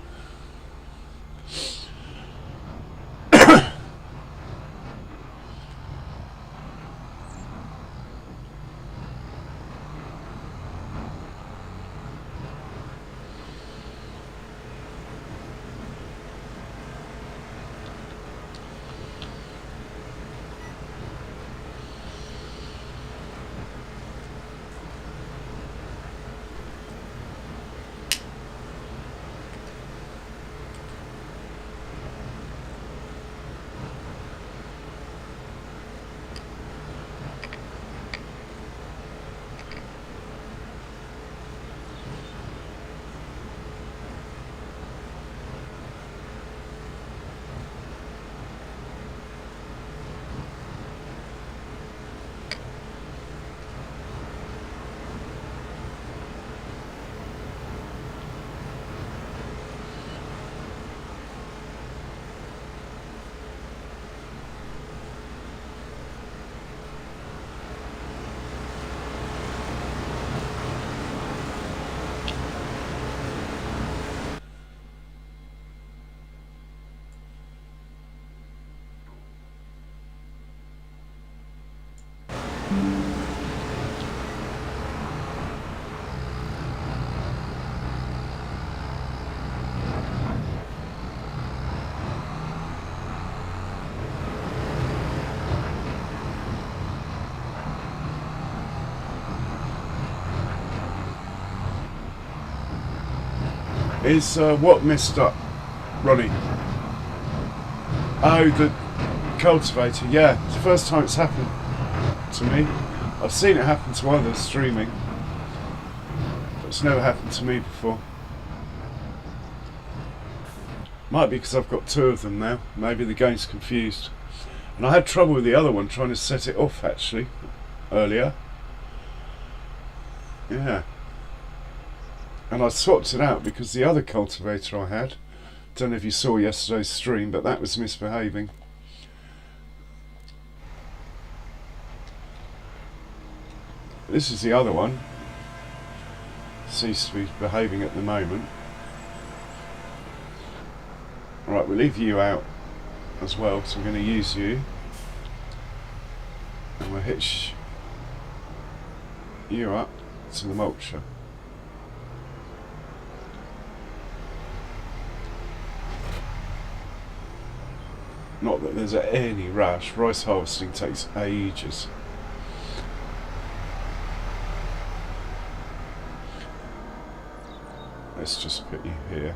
Is what messed up? Ronnie. Oh, the cultivator. Yeah, it's the first time it's happened to me. I've seen it happen to others streaming, but it's never happened to me before. Might be because I've got two of them now. Maybe the game's confused. And I had trouble with the other one trying to set it off actually earlier. Yeah. And I swapped it out because the other cultivator I had, don't know if you saw yesterday's stream, but that was misbehaving. This is the other one. Seems to be behaving at the moment. Alright, we'll leave you out as well, so I'm going to use you. And we'll hitch you up to the mulcher. Not that there's any rush. Rice harvesting takes ages. Let's just put you here.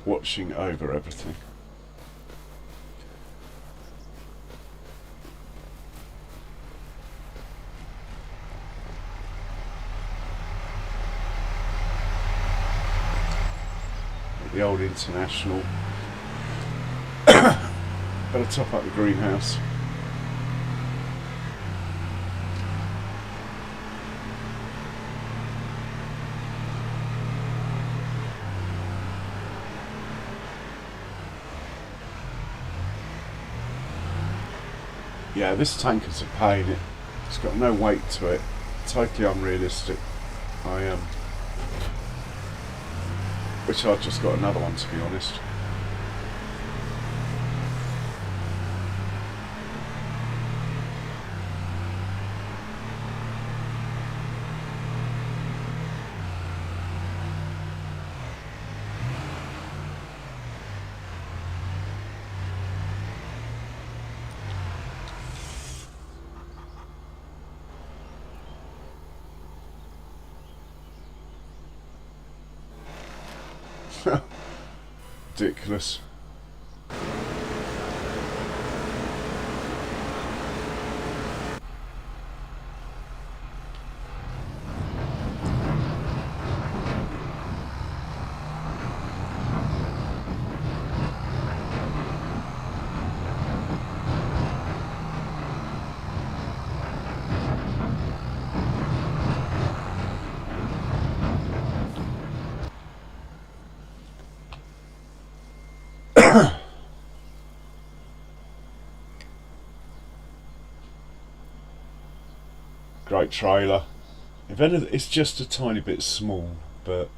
Watching over everything. The old International. Better top up the greenhouse. Yeah, this tank is a pain. It's got no weight to it. Totally unrealistic. Wish I'd just got another one, to be honest. Ridiculous. Great trailer. If anything, it's just a tiny bit small, but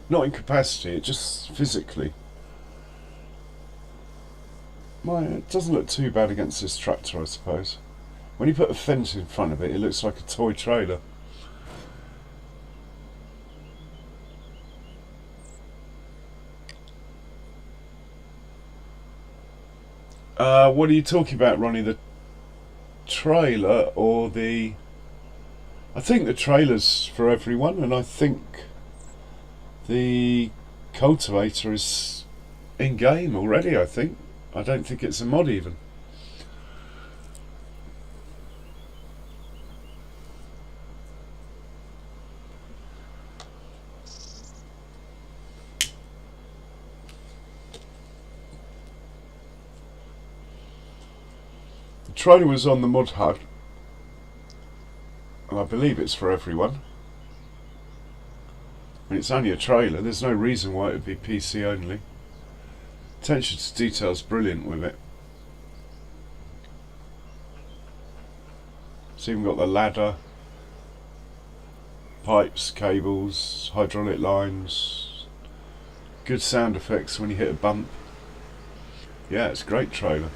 not in capacity, it just physically. It doesn't look too bad against this tractor, I suppose. When you put a fence in front of it, it looks like a toy trailer. What are you talking about, Ronnie? The trailer or the... I think the trailer's for everyone, and I think the cultivator is in game already, I think. I don't think it's a mod even. The trailer was on the mod hut, and I believe it's for everyone. I mean, it's only a trailer, there's no reason why it would be PC only. Attention to detail's brilliant with it. It's even got the ladder, pipes, cables, hydraulic lines, good sound effects when you hit a bump. Yeah, it's a great trailer.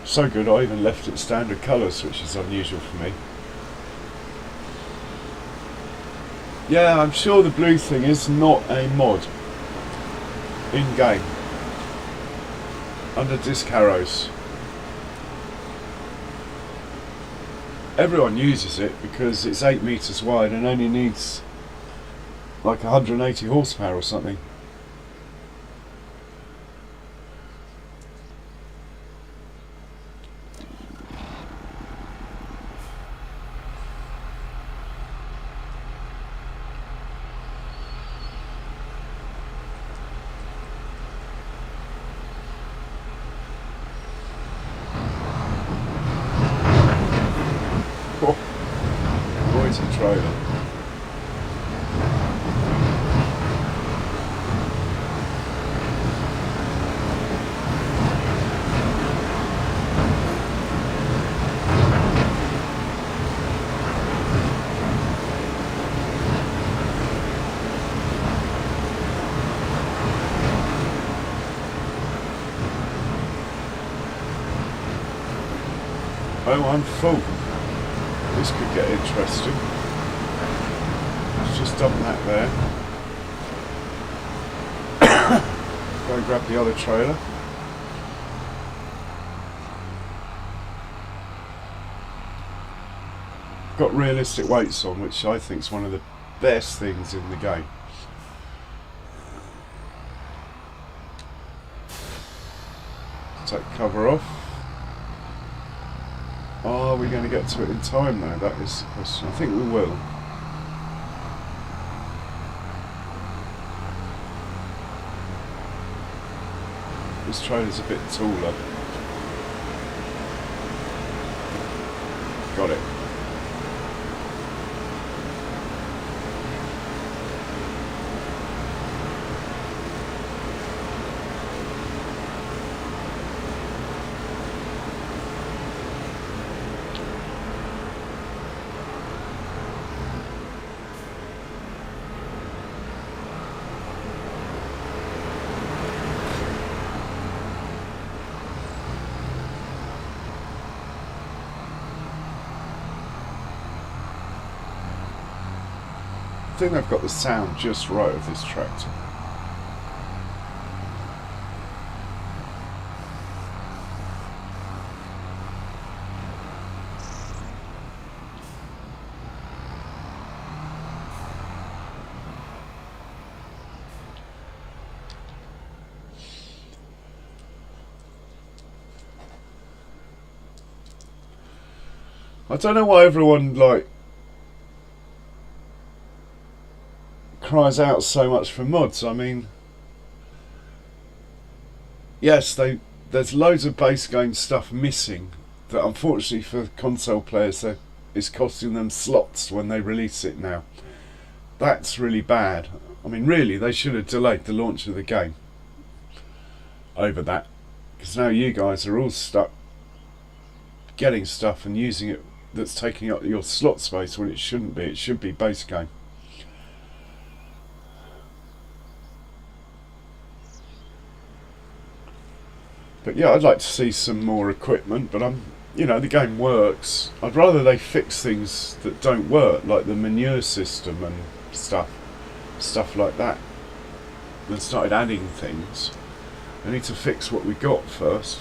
So good I even left it standard colours, which is unusual for me. Yeah, I'm sure the blue thing is not a mod in game under disc arrows. everyone uses it because it's 8 metres wide and only needs like 180 horsepower or something. Noisy trailer. Oh, I'm full. This could get interesting. Let's just dump that there. Go and grab the other trailer. Got realistic weights on, which I think is one of the best things in the game. Take cover off. Are we going to get to it in time though? That is the question. I think we will. This trailer's a bit taller. Got it. I think they've got the sound just right of this tractor. I don't know why everyone cries out so much for mods. I mean, yes, there's loads of base game stuff missing that unfortunately for console players is costing them slots when they release it now. That's really bad. I mean, really, they should have delayed the launch of the game over that, because now you guys are all stuck getting stuff and using it that's taking up your slot space when it shouldn't be. It should be base game. But yeah, I'd like to see some more equipment, but the game works. I'd rather they fix things that don't work, like the manure system and stuff like that, than started adding things. I need to fix what we got first.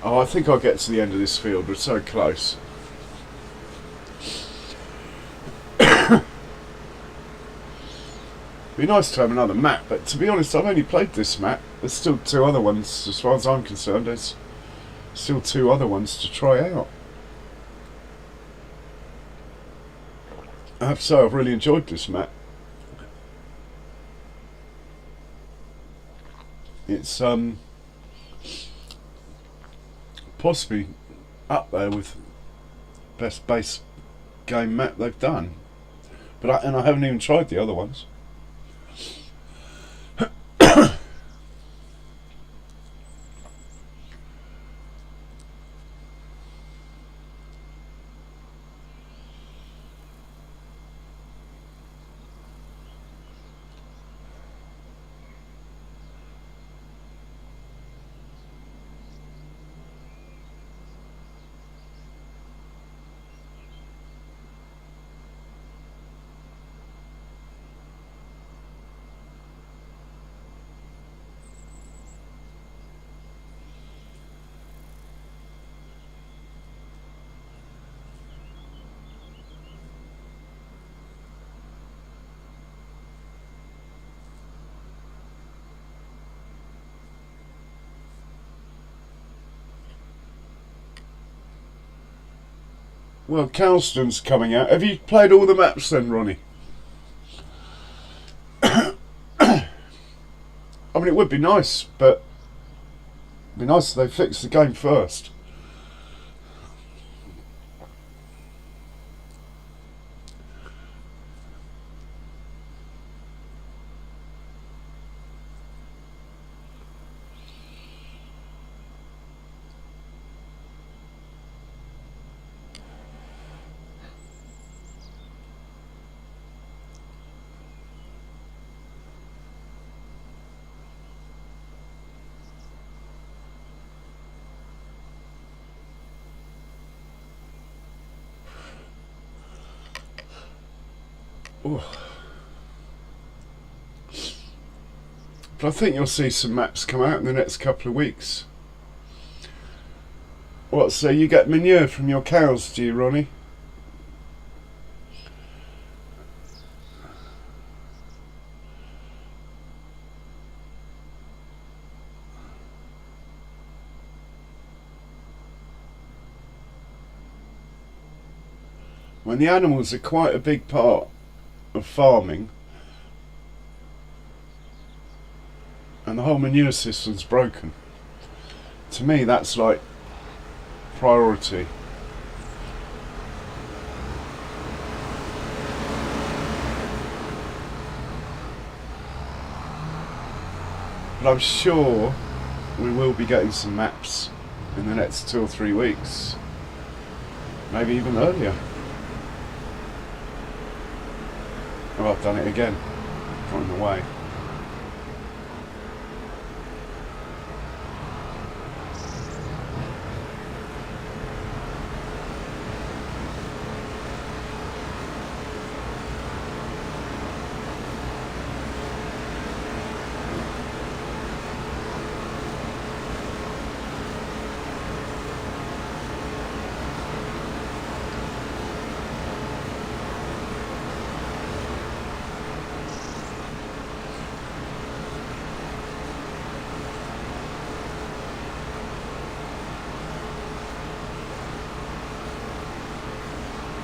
Oh, I think I'll get to the end of this field. We're so close. Be nice to have another map, but to be honest, I've only played this map. There's still 2 other ones, as far as I'm concerned. There's still 2 other ones to try out. I have to say, I've really enjoyed this map. It's possibly up there with best base game map they've done, but I haven't even tried the other ones. Well, Cowston's coming out. Have you played all the maps then, Ronnie? I mean, it would be nice, but it'd be nice if they fixed the game first. Ooh. But I think you'll see some maps come out in the next couple of weeks. What, so you get manure from your cows, do you, Ronnie? When the animals are quite a big part of farming, and the whole manure system's broken, to me that's like priority. But I'm sure we will be getting some maps in the next 2 or 3 weeks, maybe even earlier. Oh, I've done it again, got in the way.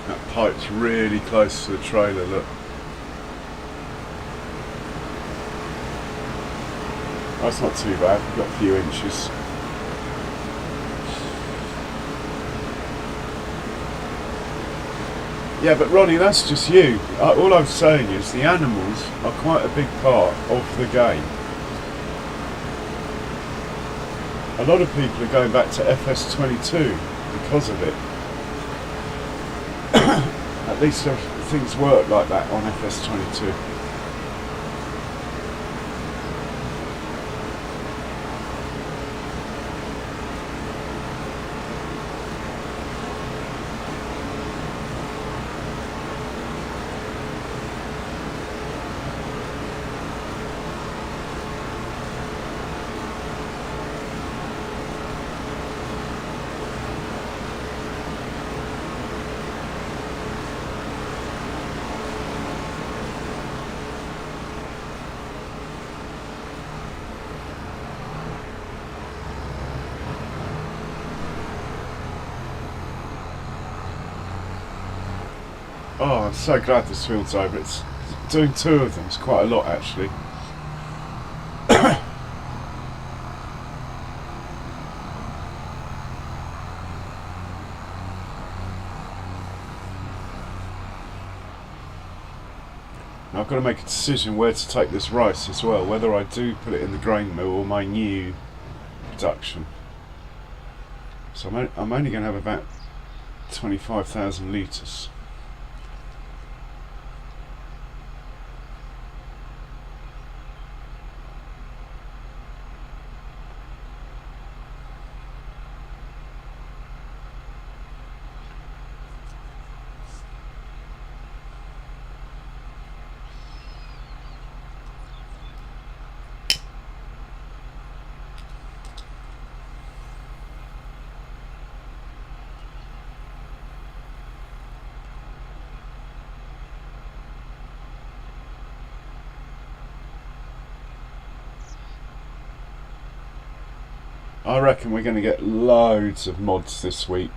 That pipe's really close to the trailer, look. That's not too bad, we've got a few inches. Yeah, but Ronnie, that's just you. All I'm saying is the animals are quite a big part of the game. A lot of people are going back to FS22 because of it. At least things work like that on FS22. Oh, I'm so glad this field's over. It's doing 2 of them. It's quite a lot, actually. Now I've got to make a decision where to take this rice as well, whether I do put it in the grain mill or my new production. So I'm only going to have about 25,000 litres. I reckon we're going to get loads of mods this week.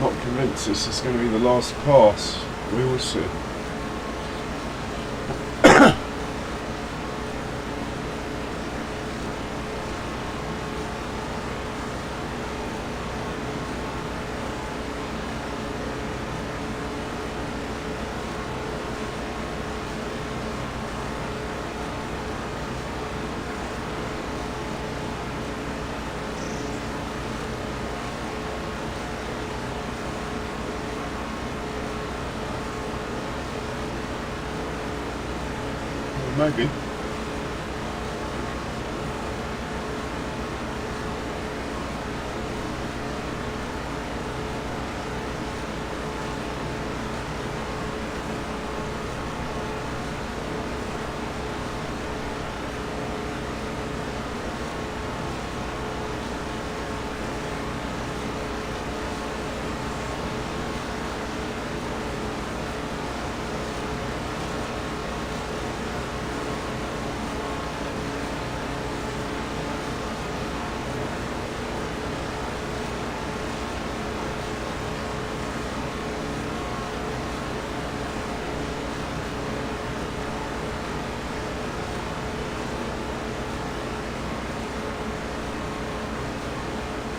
I'm not convinced this is going to be the last pass. We will see. Maybe.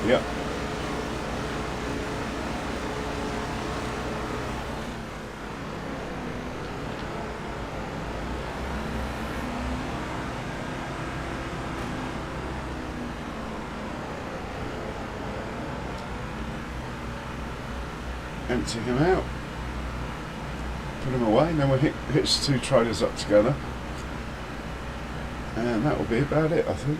Yep. Empty him out. Put him away, and then we'll hitch the two trailers up together. And that will be about it, I think.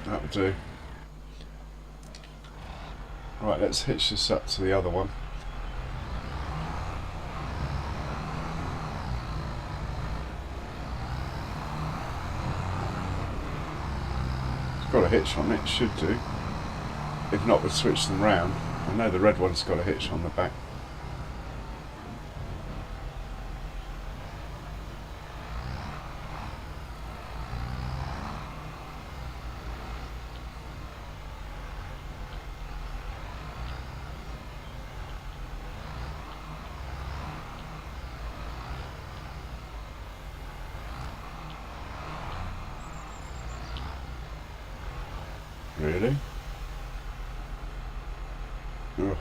That will do. Right, let's hitch this up to the other one. It's got a hitch on it, should do. If not, we'll switch them round. I know the red one's got a hitch on the back. Really? Ugh.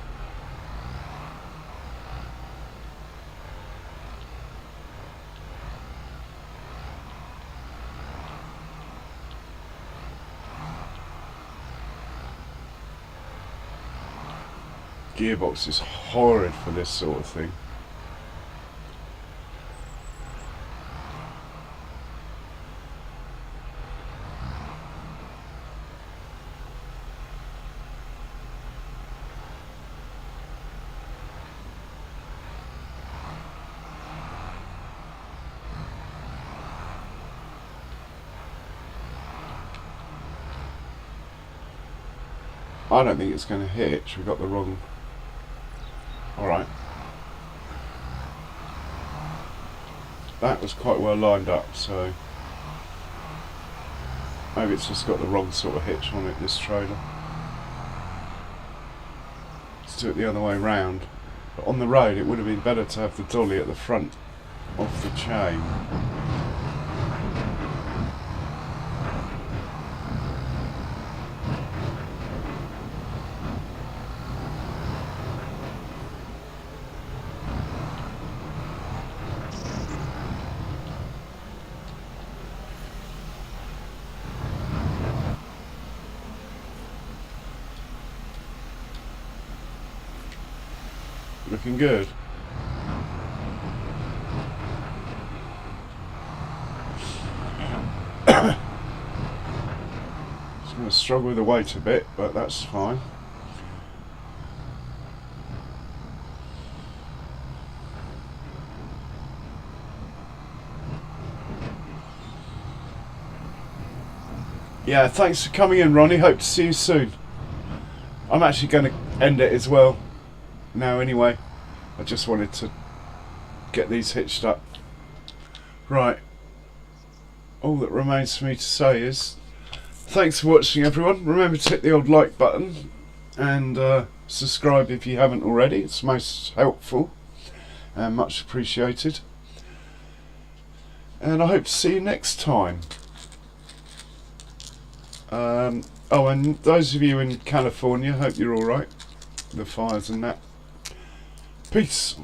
Gearbox is horrid for this sort of thing. I don't think it's going to hitch. We got the wrong. Alright. That was quite well lined up, so maybe it's just got the wrong sort of hitch on it, this trailer. Let's do it the other way round. But on the road it would have been better to have the dolly at the front of the chain. looking good. Just going to struggle with the weight a bit, but that's fine. Yeah, thanks for coming in, Ronnie. Hope to see you soon. I'm actually going to end it as well now anyway. I just wanted to get these hitched up. Right. All that remains for me to say is thanks for watching, everyone. Remember to hit the old like button and subscribe if you haven't already. It's most helpful and much appreciated. And I hope to see you next time. Oh, and those of you in California, hope you're alright. The fires and that. Peace.